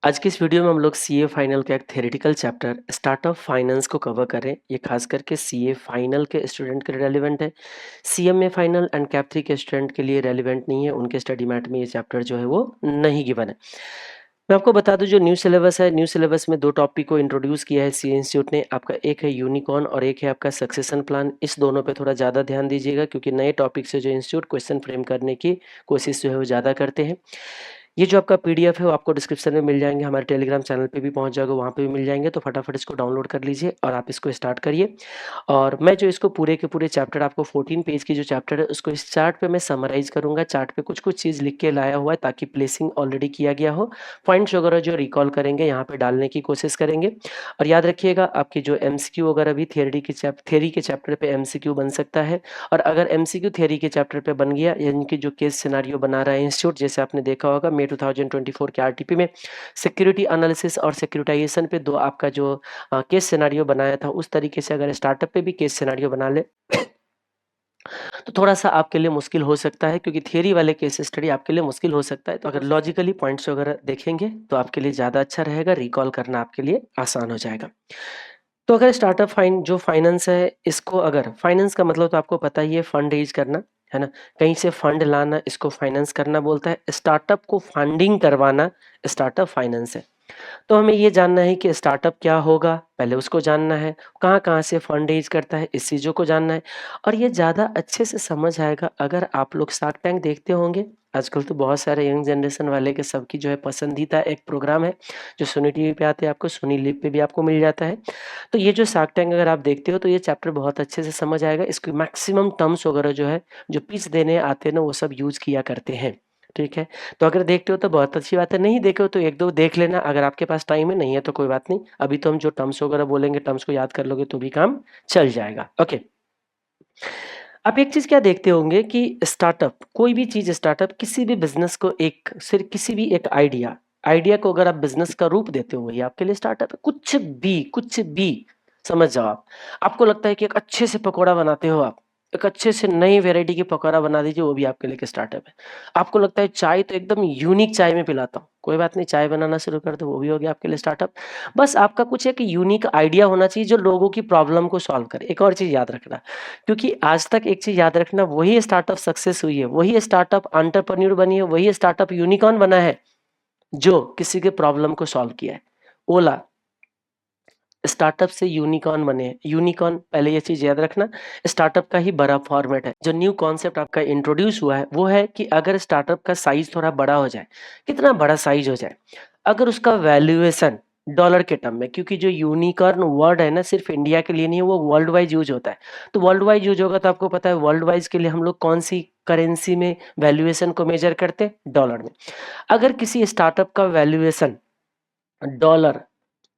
आज की इस वीडियो में हम लोग सीए फाइनल का एक थ्योरेटिकल चैप्टर स्टार्टअप फाइनेंस को कवर कर रहे हैं। ये खास करके सीए फाइनल के स्टूडेंट के लिए रेलिवेंट है। सीएमए फाइनल एंड कैप 3 के स्टूडेंट के लिए रेलिवेंट नहीं है, उनके स्टडी मैट में ये चैप्टर जो है वो नहीं गिवन है। मैं आपको बता दूं, जो न्यू सिलेबस है, न्यू सिलेबस में 2 टॉपिक को इंट्रोड्यूस किया है सीए इंस्टीट्यूट ने। आपका एक है यूनिकॉर्न और एक है आपका सक्सेशन प्लान। इस दोनों पे थोड़ा ज़्यादा ध्यान दीजिएगा, क्योंकि नए टॉपिक से जो इंस्टीट्यूट क्वेश्चन फ्रेम करने की कोशिश जो है वो ज़्यादा करते हैं। ये जो आपका पीडीएफ है वो आपको डिस्क्रिप्शन में मिल जाएंगे, हमारे टेलीग्राम चैनल पे भी पहुंच जाएगा, वहाँ पे भी मिल जाएंगे। तो फटाफट इसको डाउनलोड कर लीजिए और आप इसको स्टार्ट करिए। और मैं जो इसको पूरे के पूरे चैप्टर, आपको 14 पेज की जो चैप्टर है उसको इस चार्ट पे मैं समराइज करूंगा। चार्ट पे कुछ कुछ चीज़ लिख के लाया हुआ है ताकि प्लेसिंग ऑलरेडी किया गया हो। पॉइंट्स वगैरह जो रिकॉल करेंगे यहाँ पे डालने की कोशिश करेंगे। और याद रखिएगा, आपकी जो एमसीक्यू वगैरह भी थ्योरी के चैप्टर पे एमसीक्यू बन सकता है। और अगर एमसीक्यू थ्योरी के चैप्टर पे बन गया, यानी कि जो केस सिनारियो बना रहा है इंस्टीट्यूट, जैसे आपने देखा होगा मई 2024 के आरटीपी में सिक्योरिटी एनालिसिस और सिक्योरिटाइजेशन पे 2 आपका जो केस सिनारियो बनाया था, उस तरीके से अगर स्टार्टअप पे भी केस सिनारियो बना ले तो थोड़ा सा आपके लिए मुश्किल हो सकता है, क्योंकि थियरी वाले केस स्टडी आपके लिए मुश्किल हो सकता है। तो अगर लॉजिकली पॉइंट्स वगैरह देखेंगे तो आपके लिए ज़्यादा अच्छा रहेगा, रिकॉल करना आपके लिए आसान हो जाएगा। तो अगर स्टार्टअप जो फाइनेंस है, इसको अगर फाइनेंस का मतलब तो आपको पता ही है, फंड रेज करना है ना, कहीं से फंड लाना, इसको फाइनेंस करना बोलता है। स्टार्टअप को फंडिंग करवाना स्टार्टअप फाइनेंस है। तो हमें ये जानना है कि स्टार्टअप क्या होगा, पहले उसको जानना है। कहाँ-कहाँ से फंड रेज़ करता है, इस चीज़ों को जानना है। और ये ज़्यादा अच्छे से समझ आएगा अगर आप लोग शार्क टैंक देखते होंगे। आजकल तो बहुत सारे यंग जनरेशन वाले के सबकी जो है पसंदीदा एक प्रोग्राम है, जो सोनी टीवी पे आते हैं, आपको सोनी लिव पे भी आपको मिल जाता है। तो ये जो शार्क टैंक अगर आप देखते हो तो ये चैप्टर बहुत अच्छे से समझ आएगा। इसकी मैक्सिमम टर्म्स वगैरह जो है, जो पिच देने आते हैं ना, वो सब यूज़ किया करते हैं। ठीक है? तो अगर देखते हो तो बहुत अच्छी बात है, नहीं देखे हो तो 1-2 देख लेना, अगर आपके पास टाइम है, नहीं है तो कोई बात नहीं। अभी तो हम जो टर्म्स वगैरह बोलेंगे, टर्म्स को याद कर लोगे तो भी काम चल जाएगा। ओके। आप एक चीज़ क्या देखते होंगे कि स्टार्टअप, कोई भी चीज़ स्टार्टअप, किसी भी बिज़नेस को एक सिर्फ़ किसी भी एक आइडिया आइडिया को अगर आप बिज़नेस का रूप देते हो, वही आपके लिए स्टार्टअप है। कुछ भी समझ जाओ आप। आपको लगता है कि एक अच्छे से पकौड़ा बनाते हो आप, एक अच्छे से नई वैरायटी की पकौड़ा बना दीजिए, वो भी आपके लिए एक स्टार्टअप है। आपको लगता है चाय तो एकदम यूनिक चाय मैं पिलाता हूँ, कोई बात नहीं, चाय बनाना शुरू कर दो, वो भी हो गया आपके लिए स्टार्टअप। बस आपका कुछ एक यूनिक आइडिया होना चाहिए जो लोगों की प्रॉब्लम को सॉल्व करे। एक और चीज़ याद रखना, क्योंकि आज तक एक चीज़ याद रखना, वही स्टार्टअप सक्सेस हुई है, वही स्टार्टअप एंटरप्रेन्योर बनी है, वही स्टार्टअप यूनिकॉर्न बना है जो किसी के प्रॉब्लम को सॉल्व किया है। ओला स्टार्टअप से यूनिकॉर्न बने हैं। यूनिकॉर्न, पहले ये चीज़ याद रखना, स्टार्टअप का ही बड़ा फॉर्मेट है। जो न्यू कॉन्सेप्ट आपका इंट्रोड्यूस हुआ है वो है कि अगर स्टार्टअप का साइज थोड़ा बड़ा हो जाए, कितना बड़ा साइज हो जाए, अगर उसका वैल्यूएशन डॉलर के टर्म में, क्योंकि जो यूनिकॉर्न वर्ड है ना, सिर्फ इंडिया के लिए नहीं है, वो वर्ल्ड वाइज यूज होता है। तो वर्ल्ड वाइज यूज होगा तो आपको पता है वर्ल्ड वाइज के लिए हम लोग कौन सी करेंसी में वैल्यूएशन को मेजर करते हैं, डॉलर में। अगर किसी स्टार्टअप का वैल्यूएशन डॉलर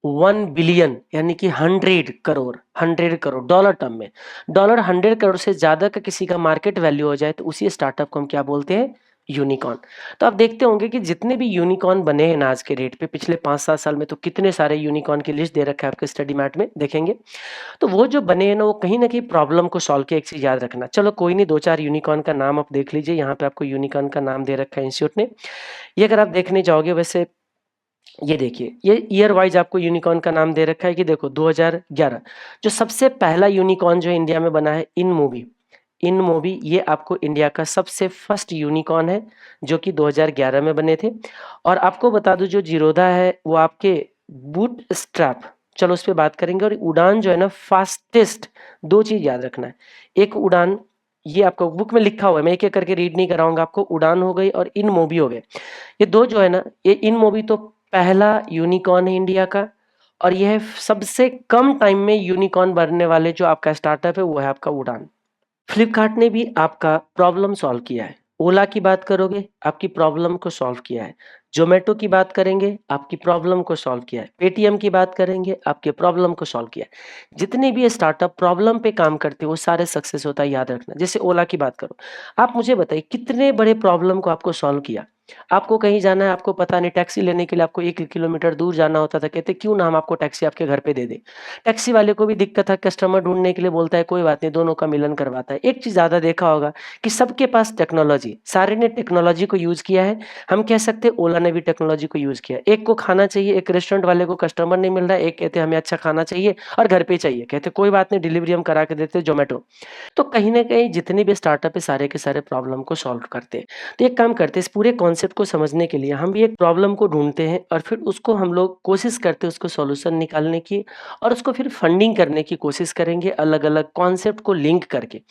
1 बिलियन, यानी कि 100 करोड़ डॉलर टर्म में, डॉलर 100 करोड़ से ज्यादा का किसी का मार्केट वैल्यू हो जाए तो उसी स्टार्टअप को हम क्या बोलते हैं, यूनिकॉर्न। तो आप देखते होंगे कि जितने भी यूनिकॉर्न बने हैं ना आज के रेट पे, पिछले 5-7 साल में तो कितने सारे यूनिकॉर्न की लिस्ट दे रखा है, आपके स्टडी मैट में देखेंगे। तो वो जो बने हैं ना, वो कहीं ना कहीं प्रॉब्लम को सॉल्व किया। एक चीज याद रखना, चलो कोई नहीं, 2-4 यूनिकॉर्न का नाम आप देख लीजिए, यहाँ पे आपको यूनिकॉर्न का नाम दे रखा है इंस्टीट्यूट ने। ये अगर आप देखने जाओगे, वैसे ये देखिए, ये ईयर वाइज आपको यूनिकॉर्न का नाम दे रखा है कि देखो 2011 जो सबसे पहला यूनिकॉर्न जो इंडिया में बना है, इन मूवी, ये आपको इंडिया का सबसे फर्स्ट यूनिकॉर्न है, जो कि 2011 में बने थे। और आपको बता दूं, जो जीरोधा है वो आपके बूट स्ट्रैप, चलो उस पर बात करेंगे। और उड़ान जो है ना, फास्टेस्ट, 2 चीज याद रखना है। एक उड़ान, ये आपको बुक में लिखा हुआ है, मैं एक एक करके रीड नहीं कराऊंगा आपको। उड़ान हो गई और इन मूवी हो गए, ये 2 जो है ना, ये इन मूवी तो पहला यूनिकॉर्न है इंडिया का। और यह सबसे कम टाइम में यूनिकॉर्न बनने वाले जो आपका स्टार्टअप है वो है आपका उड़ान। फ्लिपकार्ट ने भी आपका प्रॉब्लम सॉल्व किया है। ओला की बात करोगे, आपकी प्रॉब्लम को सॉल्व किया है। जोमेटो की बात करेंगे, आपकी प्रॉब्लम को सॉल्व किया है। पेटीएम की बात करेंगे, आपके प्रॉब्लम को सॉल्व किया है। जितने भी स्टार्टअप प्रॉब्लम पे काम करते हैं वो सारे सक्सेस होता है, याद रखना। जैसे ओला की बात करो, आप मुझे बताइए कितने बड़े प्रॉब्लम को आपको सॉल्व किया। आपको कहीं जाना है, आपको पता नहीं, टैक्सी लेने के लिए आपको 1 किलोमीटर दूर जाना होता था, कहते क्यों ना हम आपको टैक्सी आपके घर पे दे दें। टैक्सी वाले को भी दिक्कत है, कस्टमर ढूँढने के लिए बोलता है कोई बात नहीं, दोनों का मिलन करवाता है। एक चीज़ ज़्यादा देखा होगा कि सबके पास टेक्नोलॉजी, सारे ने टेक्नोलॉजी को यूज़ किया है। हम कह सकते हैं ओला ने भी टेक्नोलॉजी को यूज़ किया है। एक को खाना चाहिए, एक रेस्टोरेंट वाले को कस्टमर नहीं मिल रहा है, एक कहते हैं हमें अच्छा खाना चाहिए और घर पे चाहिए, कहते कोई बात नहीं डिलीवरी हम करा के देते हैं ज़ोमैटो। तो कहीं न कहीं जितने भी स्टार्टअप है सारे के सारे प्रॉब्लम को सॉल्व करते हैं। तो एक काम करते हैं, इस पूरे कॉन्सेप्ट को समझने के लिए हम भी एक प्रॉब्लम को ढूँढते हैं और फिर उसको हम लोग कोशिश करते हैं उसको सॉल्यूशन निकालने की और उसको फिर फंडिंग करने की कोशिश करेंगे अलग-अलग कॉन्सेप्ट को लिंक करके।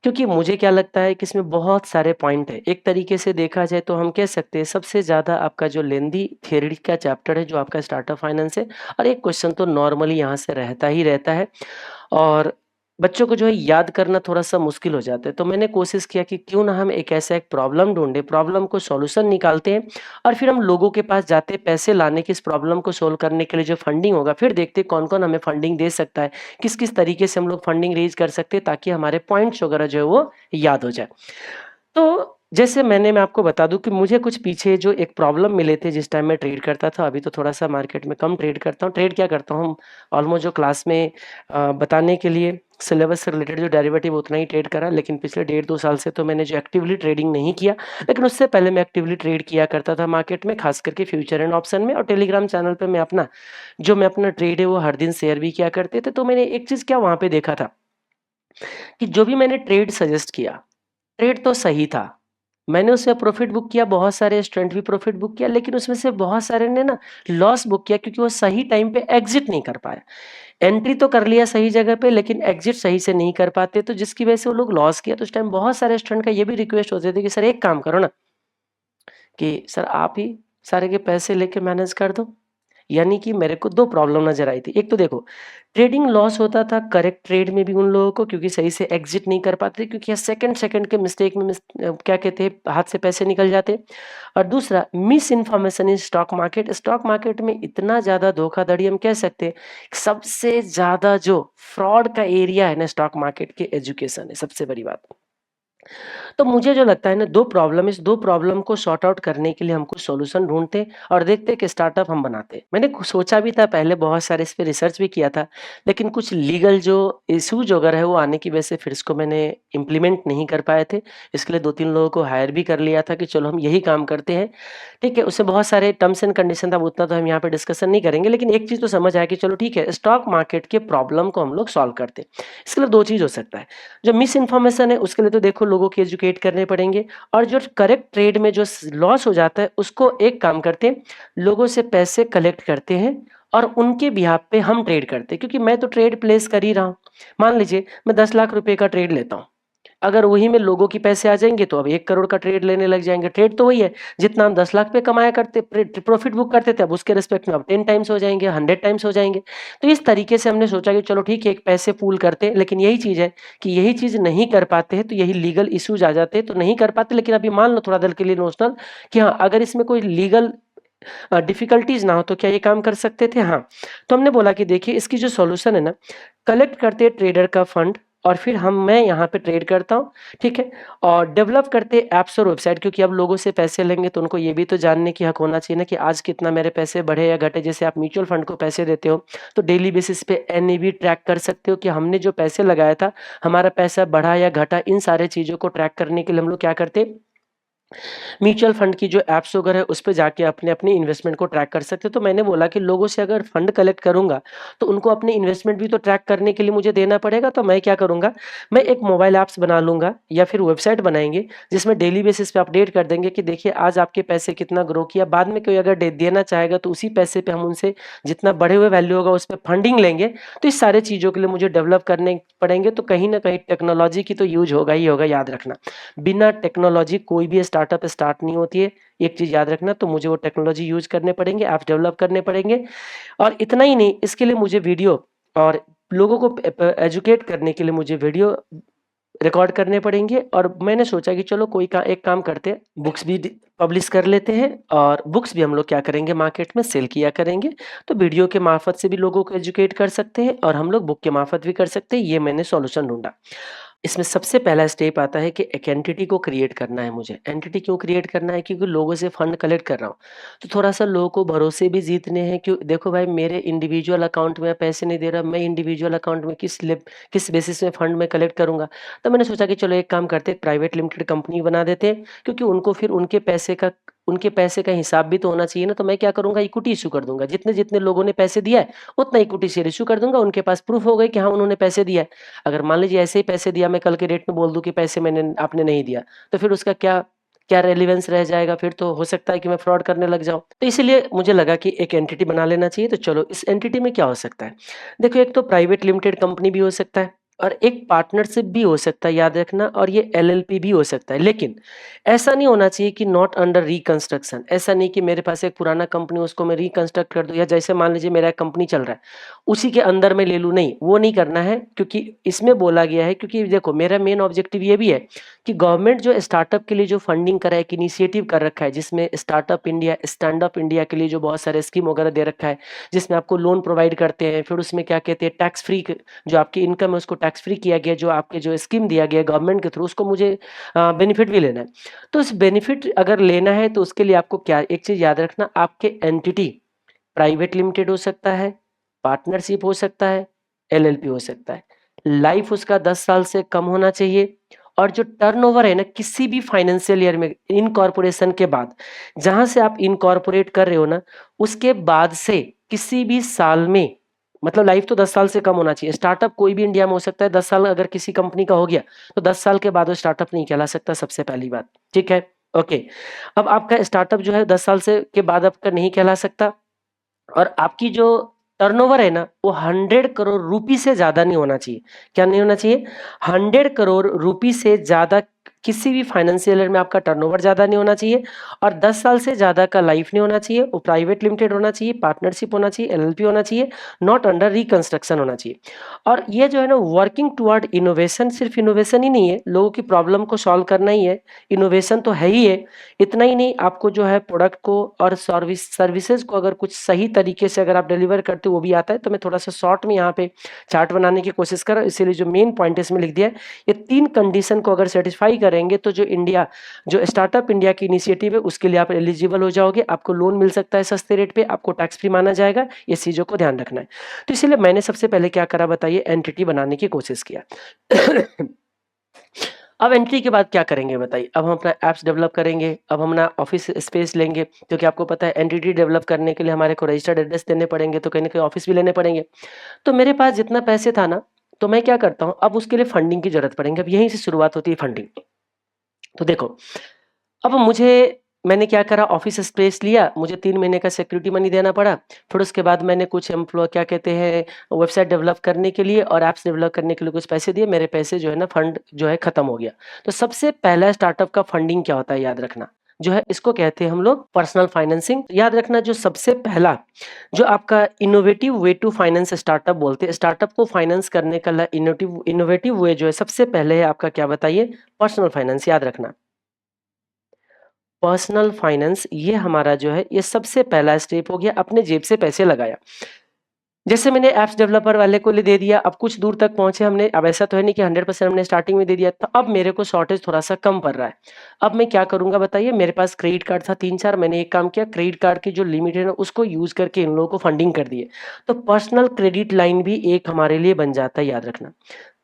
क्योंकि मुझे क्या लगता है कि इसमें बहुत सारे पॉइंट हैं। एक तरीके से देखा जाए तो हम कह सकते हैं सबसे ज़्यादा आपका जो लेंदी थ्योरी का चैप्टर है जो आपका स्टार्टअप फाइनेंस है और एक क्वेश्चन तो नॉर्मली यहाँ से रहता ही रहता है और बच्चों को जो है याद करना थोड़ा-सा मुश्किल हो जाता है। तो मैंने कोशिश किया कि क्यों ना हम एक ऐसा एक प्रॉब्लम ढूँढें, प्रॉब्लम को सॉल्यूशन निकालते हैं और फिर हम लोगों के पास जाते हैं पैसे लाने की इस प्रॉब्लम को सॉल्व करने के लिए जो फंडिंग होगा, फिर देखते हैं कौन-कौन हमें फंडिंग दे सकता है, किस-किस तरीके से हम लोग फंडिंग रेज़ कर सकते हैं ताकि हमारे पॉइंट्स वगैरह जो है वो याद हो जाए। तो जैसे मैं आपको बता दूँ कि मुझे कुछ पीछे जो एक प्रॉब्लम मिले थे जिस टाइम मैं ट्रेड करता था, अभी तो थोड़ा-सा मार्केट में कम ट्रेड करता हूँ। ट्रेड क्या करता हूँ ऑलमोस्ट जो क्लास में बताने के लिए सिलेबस से रिलेटेड जो डेरिवेटिव उतना ही ट्रेड करा, लेकिन पिछले डेढ़ 2 साल से तो मैंने जो एक्टिवली ट्रेडिंग नहीं किया, लेकिन उससे पहले मैं एक्टिवली ट्रेड किया करता था मार्केट में, खास करके फ्यूचर एंड ऑप्शन में और टेलीग्राम चैनल पे मैं अपना ट्रेड है वो हर दिन शेयर भी किया करते थे। तो मैंने एक चीज़ क्या वहाँ पे देखा था कि जो भी मैंने ट्रेड सजेस्ट किया, ट्रेड तो सही था। मैंने उसमें प्रॉफ़िट बुक किया, बहुत सारे स्टूडेंट भी प्रॉफ़िट बुक किया, लेकिन उसमें से बहुत सारे ने ना लॉस बुक किया क्योंकि वो सही टाइम पे एग्ज़िट नहीं कर पाए। एंट्री तो कर लिया सही जगह पे लेकिन एग्ज़िट सही से नहीं कर पाते, तो जिसकी वजह से वो लोग लॉस किया। तो उस टाइम बहुत सारे स्टूडेंट का ये भी रिक्वेस्ट होते थे कि सर एक काम करो ना कि सर आप ही सारे के पैसे लेके मैनेज कर दो। यानी कि मेरे को 2 प्रॉब्लम नज़र आई थी। एक तो देखो, ट्रेडिंग लॉस होता था करेक्ट ट्रेड में भी उन लोगों को क्योंकि सही से एग्ज़िट नहीं कर पाते क्योंकि सेकंड-सेकंड के मिस्टेक में क्या कहते हैं हाथ से पैसे निकल जाते। और दूसरा miss information in stock market. Stock market में इतना ज़्यादा धोखाधड़ी हम कह सकते हैं, सबसे ज़्यादा जो फ्रॉड का एरिया है ना स्टॉक मार्केट के एजुकेशन है, सबसे बड़ी बात। तो मुझे जो लगता है ना 2 प्रॉब्लम इस 2 प्रॉब्लम को सॉर्ट आउट करने के लिए हम कुछ सॉल्यूशन ढूँढते और देखते कि स्टार्टअप हम बनाते। मैंने सोचा भी था पहले बहुत सारे इस पे रिसर्च भी किया था, लेकिन कुछ लीगल जो इश्यूज़ वगैरह है वो आने की वजह से फिर इसको मैंने इम्प्लीमेंट नहीं कर पाए थे। इसके लिए 2-3 लोगों को हायर भी कर लिया था कि चलो हम यही काम करते हैं, ठीक है? उसमें बहुत सारे टर्म्स एंड कंडीशन था, अब उतना तो हम यहाँ पे डिस्कशन नहीं करेंगे, लेकिन एक चीज़ तो समझ आया कि चलो ठीक है, स्टॉक मार्केट के प्रॉब्लम को हम लोग सॉल्व करते हैं। इसके लिए 2 चीज़ हो सकता है। जो मिस इन्फॉर्मेशन है उसके लिए तो देखो लोगों को एजुकेट करने पड़ेंगे और जो करेक्ट ट्रेड में जो लॉस हो जाता है उसको एक काम करते हैं लोगों से पैसे कलेक्ट करते हैं और उनके बिहाफ पे हम ट्रेड करते हैं क्योंकि मैं तो ट्रेड प्लेस कर ही रहा हूँ। मान लीजिए मैं 10 लाख रुपए का ट्रेड लेता हूँ, अगर वही में लोगों के पैसे आ जाएंगे तो अब 1 करोड़ का ट्रेड लेने लग जाएंगे। ट्रेड तो वही है जितना हम 10 लाख पे कमाया करते प्रॉफिट बुक करते थे, अब उसके रिस्पेक्ट में अब 10 टाइम्स हो जाएंगे, 100 टाइम्स हो जाएंगे। तो इस तरीके से हमने सोचा कि चलो ठीक है एक पैसे पूल करते हैं, लेकिन यही चीज है कि यही चीज नहीं कर पाते हैं तो यही लीगल इश्यूज आ जाते हैं, तो नहीं कर पाते। लेकिन अभी मान लो थोड़ा देर के लिए नोशनल कि हाँ अगर इसमें कोई लीगल डिफिकल्टीज ना हो तो क्या ये काम कर सकते थे? हाँ। तो हमने बोला कि देखिए इसकी जो सॉल्यूशन है ना, कलेक्ट करते हैं ट्रेडर का फंड और फिर मैं यहाँ पे ट्रेड करता हूँ, ठीक है? और डेवलप करते हैं ऐप्स और वेबसाइट क्योंकि अब लोगों से पैसे लेंगे तो उनको ये भी तो जानने की हक होना चाहिए ना कि आज कितना मेरे पैसे बढ़े या घटे। जैसे आप म्यूचुअल फंड को पैसे देते हो, तो डेली बेसिस पे एनएवी ट्रैक कर सकते हो कि हमने जो पैसे लगाया था, हमारा पैसा बढ़ा या घटा। इन सारे चीज़ों को ट्रैक करने के लिए हम लोग क्या करते हैं, म्यूचुअल फंड की जो ऐप्स वगैरह है उस पे जाके अपनी इन्वेस्टमेंट को ट्रैक कर सकते हो। तो मैंने बोला कि लोगों से अगर फंड कलेक्ट करूँगा, तो उनको अपनी इन्वेस्टमेंट भी तो ट्रैक करने के लिए मुझे देना पड़ेगा। तो मैं क्या करूँगा, मैं एक मोबाइल ऐप्स बना लूँगा या फिर वेबसाइट बनाएँगे जिसमें डेली बेसिस पे अपडेट कर देंगे कि देखिए आज आपके पैसे कितना ग्रो किया। बाद में कोई अगर दे देना चाहेगा तो उसी पैसे पे हम उनसे जितना बढ़े हुए वैल्यू होगा उस पे फंडिंग लेंगे। तो इस सारे चीज़ों के लिए मुझे डेवलप करने पड़ेंगे, तो कहीं न कहीं टेक्नोलॉजी की तो यूज़ होगा ही होगा, याद रखना। बिना टेक्नोलॉजी कोई भी स्टार्टअप स्टार्ट नहीं होती है। एक चीज़ याद रखना, तो मुझे वो टेक्नोलॉजी यूज़ करने पड़ेंगे, ऐप्स डेवलप करने पड़ेंगे और इतना ही नहीं, इसके लिए मुझे वीडियो और लोगों को एजुकेट करने के लिए मुझे वीडियो रिकॉर्ड करने पड़ेंगे। और मैंने सोचा कि चलो एक काम करते हैं, बुक्स भी पब्लिश कर लेते हैं और बुक्स भी हम लोग क्या करेंगे मार्केट में सेल किया करेंगे। तो वीडियो के मार्फत से भी लोगों को एजुकेट कर सकते हैं और हम लोग बुक के मार्फत भी कर सकते हैं। ये मैंने सॉल्यूशन ढूँढा। इसमें सबसे पहला स्टेप आता है कि एक एंटिटी को क्रिएट करना है मुझे। एंटिटी क्यों क्रिएट करना है? क्योंकि लोगों से फंड कलेक्ट कर रहा हूँ। तो थोड़ा-सा लोगों को भरोसे भी जीतने हैं, क्यों देखो भाई, मेरे इंडिविजुअल अकाउंट में पैसे नहीं दे रहा, मैं इंडिविजुअल अकाउंट में किस बेसिस में फंड मैं कलेक्ट करूँगा? तो मैंने सोचा कि चलो एक काम करते हैं, प्राइवेट लिमिटेड कंपनी बना देते हैं, क्योंकि उनको फिर उनके पैसे का हिसाब भी तो होना चाहिए ना। तो मैं क्या करूँगा, इक्विटी इश्यू कर दूँगा। जितने-जितने लोगों ने पैसे दिया है, उतना इक्विटी शेयर इश्यू कर दूँगा। उनके पास प्रूफ हो गई कि हाँ, उन्होंने पैसे दिया है। अगर मान लीजिए ऐसे ही पैसे दिया, मैं कल के डेट में बोल दूँ कि पैसे आपने नहीं दिया, तो फिर उसका क्या क्या रेलेवेंस रह जाएगा? फिर तो हो सकता है कि मैं फ्रॉड करने लग जाऊँ। तो इसीलिए मुझे लगा कि एक एंटिटी बना लेना चाहिए। तो चलो, इस एंटिटी में क्या हो सकता है? देखो, एक तो प्राइवेट लिमिटेड कंपनी भी हो सकता है और एक पार्टनरशिप भी हो सकता है, याद रखना, और ये एलएलपी भी हो सकता है। लेकिन ऐसा नहीं होना चाहिए कि नॉट अंडर रिकंस्ट्रक्शन। ऐसा नहीं कि मेरे पास एक पुराना कंपनी, उसको मैं रिकंस्ट्रक्ट कर दूँ, या जैसे मान लीजिए मेरा एक कंपनी चल रहा है, उसी के अंदर मैं ले लूँ, नहीं, वो नहीं करना है। क्योंकि इसमें बोला गया है, क्योंकि देखो, मेरा मेन ऑब्जेक्टिव ये भी है कि गवर्नमेंट जो स्टार्टअप के लिए जो फंडिंग कर रहा है, एक इनिशिएटिव कर रखा है, जिसमें startup India, stand up India के लिए जो बहुत सारे स्कीम वगैरह दे रखा है, जिसमें आपको लोन प्रोवाइड करते हैं, फिर उसमें क्या कहते हैं, टैक्स फ्री, जो आपकी इनकम है उसको टैक्स फ्री किया गया, जो आपके जो स्कीम दिया गया गवर्नमेंट के थ्रू, उसको मुझे बेनिफिट भी लेना है। तो इस बेनिफिट अगर लेना है, तो उसके लिए आपको क्या एक चीज याद रखना, आपके एंटिटी प्राइवेट लिमिटेड हो सकता है, पार्टनरशिप हो सकता है, एलएलपी हो सकता है। लाइफ उसका 10 साल से कम होना चाहिए, और जो टर्नओवर है ना, किसी भी फाइनेंशियल ईयर में इनकॉर्पोरेशन के बाद, जहां से आप इनकॉर्पोरेट कर रहे हो ना, उसके बाद से किसी भी साल में, मतलब लाइफ तो 10 साल से कम होना चाहिए। स्टार्टअप कोई भी इंडिया में हो सकता है। 10 साल अगर किसी कंपनी का हो गया, तो 10 साल के बाद वो स्टार्टअप नहीं कहला सकता, सबसे पहली बात। ठीक है? ओके। अब आपका स्टार्टअप जो है 10 साल से के बाद आपका नहीं कहला सकता, और आपकी जो टर्नओवर है ना, वो 100 करोड़ रुपए से ज्यादा नहीं होना चाहिए। क्या नहीं होना चाहिए? 100 करोड़ रुपए से ज्यादा किसी भी फाइनेंशियल ईयर में आपका टर्नओवर ज्यादा नहीं होना चाहिए, और 10 साल से ज्यादा का लाइफ नहीं होना चाहिए। वो प्राइवेट लिमिटेड होना चाहिए, पार्टनरशिप होना चाहिए, एलएलपी होना चाहिए, नॉट अंडर रिकंस्ट्रक्शन होना चाहिए। और ये जो है ना, वर्किंग टुवर्ड इनोवेशन, सिर्फ इनोवेशन ही नहीं है, लोगों की प्रॉब्लम को सॉल्व करना ही है। इनोवेशन तो है ही है। इतना ही नहीं, आपको जो है प्रोडक्ट को और सर्विसेज को अगर कुछ सही तरीके से अगर आप डिलीवर करते हो, वो भी आता है। तो मैं थोड़ा सा शॉर्ट में यहाँ पे चार्ट बनाने की कोशिश कर रहा हूँ, इसीलिए जो मेन पॉइंट इसमें लिख दिया है, ये 3 कंडीशन को अगर सेटिस्फाई करेंगे, तो जो स्टार्टअप इंडिया की इनिशिएटिव है, उसके लिए आप एलिजिबल हो जाओगे। आपको लोन मिल सकता है सस्ते रेट पे, आपको टैक्स फ्री माना जाएगा। ये चीजों को ध्यान रखना है। तो इसीलिए मैंने सबसे पहले क्या करा बताइए, एंटिटी बनाने की कोशिश किया। अब एंट्री के बाद क्या करेंगे बताइए? अब हम अपना ऐप्स डेवलप करेंगे, अब हम अपना ऑफिस स्पेस लेंगे, क्योंकि आपको पता है एंटिटी डेवलप करने के लिए हमारे को रजिस्टर्ड एड्रेस देने पड़ेंगे, तो कहीं न कहीं ऑफिस भी लेने पड़ेंगे। तो मेरे पास जितना पैसे था ना, तो मैं क्या करता हूँ, अब उसके लिए फंडिंग की ज़रूरत पड़ेगी। अब यहीं से शुरुआत होती है फंडिंग। तो देखो, अब मैंने क्या करा, ऑफिस स्पेस लिया, मुझे 3 महीने का सिक्योरिटी मनी देना पड़ा। फिर उसके बाद मैंने कुछ क्या कहते हैं, वेबसाइट डेवलप करने के लिए और ऐप्स डेवलप करने के लिए कुछ पैसे दिए। मेरे पैसे जो है ना, फंड जो है खत्म हो गया। तो सबसे पहला स्टार्टअप का फंडिंग क्या होता है, याद रखना, जो है इसको कहते हैं हम लोग पर्सनल फाइनेंसिंग। याद रखना, जो सबसे पहला जो आपका innovative way to finance startup बोलते हैं, स्टार्टअप को फाइनेंस करने का इनोवेटिव इनोवेटिव वे जो है, सबसे पहले है आपका क्या बताइए, पर्सनल फाइनेंस। याद रखना, पर्सनल फाइनेंस ये हमारा जो है, ये सबसे पहला स्टेप हो गया, अपने जेब से पैसे लगाया। जैसे मैंने ऐप्स डेवलपर वाले को दे दिया, अब कुछ दूर तक पहुंचे हमने। अब ऐसा तो है नहीं कि 100% हमने स्टार्टिंग में दे दिया, तो अब मेरे को शॉर्टेज थोड़ा सा कम पड़ रहा है। अब मैं क्या करूंगा बताइए, मेरे पास क्रेडिट कार्ड था 3-4, मैंने एक काम किया, क्रेडिट कार्ड की जो लिमिट है ना, उसको यूज करके इन लोगों को फंडिंग कर दिए। तो पर्सनल क्रेडिट लाइन भी एक हमारे लिए बन जाता है, याद रखना।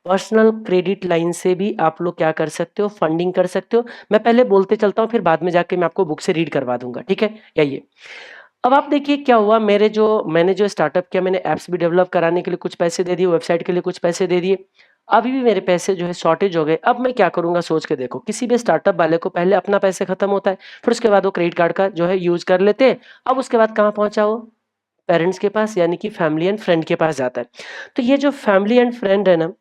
पर्सनल क्रेडिट लाइन से भी आप लोग क्या कर सकते हो, फंडिंग कर सकते हो। मैं पहले बोलते चलता हूँ, फिर बाद में जाके मैं आपको बुक से रीड करवा दूंगा, ठीक है? यही है। अब आप देखिए क्या हुआ, मैंने जो स्टार्टअप किया, मैंने ऐप्स भी डेवलप कराने के लिए कुछ पैसे दे दिए, वेबसाइट के लिए कुछ पैसे दे दिए। अभी भी मेरे पैसे जो है शॉर्टेज हो गए। अब मैं क्या करूंगा, सोच के देखो, किसी भी स्टार्टअप वाले को पहले अपना पैसे खत्म होता है, फिर उसके बाद वो क्रेडिट कार्ड का जो है यूज कर लेते हैं। अब उसके बाद कहाँ पहुंचा वो, पेरेंट्स के पास, यानी कि फैमिली एंड फ्रेंड के पास जाता है। तो ये जो फैमिली एंड फ्रेंड है ना,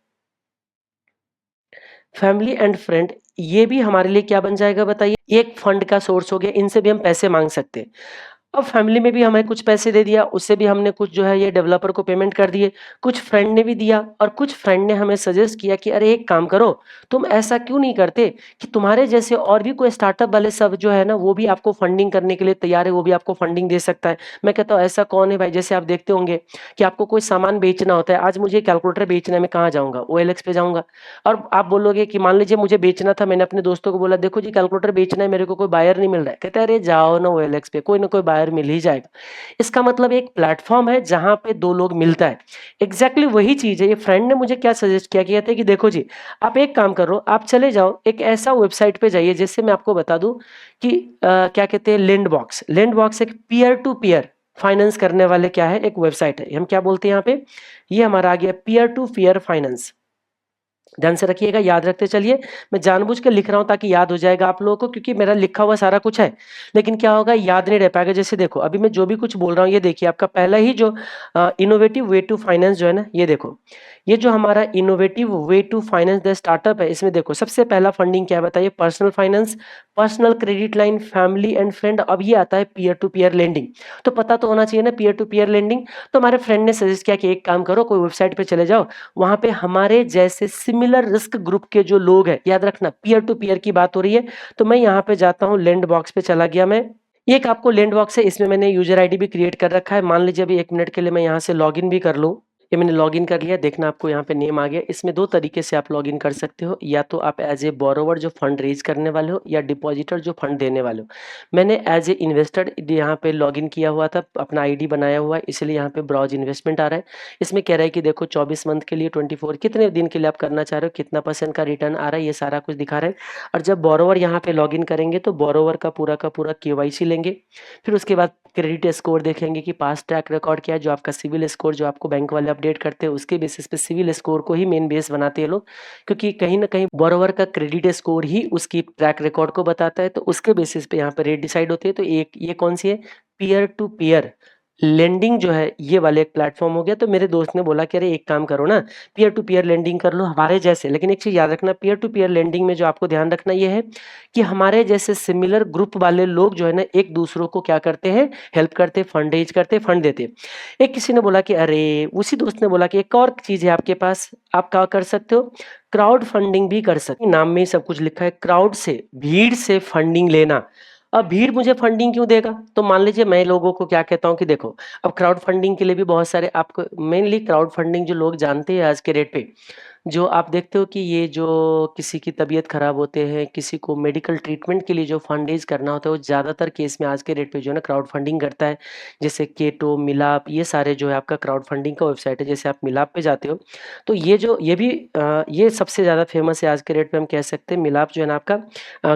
फैमिली एंड फ्रेंड, ये भी हमारे लिए क्या बन जाएगा बताइए, एक फंड का सोर्स हो गया। इनसे भी हम पैसे मांग सकते हैं। अब फैमिली में भी हमें कुछ पैसे दे दिया, उससे भी हमने कुछ जो है ये डेवलपर को पेमेंट कर दिए, कुछ फ्रेंड ने भी दिया और कुछ फ्रेंड ने हमें सजेस्ट किया कि अरे एक काम करो, तुम ऐसा क्यों नहीं करते कि तुम्हारे जैसे और भी कोई स्टार्टअप वाले सब जो है ना वो भी आपको फंडिंग करने के लिए तैयार है, वो भी आपको फंडिंग दे सकता है। मैं कहता हूँ ऐसा कौन है भाई? जैसे आप देखते होंगे कि आपको कोई सामान बेचना होता है, आज मुझे कैलकुलेटर बेचना है, मैं कहाँ जाऊँगा? ओएलएक्स पे जाऊँगा। और आप बोलोगे कि मान लीजिए मुझे बेचना था, मैंने अपने दोस्तों को बोला देखो जी कैलकुलेटर बेचना है, मेरे को कोई बायर नहीं मिल रहा है। कहते हैं अरे जाओ ना ओएलएक्स पे, कोई ना कोई बायर मिल ही जाएगा। इसका मतलब एक प्लेटफॉर्म है जहाँ पे दो लोग मिलता है। एग्जैक्टली वही चीज़ है। ये फ्रेंड ने मुझे क्या सजेस्ट किया, कहते हैं कि देखो जी आप एक काम करो, आप चले जाओ एक ऐसा वेबसाइट पे जाइए जिससे मैं आपको बता दूं कि क्या कहते हैं, लैंडबॉक्स। लैंडबॉक्स एक पीयर टू पीयर फाइनेंस करने वाले क्या है, एक वेबसाइट है। हम क्या बोलते हैं यहाँ पे, ये हमारा आ गया पीयर टू पीयर फाइनेंस। ध्यान से रखिएगा, याद रखते चलिए। मैं जानबूझ के लिख रहा हूं ताकि याद हो जाएगा आप लोगों को, क्योंकि मेरा लिखा हुआ सारा कुछ है, लेकिन क्या होगा याद नहीं रह पाएगा। जैसे देखो अभी मैं जो भी कुछ बोल रहा हूं, ये देखिए आपका पहला ही जो इनोवेटिव वे टू फाइनेंस जो है ना, ये देखो ये जो हमारा innovative way to finance the startup है, इसमें देखो सबसे पहला फंडिंग क्या है बताइए, personal finance, personal credit line, family and friend. अब ये आता है पीयर टू पीयर लेंडिंग। तो पता तो होना चाहिए ना पीयर टू पीयर लेंडिंग। तो हमारे फ्रेंड ने सजेस्ट किया कि एक काम करो, कोई वेबसाइट पे चले जाओ, वहां पे हमारे जैसे सिमिलर रिस्क ग्रुप के जो लोग हैं, याद रखना पीयर टू पीयर की बात हो रही है। तो मैं यहाँ पे जाता हूँ, लैंड बॉक्स पे चला गया मैं। ये एक आपको लैंड बॉक्स है, इसमें मैंने यूजर आईडी भी क्रिएट कर रखा है। मान लीजिए अभी 1 मिनट के लिए मैं यहाँ से लॉगिन भी कर लूँ। ये मैंने लॉगिन कर लिया, देखना आपको यहाँ पे नेम आ गया। इसमें दो तरीके से आप लॉगिन कर सकते हो, या तो आप एज ए बोरोवर जो फंड रेज करने वाले हो, या डिपॉजिटर जो फंड देने वाले हो। मैंने एज ए इन्वेस्टर यहाँ पे लॉगिन किया हुआ था, अपना आईडी बनाया हुआ है, इसलिए यहाँ पे ब्राउज इन्वेस्टमेंट आ रहा है। इसमें कह रहा है कि देखो 24 मंथ के लिए 24 कितने दिन के लिए आप करना चाह रहे हो, कितना % का रिटर्न आ रहा है, ये सारा कुछ दिखा रहा है। और जब बोरोवर यहाँ पे लॉगिन करेंगे तो बोरोवर का पूरा केवाईसी लेंगे। फिर उसके बाद क्रेडिट स्कोर देखेंगे कि पास ट्रैक रिकॉर्ड क्या है, जो आपका सिविल स्कोर जो आपको बैंक वाले अपडेट करते हैं उसके बेसिस पे सिविल स्कोर को ही मेन बेस बनाते हैं लोग, क्योंकि कहीं ना कहीं बोरोवर का क्रेडिट स्कोर ही उसकी ट्रैक रिकॉर्ड को बताता है। तो उसके बेसिस पे यहाँ पे रेट डिसाइड होती है। तो एक ये कौन सी है, पीयर टू पीयर लेंडिंग जो है, ये वाले एक प्लेटफॉर्म हो गया। तो मेरे दोस्त ने बोला कि अरे एक काम करो ना, पीयर टू पीयर लेंडिंग कर लो हमारे जैसे। लेकिन एक चीज याद रखना, पीयर टू पीयर लेंडिंग में जो आपको ध्यान रखना ये है कि हमारे जैसे सिमिलर ग्रुप वाले लोग जो है ना, एक दूसरों को क्या करते हैं, हेल्प करते, फंड रेज करते, फंड देते। एक किसी ने बोला कि अरे, उसी दोस्त ने बोला कि एक और चीज है आपके पास, आप क्या कर सकते हो, क्राउड फंडिंग भी कर सकते हो। नाम में ही सब कुछ लिखा है, क्राउड से, भीड़ से फंडिंग लेना। अब भीड़ मुझे फंडिंग क्यों देगा? तो मान लीजिए मैं लोगों को क्या कहता हूँ कि देखो, अब क्राउड फंडिंग के लिए भी बहुत सारे आपको, मेनली क्राउड फंडिंग जो लोग जानते हैं आज के रेट पे, जो आप देखते हो कि ये जो किसी की तबीयत खराब होते हैं, किसी को मेडिकल ट्रीटमेंट के लिए जो फंड रेज करना होता है, वो ज़्यादातर केस में आज के रेट पे जो है ना क्राउड फंडिंग करता है। जैसे केटो, मिलाप, ये सारे जो है आपका क्राउड फंडिंग का वेबसाइट है। जैसे आप मिलाप पे जाते हो तो ये जो ये भी ये सबसे ज़्यादा फेमस है आज के रेट पे, हम कह सकते हैं मिलाप जो है ना आपका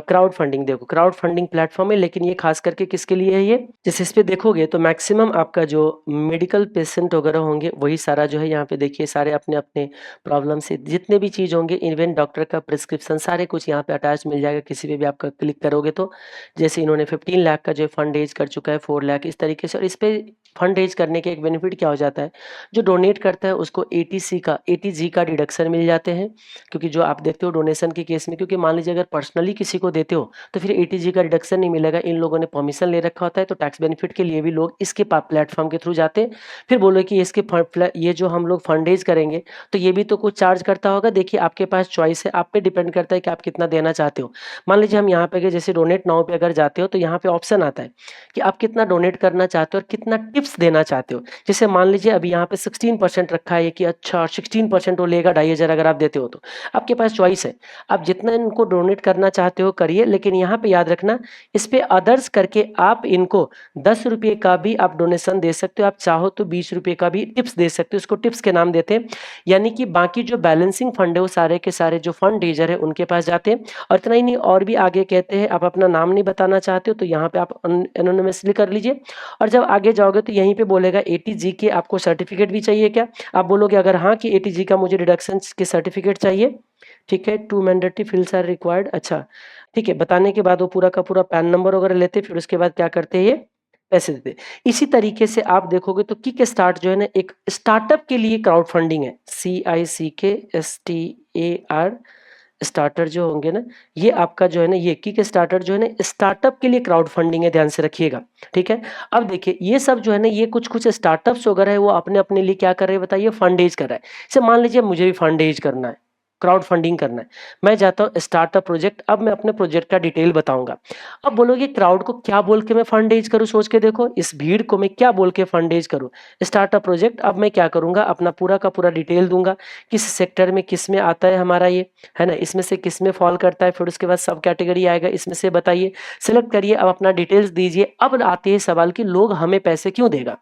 क्राउड फंडिंग। देखो क्राउड फंडिंग प्लेटफॉर्म है, लेकिन ये खास करके किसके लिए है? ये जैसे इस पे देखोगे तो मैक्सिमम आपका जो मेडिकल पेशेंट वगैरह होंगे वही सारा जो है यहाँ पे देखिए, सारे अपने अपने प्रॉब्लम से जितने भी चीज़ होंगे, इवन डॉक्टर का प्रिस्क्रिप्शन, सारे कुछ यहाँ पे अटैच मिल जाएगा। किसी पे भी आपका क्लिक करोगे तो जैसे इन्होंने 15 लाख का जो फंड रेज कर चुका है, 4 लाख इस तरीके से। और इस पे फंड रेज करने के एक बेनिफिट क्या हो जाता है, जो डोनेट करता है उसको एटीजी का डिडक्शन मिल जाते हैं। क्योंकि जो आप देखते हो डोनेशन के केस में, क्योंकि मान लीजिए अगर पर्सनली किसी को देते हो तो फिर एटीजी का डिडक्शन नहीं मिलेगा। इन लोगों ने परमिशन ले रखा होता है, तो टैक्स बेनिफिट के लिए भी लोग इसके प्लेटफॉर्म के थ्रू जाते हैं। फिर बोलो कि इसके ये जो हम लोग फंड रेज करेंगे तो ये भी तो कुछ चार्ज करता होगा। देखिए आपके पास चॉइस है, आप पे डिपेंड करता है कि आप कितना देना चाहते हो। मान लीजिए हम यहाँ पे गए, जैसे डोनेट नाउ पे अगर जाते हो तो यहाँ पे ऑप्शन आता है कि आप कितना डोनेट करना चाहते हो और कितना टिप्स देना चाहते हो। जैसे मान लीजिए अभी यहाँ पे 16% रखा है कि अच्छा 16% वो लेगा 2,500 अगर आप देते हो तो आपके पास चॉइस है, आप जितना इनको डोनेट करना चाहते हो करिए। लेकिन यहाँ पे याद रखना, इस पे अदर्स करके आप इनको 10 रुपये का भी आप डोनेशन दे सकते हो, आप चाहो तो 20 रुपये का भी टिप्स दे सकते हो। इसको टिप्स के नाम देते हैं। यानी कि बाकी जो बैलेंसिंग फंड है वो सारे के सारे जो फंड रेजर है उनके पास जाते हैं। और इतना ही नहीं, और भी आगे कहते हैं, आप अपना नाम नहीं बताना चाहते हो तो यहाँ पे आप एनोनिमसली कर लीजिए। और जब आगे जाओगे तो यहीं पे बोलेगा एटीजी के आपको सर्टिफिकेट भी चाहिए क्या? आप बोलोगे अगर हाँ कि एटीजी का मुझे डिडक्शन के सर्टिफिकेट चाहिए, ठीक है, 2 मैंडेटरी फील्ड्स आर रिक्वायर्ड। अच्छा ठीक है, बताने के बाद वो पूरा का पूरा पैन नंबर वगैरह लेते, फिर उसके बाद क्या करते हैं, ये पैसे देते। इसी तरीके से आप देखोगे तो किक स्टार्ट जो है ना, एक स्टार्टअप के लिए क्राउड फंडिंग है, CICKSTAR स्टार्टर जो होंगे ना, ये आपका जो है ना, ये किक स्टार्टर जो है ना, स्टार्टअप के लिए क्राउड फंडिंग है, ध्यान से रखिएगा, ठीक है। अब देखिए ये सब जो है ना, ये कुछ कुछ स्टार्टअप्स वगैरह है, वो अपने अपने लिए क्या कर रहे हैं बताइए, फंड रेज कर रहा है। जैसे मान लीजिए मुझे भी फंड रेज करना है, क्राउड फंडिंग करना है, मैं जाता हूँ स्टार्टअप प्रोजेक्ट। अब मैं अपने प्रोजेक्ट का डिटेल बताऊंगा। अब बोलोगे क्राउड को क्या बोल के मैं फंड रेज करूँ, सोच के देखो, इस भीड़ को मैं क्या बोल के फंड रेज करूँ, स्टार्टअप प्रोजेक्ट। अब मैं क्या करूंगा, अपना पूरा का पूरा डिटेल दूंगा, किस सेक्टर में किस में आता है हमारा ये, है ना, इसमें से किस में फॉल करता है, फिर उसके बाद सब कैटेगरी आएगा, इसमें से बताइए, सिलेक्ट करिए, अब अपना डिटेल्स दीजिए। अब आते हैं सवाल कि लोग हमें पैसे क्यों देगा।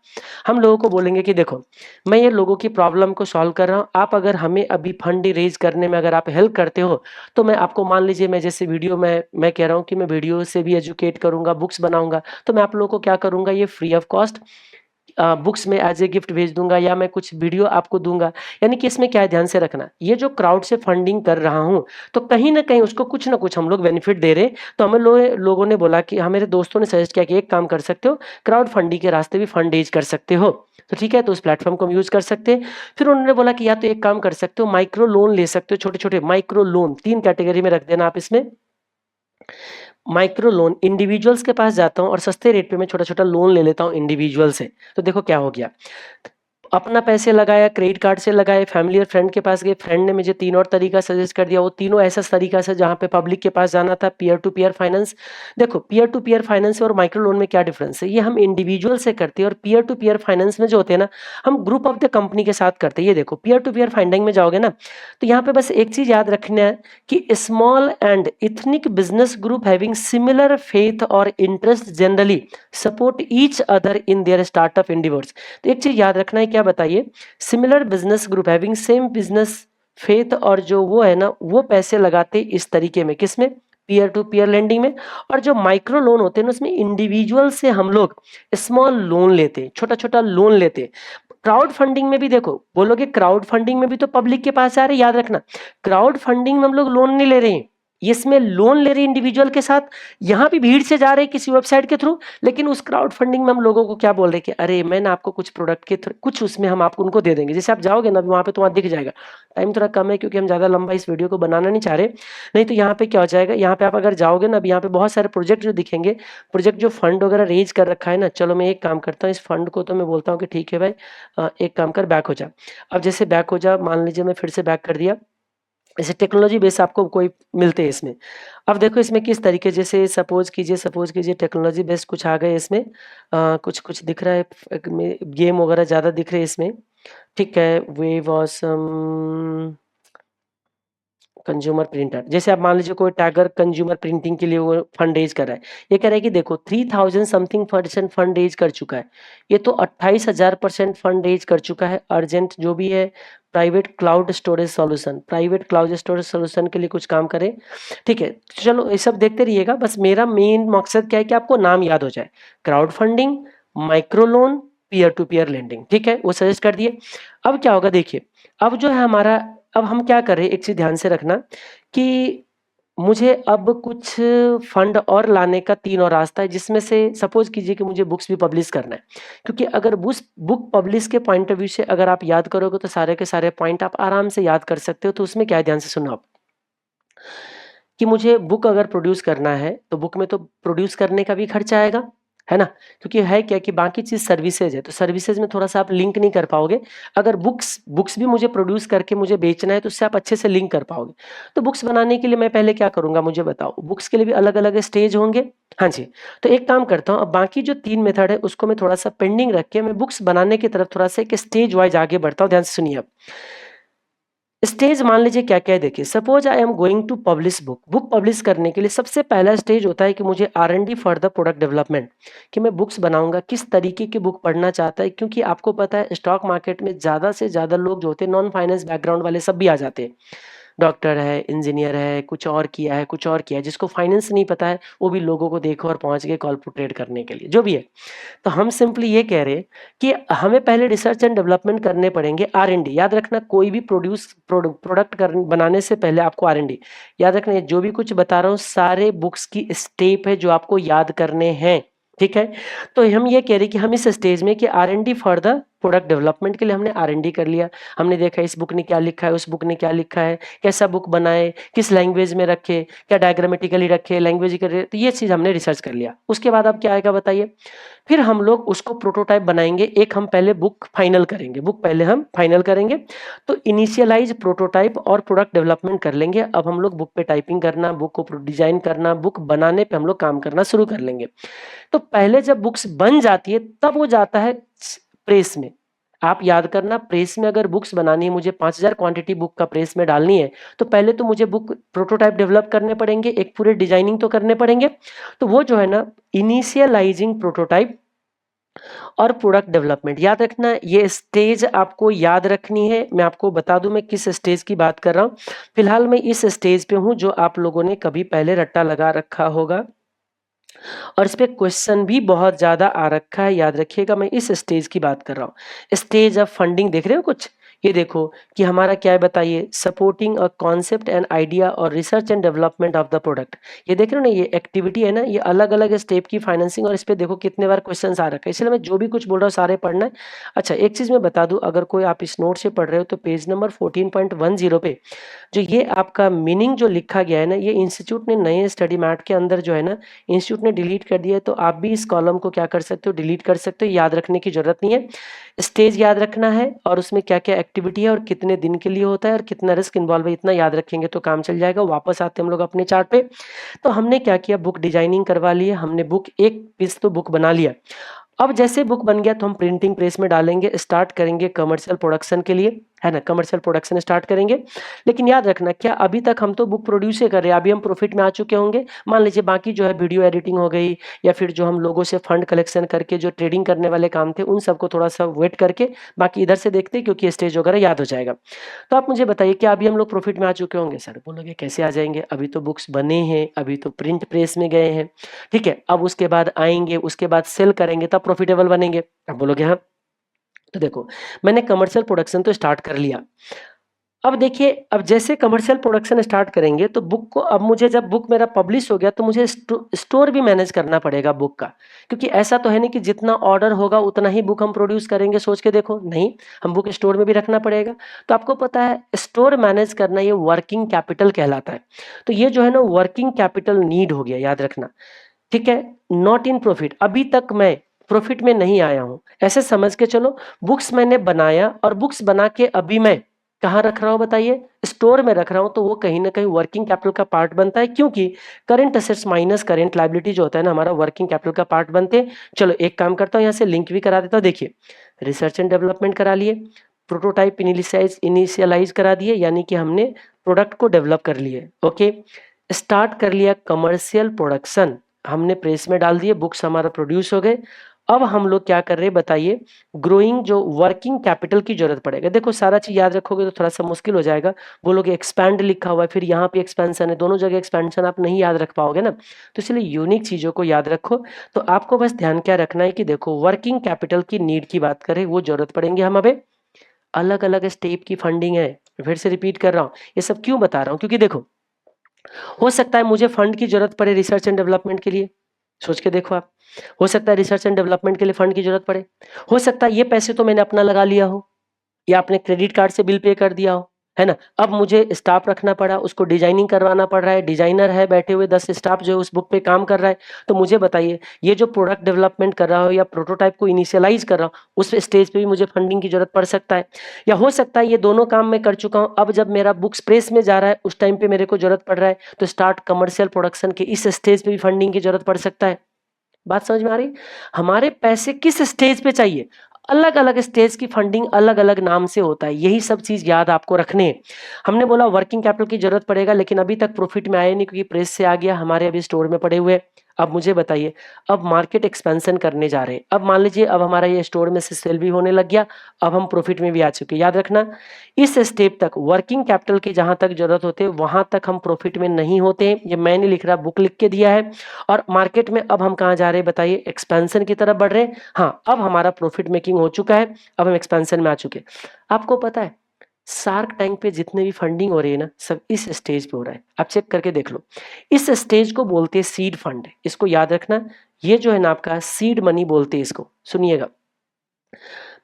हम लोगों को बोलेंगे कि देखो, मैं ये लोगों की प्रॉब्लम को सॉल्व कर रहा हूँ, आप अगर हमें अभी फंड रेज करने में अगर आप हेल्प करते हो, तो मैं आपको, मान लीजिए मैं जैसे वीडियो में मैं कह रहा हूँ कि मैं वीडियो से भी एजुकेट करूंगा, बुक्स बनाऊंगा, तो मैं आप लोगों को क्या करूंगा, ये फ्री ऑफ कॉस्ट बुक्स में एज ए गिफ्ट भेज दूंगा, या मैं कुछ वीडियो आपको दूंगा। यानी कि इसमें क्या है, ध्यान से रखना, ये जो क्राउड से फंडिंग कर रहा हूं, तो कहीं ना कहीं उसको कुछ ना कुछ हम लोग बेनिफिट दे रहे हैं। तो हमें लोगों ने बोला कि, हाँ, मेरे दोस्तों ने सजेस्ट किया कि एक काम कर सकते हो, क्राउड फंडिंग के रास्ते भी फंड रेज कर सकते हो। तो ठीक है, तो उस प्लेटफॉर्म को हम यूज कर सकते हैं। फिर उन्होंने बोला कि या तो एक काम कर सकते हो, माइक्रो लोन ले सकते हो, छोटे छोटे माइक्रो लोन, 3 कैटेगरी में रख देना आप इसमें। माइक्रो लोन, इंडिविजुअल्स के पास जाता हूँ और सस्ते रेट पे मैं छोटा छोटा लोन ले लेता हूँ इंडिविजुअल से। तो देखो क्या हो गया, अपना पैसे लगाया, क्रेडिट कार्ड से लगाए, फैमिली और फ्रेंड के पास गए, फ्रेंड ने मुझे 3 और तरीका सजेस्ट कर दिया, वो तीनों ऐसा तरीका से जहाँ पे पब्लिक के पास जाना था, पीयर टू पीयर फाइनेंस। देखो पीयर टू पीयर फाइनेंस और माइक्रो लोन में क्या डिफरेंस है, ये हम इंडिविजुअल से करते हैं, और पीयर टू पीयर फाइनेंस में जो होते हैं ना, हम ग्रुप ऑफ द कंपनी के साथ करते हैं। ये देखो पीयर टू पीयर फाइंडिंग में जाओगे ना, तो यहाँ पे बस एक चीज याद रखना है कि small and ethnic business group having similar faith और interest generally support each other in their startup endeavours. तो एक चीज याद रखना है, क्या बताइए, similar business group having same business faith, और जो वो है ना, वो पैसे लगाते इस तरीके में, किसमें, पीयर टू पीयर लेंडिंग में। और जो माइक्रो लोन होते हैं ना, उसमें इंडिविजुअल से हम लोग स्मॉल लोन लेते, छोटा छोटा लोन लेते। क्राउड फंडिंग में भी देखो, बोलोगे क्राउड फंडिंग में भी तो पब्लिक के पास आ रहे, याद रखना, क्राउड फंडिंग में हम लोग लोन नहीं ले रहे हैं, इसमें लोन ले रहे इंडिविजुअल के साथ, यहां भी भीड़ से जा रहे हैं किसी वेबसाइट के थ्रू। लेकिन उस क्राउड फंडिंग में हम लोगों को क्या बोल रहे हैं कि अरे मैं ना आपको कुछ प्रोडक्ट के थ्रू, कुछ उसमें हम आपको उनको दे देंगे, जैसे आप जाओगे ना वहां पे तो वहां दिख जाएगा। टाइम थोड़ा कम है क्योंकि हम ज्यादा लंबा इस वीडियो को बनाना नहीं चाह रहे, नहीं तो यहाँ पे क्या हो जाएगा, यहाँ पे आप अगर जाओगे ना, अब यहाँ पे बहुत सारे प्रोजेक्ट जो दिखेंगे, प्रोजेक्ट जो फंड वगैरह रेज कर रखा है ना, चलो मैं एक काम करता हूँ, इस फंड को तो मैं बोलता हूँ कि ठीक है भाई, एक काम कर, बैक हो जा। अब जैसे बैक हो जा, मान लीजिए मैं फिर से बैक कर दिया, ऐसे टेक्नोलॉजी बेस आपको कोई मिलते हैं इसमें। अब देखो इसमें किस तरीके, जैसे सपोज कीजिए टेक्नोलॉजी बेस्ड कुछ आ गए इसमें, कुछ कुछ दिख रहा है, गेम वगैरह ज़्यादा दिख रहे हैं इसमें, ठीक है, वेव ऑसम कंज्यूमर प्रिंटर। जैसे आप मान लीजिए कोई टाइगर कंज्यूमर प्रिंटिंग के लिए वो फंड रेज कर रहा है, ये कह रहा है कि देखो 3000 समथिंग परसेंट फंड रेज कर चुका है, ये तो 28,000% फंड रेज कर चुका है। अर्जेंट जो भी है, private cloud storage solution, private cloud storage solution के लिए कुछ काम करे, ठीक है। चलो ये सब देखते रहिएगा, बस मेरा मेन मकसद क्या है कि आपको नाम याद हो जाए, crowd funding, micro loan, peer to peer lending, ठीक है, वो सजेस्ट कर दिए। अब क्या होगा देखिए, अब जो है हमारा, अब हम क्या कर रहे हैं, एक चीज ध्यान से रखना कि मुझे अब कुछ फंड और लाने का 3 और रास्ता है, जिसमें से सपोज कीजिए कि मुझे बुक्स भी पब्लिश करना है, क्योंकि अगर बुक पब्लिश के पॉइंट ऑफ व्यू से अगर आप याद करोगे तो सारे के सारे पॉइंट आप आराम से याद कर सकते हो। तो उसमें क्या है, ध्यान से सुनो आप, कि मुझे बुक अगर प्रोड्यूस करना है, तो बुक में तो प्रोड्यूस करने का भी खर्चा आएगा, है ना, क्योंकि है क्या कि बाकी चीज सर्विसेज है, तो सर्विसेज में थोड़ा सा आप लिंक नहीं कर पाओगे। अगर बुक्स बुक्स भी मुझे प्रोड्यूस करके मुझे बेचना है, तो उससे आप अच्छे से लिंक कर पाओगे। तो बुक्स बनाने के लिए मैं पहले क्या करूंगा, मुझे बताओ, बुक्स के लिए भी अलग अलग स्टेज होंगे, हाँ जी। तो एक काम करता हूँ, अब बाकी जो 3 मेथड है उसको मैं थोड़ा सा पेंडिंग रख के मैं बुक्स बनाने की तरफ थोड़ा सा एक स्टेज वाइज आगे बढ़ता हूँ। ध्यान से सुनिए, अब स्टेज मान लीजिए क्या क्या है, देखिए, suppose I am going to publish book, book publish करने के लिए सबसे पहला स्टेज होता है कि मुझे R&D for the product development, कि मैं बुक्स बनाऊंगा, किस तरीके की बुक पढ़ना चाहता है, क्योंकि आपको पता है स्टॉक मार्केट में ज्यादा से ज्यादा लोग जो होते हैं नॉन फाइनेंस बैकग्राउंड वाले सब भी आ जाते हैं, डॉक्टर है, इंजीनियर है, कुछ और किया है, कुछ और किया है, जिसको फाइनेंस नहीं पता है वो भी लोगों को देखो और पहुंच गए कॉल ट्रेड करने के लिए, जो भी है। तो हम सिंपली ये कह रहे हैं कि हमें पहले रिसर्च एंड डेवलपमेंट करने पड़ेंगे, R&D, याद रखना, कोई भी प्रोडक्ट बनाने से पहले आपको R&D याद रखना है। जो भी कुछ बता रहा हूँ सारे बुक्स की स्टेप है जो आपको याद करने हैं, ठीक है। तो हम ये कह रहे हैं कि हम इस स्टेज में कि R&D for the product development के लिए हमने R&D कर लिया, हमने देखा इस बुक ने क्या लिखा है, उस बुक ने क्या लिखा है, कैसा बुक बनाए, किस लैंग्वेज में रखे, क्या डायग्रामेटिकली रखे, लैंग्वेजिकली, तो ये चीज़ हमने रिसर्च कर लिया। उसके बाद अब क्या आएगा बताइए, फिर हम लोग उसको प्रोटोटाइप बनाएंगे। एक हम पहले बुक फाइनल करेंगे, बुक पहले हम फाइनल करेंगे, तो इनिशियलाइज, प्रोटोटाइप और प्रोडक्ट डेवलपमेंट कर लेंगे। अब हम लोग बुक पे टाइपिंग करना, बुक को डिजाइन करना, बुक बनाने पे हम लोग काम करना शुरू कर लेंगे। तो पहले जब बुक्स बन जाती है तब वो जाता है प्रेस में। आप याद करना, प्रेस में अगर बुक्स बनानी है, मुझे 5000 क्वांटिटी बुक का प्रेस में डालनी है, तो पहले तो मुझे बुक प्रोटोटाइप डेवलप करने पड़ेंगे, एक पूरे डिजाइनिंग तो करने पड़ेंगे। तो वो जो है ना, इनिशियलाइजिंग, प्रोटोटाइप और प्रोडक्ट डेवलपमेंट, याद रखना ये स्टेज आपको याद रखनी है। मैं आपको बता दूं मैं किस स्टेज की बात कर रहा हूं। फिलहाल मैं इस स्टेज पे हूं जो आप लोगों ने कभी पहले रट्टा लगा रखा होगा, और इस पे क्वेश्चन भी बहुत ज्यादा आ रखा है। याद रखिएगा, मैं इस स्टेज की बात कर रहा हूँ, स्टेज ऑफ फंडिंग। देख रहे हो कुछ, ये देखो कि हमारा क्या है बताइए, supporting a concept and idea और research and development of the product. ये देख रहे हो ना, ये एक्टिविटी है ना, ये अलग अलग स्टेप की फाइनेंसिंग, और इस पे देखो कितने बार क्वेश्चन आ रखा है, इसलिए मैं जो भी कुछ बोल रहा हूँ सारे पढ़ना है। अच्छा, एक चीज मैं बता दूं, अगर कोई आप इस नोट से पढ़ रहे हो तो पेज नंबर 14.10 पे जो ये आपका मीनिंग जो लिखा गया है ना, ये इंस्टीट्यूट ने नए स्टडी मैट के अंदर जो है ना, इंस्टीट्यूट ने डिलीट कर दिया है। तो आप भी इस कॉलम को क्या कर सकते हो, डिलीट कर सकते हो, याद रखने की जरूरत नहीं है। स्टेज याद रखना है और उसमें क्या क्या एक्टिविटी है और कितने दिन के लिए होता है और कितना रिस्क इन्वॉल्व है, इतना याद रखेंगे तो काम चल जाएगा। वापस आते हैं हम लोग अपने चार्ट पे। तो हमने क्या किया, बुक डिजाइनिंग करवा ली है हमने, बुक एक पीस तो बुक बना लिया। अब जैसे बुक बन गया तो हम प्रिंटिंग प्रेस में डालेंगे, स्टार्ट करेंगे कमर्शियल प्रोडक्शन के लिए, है ना, कमर्शियल प्रोडक्शन स्टार्ट करेंगे। लेकिन याद रखना, क्या अभी तक हम तो बुक प्रोड्यूस ही कर रहे हैं, अभी हम प्रॉफिट में आ चुके होंगे। मान लीजिए बाकी जो है वीडियो एडिटिंग हो गई, या फिर जो हम लोगों से फंड कलेक्शन करके जो ट्रेडिंग करने वाले काम थे, उन सबको थोड़ा सा वेट करके बाकी इधर से देखते हैं, क्योंकि स्टेज वगैरह याद हो जाएगा। तो आप मुझे बताइए, क्या अभी हम लोग प्रॉफिट में आ चुके होंगे? सर बोलोगे कैसे आ जाएंगे, अभी तो बुक्स बने हैं, अभी तो प्रिंट प्रेस में गए हैं। ठीक है, अब उसके बाद आएंगे, उसके बाद सेल करेंगे, तब प्रॉफिटेबल बनेंगे। अब बोलोगे हाँ। तो देखो, मैंने कमर्शियल प्रोडक्शन तो स्टार्ट कर लिया। अब देखिए, अब जैसे कमर्शियल प्रोडक्शन स्टार्ट करेंगे तो बुक को, अब मुझे जब बुक मेरा पब्लिश हो गया तो मुझे स्टोर भी मैनेज करना पड़ेगा बुक का। क्योंकि ऐसा तो है नहीं कि जितना ऑर्डर होगा उतना ही बुक हम प्रोड्यूस करेंगे, सोच के देखो, नहीं, हम बुक स्टोर में भी रखना पड़ेगा। तो आपको पता है स्टोर मैनेज करना ये वर्किंग कैपिटल कहलाता है। तो ये जो है ना, वर्किंग कैपिटल नीड हो गया, याद रखना। ठीक है, नॉट इन प्रॉफिट, अभी तक मैं प्रॉफिट में नहीं आया हूं, ऐसे समझ के चलो। बुक्स मैंने बनाया और बुक्स बना के अभी मैं कहाँ रख रहा हूं बताइए, स्टोर में रख रहा हूं, तो वो कहीं ना कहीं वर्किंग कैपिटल का पार्ट बनता है, क्योंकि current assets minus current liability जो होता है ना, हमारा वर्किंग कैपिटल का पार्ट बनते हैं। चलो एक काम करता हूं, यहाँ से लिंक भी करा देता हूं। देखिए, रिसर्च एंड डेवलपमेंट करा लिए, प्रोटोटाइप इनिशियलाइज करा दिए, यानी कि हमने प्रोडक्ट को डेवलप कर लिए। ओके, स्टार्ट कर लिया कमर्शियल प्रोडक्शन, हमने प्रेस में डाल दिए, बुक्स हमारा प्रोड्यूस हो गए। अब हम लोग क्या कर रहे हैं बताइए, ग्रोइंग, जो वर्किंग कैपिटल की जरूरत पड़ेगा। देखो सारा चीज याद रखोगे तो थोड़ा सा मुश्किल हो जाएगा। बोलोगे एक्सपैंड लिखा हुआ है, फिर यहाँ पे एक्सपेंशन है, दोनों जगह एक्सपेंशन आप नहीं याद रख पाओगे ना। तो इसलिए यूनिक चीजों को याद रखो। तो आपको बस ध्यान क्या रखना है कि देखो, वर्किंग कैपिटल की नीड की बात करें, वो जरूरत पड़ेंगे हम अभी, अलग अलग स्टेप की फंडिंग है। फिर से रिपीट कर रहा हूँ, ये सब क्यों बता रहा हूँ, क्योंकि देखो, हो सकता है मुझे फंड की जरूरत पड़े रिसर्च एंड डेवलपमेंट के लिए, सोच के देखो आप। हो सकता है रिसर्च एंड डेवलपमेंट के लिए फंड की जरूरत पड़े। हो सकता है ये पैसे तो मैंने अपना लगा लिया हो, या आपने क्रेडिट कार्ड से बिल पे कर दिया हो, है ना। अब मुझे स्टाफ रखना पड़ा, उसको डिजाइनिंग करवाना पड़ रहा है, डिजाइनर है बैठे हुए 10 स्टाफ जो है उस बुक पे काम कर रहा है। तो मुझे बताइए, ये जो प्रोडक्ट डेवलपमेंट कर रहा हो या प्रोटोटाइप को इनिशियलाइज कर रहा हूँ, उस स्टेज पे भी मुझे फंडिंग की जरूरत पड़ सकता है। या हो सकता है ये दोनों काम मैं कर चुका हूँ, अब जब मेरा बुक्स प्रेस में जा रहा है उस टाइम पे मेरे को जरूरत पड़ रहा है, तो स्टार्ट कमर्शियल प्रोडक्शन के इस स्टेज पे भी फंडिंग की जरूरत पड़ सकता है। बात समझ में आ रही? हमारे पैसे किस स्टेज पे चाहिए, अलग अलग स्टेज की फंडिंग अलग अलग नाम से होता है, यही सब चीज याद आपको रखने हैं। हमने बोला वर्किंग कैपिटल की जरूरत पड़ेगा, लेकिन अभी तक प्रॉफिट में आए नहीं क्योंकि प्रेस से आ गया, हमारे अभी स्टोर में पड़े हुए हैं। अब मुझे बताइए, अब मार्केट एक्सपेंशन करने जा रहे हैं, अब मान लीजिए अब हमारा ये स्टोर में से सेल भी होने लग गया, अब हम प्रॉफिट में भी आ चुके। याद रखना, इस स्टेप तक वर्किंग कैपिटल की जहां तक जरूरत होते है वहां तक हम प्रॉफिट में नहीं होते। ये मैं नहीं लिख रहा, बुक लिख के दिया है। और मार्केट में अब हम कहाँ जा रहे हैं बताइए, एक्सपेंशन की तरफ बढ़ रहे हैं। हाँ, अब हमारा प्रॉफिट मेकिंग हो चुका है, अब हम एक्सपेंशन में आ चुके। आपको पता है शार्क टैंक पे जितने भी फंडिंग हो रही है ना, सब इस स्टेज पे हो रहा है, आप चेक करके देख लो। इस स्टेज को बोलते हैं सीड फंड, इसको याद रखना। ये जो है ना आपका सीड मनी बोलते हैं इसको, सुनिएगा।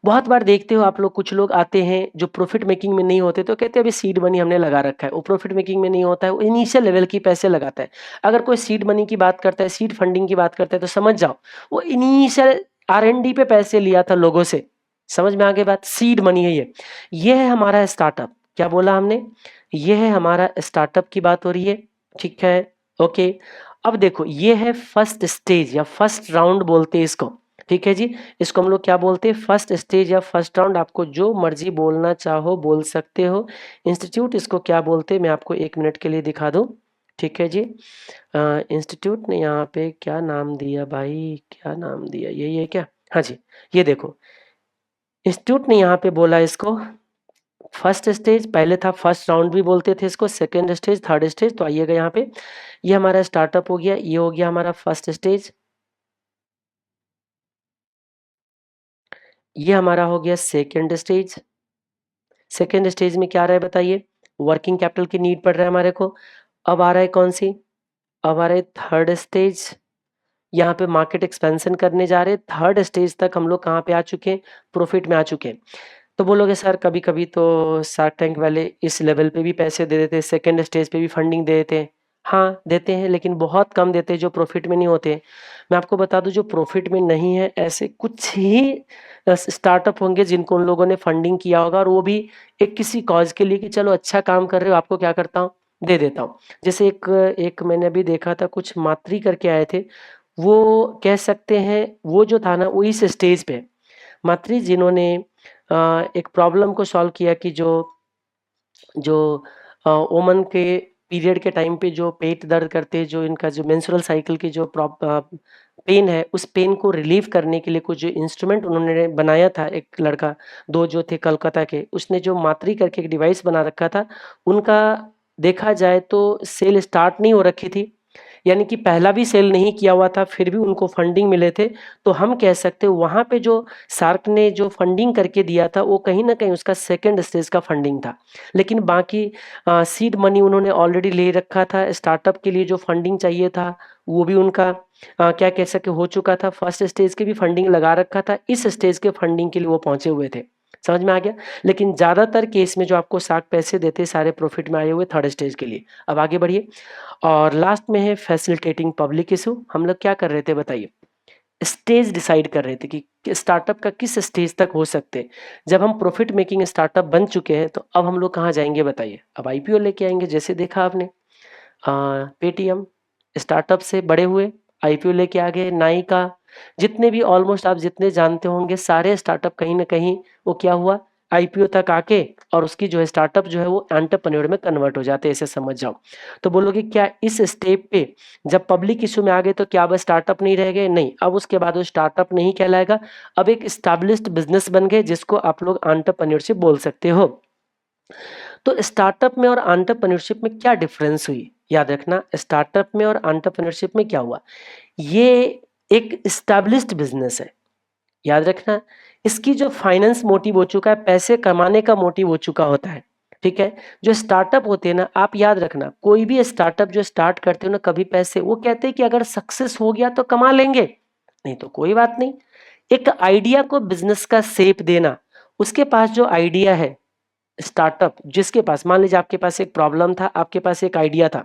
बहुत बार देखते हो आप लोग, कुछ लोग आते हैं जो प्रॉफिट मेकिंग में नहीं होते तो कहते हैं अभी सीड मनी हमने लगा रखा है। वो प्रॉफिट मेकिंग में नहीं होता है, वो इनिशियल लेवल की पैसे लगाता है। अगर कोई सीड मनी की बात करता है, सीड फंडिंग की बात करता है, तो समझ जाओ वो इनिशियल R&D पे पैसे लिया था लोगों से। समझ में आगे बात? सीड मनी है ये है हमारा स्टार्टअप। क्या बोला हमने? ये है हमारा स्टार्टअप की बात हो रही है, ठीक है, ओके। अब देखो ये है फर्स्ट स्टेज या फर्स्ट राउंड बोलते हैं इसको, ठीक है जी। इसको हम लोग क्या बोलते हैं? फर्स्ट स्टेज या फर्स्ट राउंड। आपको जो मर्जी बोलना चाहो बोल सकते हो। इंस्टीट्यूट इसको क्या बोलते हैं मैं आपको 1 मिनट के लिए दिखा दूं, ठीक है जी। इंस्टीट्यूट ने यहाँ पे क्या नाम दिया भाई, क्या नाम दिया, ये है क्या? हाँ जी, ये देखो इंस्टीट्यूट ने यहाँ पे बोला इसको फर्स्ट स्टेज। पहले था फर्स्ट राउंड भी बोलते थे इसको, सेकेंड स्टेज, थर्ड स्टेज। तो आइएगा यहाँ पे, ये हमारा स्टार्टअप हो गया, ये हो गया हमारा फर्स्ट स्टेज, ये हमारा हो गया सेकेंड स्टेज। सेकेंड स्टेज में क्या आ रहा है बताइए? वर्किंग कैपिटल की नीड पड़ रहा है हमारे को। अब आ रहा है कौन सी? अब आ रहा है थर्ड स्टेज। यहाँ पे मार्केट एक्सपेंशन करने जा रहे हैं। थर्ड स्टेज तक हम लोग कहाँ पे आ चुके हैं? प्रॉफिट में आ चुके हैं। तो बोलोगे सर कभी कभी तो शार्क टैंक वाले इस लेवल पे भी पैसे दे देते हैं, सेकेंड स्टेज पे भी फंडिंग दे देते हैं। हाँ देते हैं, लेकिन बहुत कम देते हैं जो प्रॉफिट में नहीं होते। मैं आपको बता दूं जो प्रॉफिट में नहीं है, ऐसे कुछ ही स्टार्टअप होंगे जिनको उन लोगों ने फंडिंग किया होगा, और वो भी एक किसी कॉज के लिए कि चलो अच्छा काम कर रहे हो, आपको क्या करता हूँ, दे देता हूँ। जैसे एक एक मैंने अभी देखा था, कुछ मात्री करके आए थे, वो कह सकते हैं वो जो था ना वो इस स्टेज पे मात्री जिन्होंने एक प्रॉब्लम को सॉल्व किया कि जो जो वुमन के पीरियड के टाइम पे जो पेट दर्द करते हैं, जो इनका जो मेंस्ट्रुअल साइकिल की जो पेन है, उस पेन को रिलीव करने के लिए कुछ जो इंस्ट्रूमेंट उन्होंने बनाया था, एक लड़का, दो जो थे कलकत्ता के, उसने जो मात्री करके एक डिवाइस बना रखा था, उनका देखा जाए तो सेल स्टार्ट नहीं हो रखी थी, यानी कि पहला भी सेल नहीं किया हुआ था, फिर भी उनको फंडिंग मिले थे। तो हम कह सकते हैं वहाँ पे जो शार्क ने जो फंडिंग करके दिया था वो कहीं न कहीं उसका सेकंड स्टेज का फंडिंग था। लेकिन बाकी सीड मनी उन्होंने ऑलरेडी ले रखा था, स्टार्टअप के लिए जो फंडिंग चाहिए था वो भी उनका क्या कह सके हो चुका था, फर्स्ट स्टेज की भी फंडिंग लगा रखा था, इस स्टेज के फंडिंग के लिए वो पहुँचे हुए थे। समझ में आ गया? लेकिन ज़्यादातर केस में जो आपको शार्क पैसे देते हैं सारे प्रॉफिट में आए हुए थर्ड स्टेज के लिए। अब आगे बढ़िए। और लास्ट में है फैसिलिटेटिंग पब्लिक इशू। हम लोग क्या कर रहे थे बताइए? स्टेज डिसाइड कर रहे थे कि स्टार्टअप का किस स्टेज तक हो सकते हैं। जब हम प्रॉफिट मेकिंग स्टार्टअप बन चुके हैं तो अब हम लोग कहाँ जाएंगे बताइए? अब आईपीओ लेके आएंगे। जैसे देखा आपने पेटीएम स्टार्टअप से बड़े हुए, आईपीओ लेके आ गए, नाइका, जितने भी ऑलमोस्ट आप जितने जानते होंगे सारे स्टार्टअप कहीं ना कहीं वो क्या हुआ, आईपीओ तक आके और उसकी जो है स्टार्टअप जो है वो एंटरप्रेन्योर में कन्वर्ट हो जाते हैं, ऐसे समझ जाओ। तो बोलोगे क्या इस स्टेप पे जब पब्लिक इशू में आ गए तो क्या अब स्टार्टअप नहीं रह गए? नहीं, अब उसके बाद वो स्टार्टअप नहीं कहलाएगा, अब एक स्टैब्लिश्ड बिजनेस बन गए जिसको आप लोग एंटरप्रेन्योरशिप बोल सकते हो। तो स्टार्टअप में और एंटरप्रेन्योरशिप में क्या डिफरेंस हुई? याद रखना, स्टार्टअप में और एंटरप्रेन्योरशिप में क्या हुआ? ये एक एस्टैब्लिश्ड बिजनेस है, याद रखना। इसकी जो फाइनेंस मोटिव हो चुका है, पैसे कमाने का मोटिव हो चुका होता है, ठीक है। जो स्टार्टअप होते हैं ना, आप याद रखना, कोई भी स्टार्टअप जो स्टार्ट करते हो ना, कभी पैसे वो कहते हैं कि अगर सक्सेस हो गया तो कमा लेंगे, नहीं तो कोई बात नहीं। एक आइडिया को बिजनेस का शेप देना, उसके पास जो आइडिया है, स्टार्टअप जिसके पास, मान लीजिए आपके पास एक प्रॉब्लम था, आपके पास एक आइडिया था,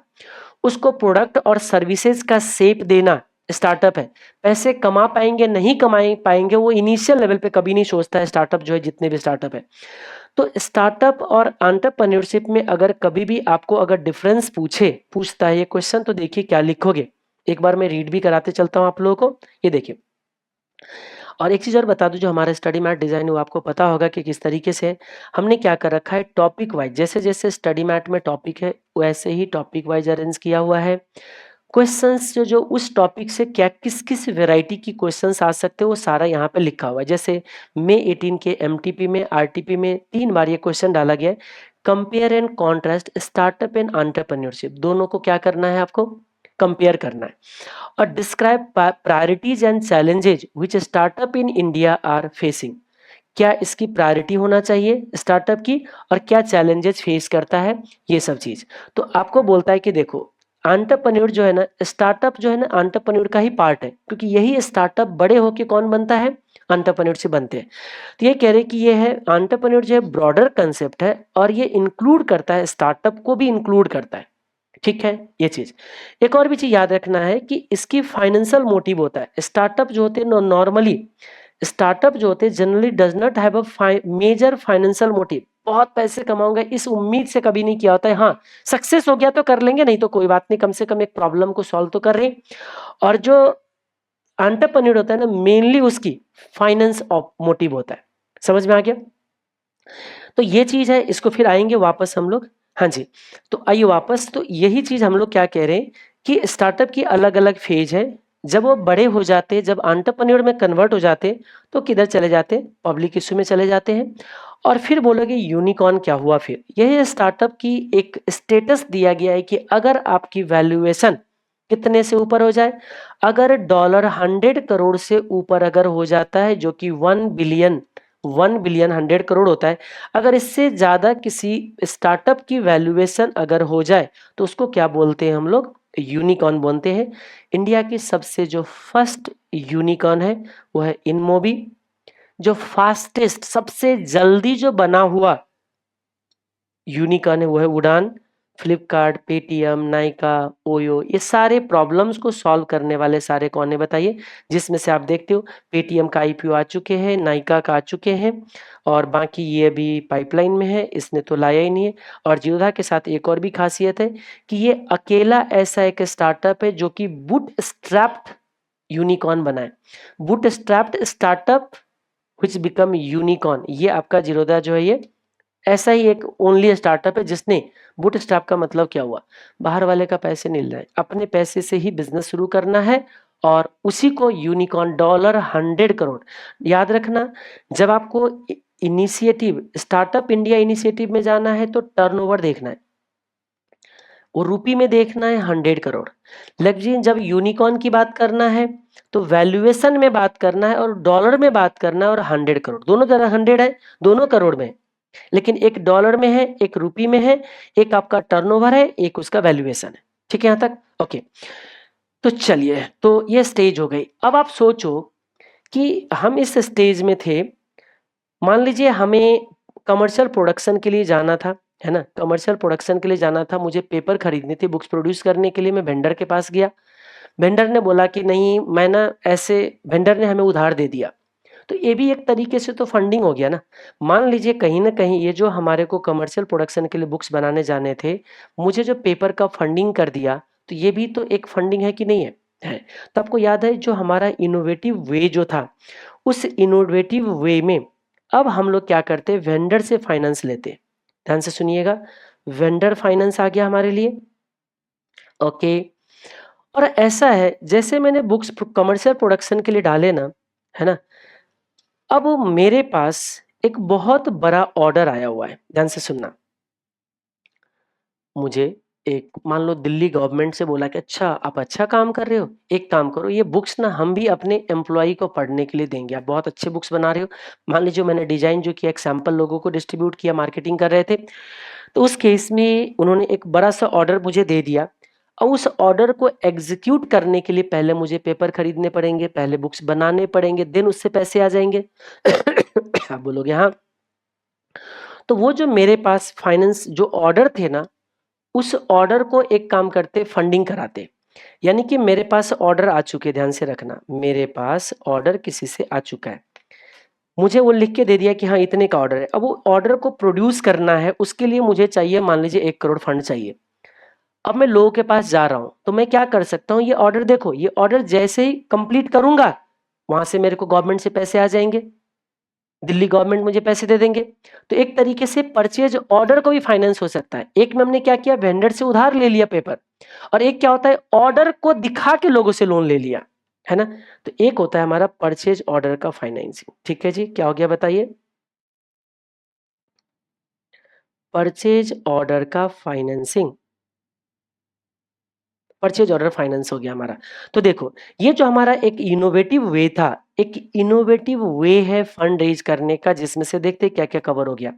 उसको प्रोडक्ट और सर्विसेज का शेप देना स्टार्टअप है। पैसे कमा पाएंगे नहीं कमा पाएंगे वो इनिशियल लेवल पे कभी नहीं सोचता है स्टार्टअप जो है, जितने भी स्टार्टअप है। तो स्टार्टअप और एंटरप्रेन्योरशिप में अगर कभी भी आपको अगर डिफरेंस पूछता है ये क्वेश्चन, तो देखिए क्या लिखोगे। एक बार मैं रीड भी कराते चलता हूँ आप लोगों को, ये देखिए। और एक चीज़ और बता दूं, जो हमारा स्टडी मैट डिज़ाइन है वो आपको पता होगा कि किस तरीके से है। हमने क्या कर रखा है, टॉपिक वाइज, जैसे जैसे स्टडी मैट में टॉपिक है वैसे ही टॉपिक वाइज अरेंज किया हुआ है। क्वेश्चंस जो जो उस टॉपिक से क्या किस किस वैरायटी की क्वेश्चंस आ सकते हैं वो सारा यहाँ पे लिखा हुआ है। जैसे मई 18 के एमटीपी में, आरटीपी में 3 बार ये क्वेश्चन डाला गया है, compare and contrast startup and entrepreneurship, दोनों को क्या करना है, आपको कंपेयर करना है। और describe priorities and challenges which startup in India are facing, क्या इसकी प्रायोरिटी होना चाहिए स्टार्टअप की, और क्या चैलेंजेस फेस करता है, ये सब चीज। तो आपको बोलता है कि देखो एंटरप्रेन्योर जो है ना, स्टार्टअप जो है ना एंटरप्रेन्योर का ही पार्ट है, क्योंकि यही स्टार्टअप बड़े होके कौन बनता है, एंटरप्रेन्योर से बनते हैं। तो ये कह रहे कि ये है एंटरप्रेन्योर जो है ब्रॉडर कंसेप्ट है और ये इंक्लूड करता है, स्टार्टअप को भी इंक्लूड करता है। ठीक है, ये चीज। एक और भी चीज याद रखना है कि इसकी फाइनेंशियल मोटिव होता है। स्टार्टअप जो होते हैं नॉर्मली, स्टार्टअप जो होते हैं generally does not have a major financial motive. बहुत पैसे कमाऊंगा इस उम्मीद से कभी नहीं किया होता है। हाँ, सक्सेस हो गया तो कर लेंगे, नहीं तो कोई बात नहीं, कम से कम एक प्रॉब्लम को सॉल्व तो कर रहे हैं। और जो एंटरप्रेन्योर होता है ना, मेनली उसकी फाइनेंस मोटिव होता है। समझ में आ गया? तो ये चीज है, इसको फिर आएंगे वापस हम लोग। हाँ जी, तो आइए वापस। तो यही चीज हम लोग क्या कह रहे हैं कि स्टार्टअप की अलग अलग फेज है। जब वो बड़े हो जाते, जब एंटरप्रेन्योर में कन्वर्ट हो जाते, तो किधर चले जाते, पब्लिक इश्यू में चले जाते हैं। और फिर बोलोगे यूनिकॉर्न क्या हुआ? फिर यह स्टार्टअप की एक स्टेटस दिया गया है कि अगर आपकी वैल्यूएशन कितने से ऊपर हो जाए, अगर $100 करोड़ से ऊपर अगर हो जाता है, जो कि 1 बिलियन 100 करोड़ होता है, अगर इससे ज्यादा किसी स्टार्टअप की वैल्यूएशन अगर हो जाए, तो उसको क्या बोलते हैं हम लोग? यूनिकॉर्न बोलते हैं। इंडिया की सबसे जो फर्स्ट यूनिकॉर्न है वो है इनमोबी। जो फास्टेस्ट, सबसे जल्दी जो बना हुआ यूनिकॉर्न है वो है उड़ान। फ्लिपकार्ट, पेटीएम, नाइका, ओयो, ये सारे प्रॉब्लम्स को सॉल्व करने वाले सारे कौन है बताइए? जिसमें से आप देखते हो पेटीएम का आईपीओ आ चुके हैं, नाइका का आ चुके हैं, और बाकी ये अभी पाइपलाइन में है, इसने तो लाया ही नहीं है। और जियोदा के साथ एक और भी खासियत है कि ये अकेला ऐसा एक स्टार्टअप है जो कि बूट स्ट्रैप्ड यूनिकॉर्न बना है। Boot strapped startup which become unicorn, ये आपका जिरोदा जो है ये ऐसा ही एक ओनली स्टार्टअप है जिसने, बूटस्ट्रैप का मतलब क्या हुआ? बाहर वाले का पैसे नहीं लेना है, अपने पैसे से ही बिजनेस शुरू करना है, और उसी को यूनिकॉर्न। $100 करोड़ याद रखना। जब आपको इनिशिएटिव, स्टार्टअप इंडिया इनिशिएटिव में जाना है तो टर्नओवर देखना है, वो रुपी में देखना है 100 करोड़। लेकिन जब यूनिकॉर्न की बात करना है तो वैल्यूएशन में बात करना है, और डॉलर में बात करना है, और 100 करोड़, दोनों तरह 100 है, दोनों करोड़ में है। लेकिन एक डॉलर में है, एक रुपी में है, एक आपका टर्नओवर है, एक उसका वैल्यूएशन है। ठीक है यहां तक? ओके। तो चलिए, तो ये स्टेज हो गई। अब आप सोचो कि हम इस स्टेज में थे, मान लीजिए हमें कमर्शियल प्रोडक्शन के लिए जाना था, है ना? कमर्शियल प्रोडक्शन के लिए जाना था, मुझे पेपर खरीदनी थी बुक्स प्रोड्यूस करने के लिए। मैं वेंडर के पास गया, वेंडर ने बोला कि नहीं, मैं ना ऐसे, वेंडर ने हमें उधार दे दिया। तो ये भी एक तरीके से तो फंडिंग हो गया ना। मान लीजिए कहीं ना कहीं ये जो हमारे को कमर्शियल प्रोडक्शन के लिए बुक्स बनाने जाने थे, मुझे जो पेपर का फंडिंग कर दिया, तो ये भी तो एक फंडिंग है कि नहीं है? है। तो आपको याद है जो हमारा इनोवेटिव वे जो था, उस इनोवेटिव वे में अब हम लोग क्या करते, वेंडर से फाइनेंस लेते। ध्यान से सुनिएगा, वेंडर फाइनेंस आ गया हमारे लिए। ओके। और ऐसा है जैसे मैंने बुक्स कमर्शियल प्रोडक्शन के लिए डाले ना, है ना, अब मेरे पास एक बहुत बड़ा ऑर्डर आया हुआ है। ध्यान से सुनना। मुझे एक, मान लो दिल्ली गवर्नमेंट से बोला कि अच्छा आप अच्छा काम कर रहे हो, एक काम करो, ये बुक्स ना हम भी अपने एम्प्लॉय को पढ़ने के लिए देंगे, आप बहुत अच्छे बुक्स बना रहे हो। मान लीजिए मैंने डिजाइन जो किया, एक सैंपल लोगों को डिस्ट्रीब्यूट किया, मार्केटिंग कर रहे थे। तो उस केस में उन्होंने एक बड़ा सा ऑर्डर मुझे दे दिया, और उस ऑर्डर को एग्जीक्यूट करने के लिए पहले मुझे पेपर खरीदने पड़ेंगे, पहले बुक्स बनाने पड़ेंगे, देन उससे पैसे आ जाएंगे। आप बोलोगे हाँ। तो वो जो मेरे पास फाइनेंस जो ऑर्डर थे ना, उस ऑर्डर को एक काम करते, फंडिंग कराते। यानी कि मेरे पास ऑर्डर आ चुके, ध्यान से रखना, मेरे पास ऑर्डर किसी से आ चुका है, मुझे वो लिख के दे दिया कि हाँ इतने का ऑर्डर है। अब वो ऑर्डर को प्रोड्यूस करना है, उसके लिए मुझे चाहिए, मान लीजिए 1 करोड़ फंड चाहिए। अब मैं लोगों के पास जा रहा हूं, तो मैं क्या कर सकता हूं, ये ऑर्डर देखो, ये ऑर्डर जैसे ही कंप्लीट करूंगा, वहां से मेरे को गवर्नमेंट से पैसे आ जाएंगे, दिल्ली गवर्नमेंट मुझे पैसे दे देंगे। तो एक तरीके से परचेज ऑर्डर को भी फाइनेंस हो सकता है। एक में हमने क्या किया, वेंडर से उधार ले लिया पेपर, और एक क्या होता है, ऑर्डर को दिखा के लोगों से लोन ले लिया, है ना। तो एक होता है हमारा परचेज ऑर्डर का फाइनेंसिंग। ठीक है जी, क्या हो गया बताइए? परचेज ऑर्डर का फाइनेंसिंग, परचेज ऑर्डर फाइनेंस हो गया हमारा। तो देखो, ये जो हमारा एक इनोवेटिव वे था, एक इनोवेटिव वे है फंड रेज करने का, जिसमें से देखते क्या क्या कवर हो गया।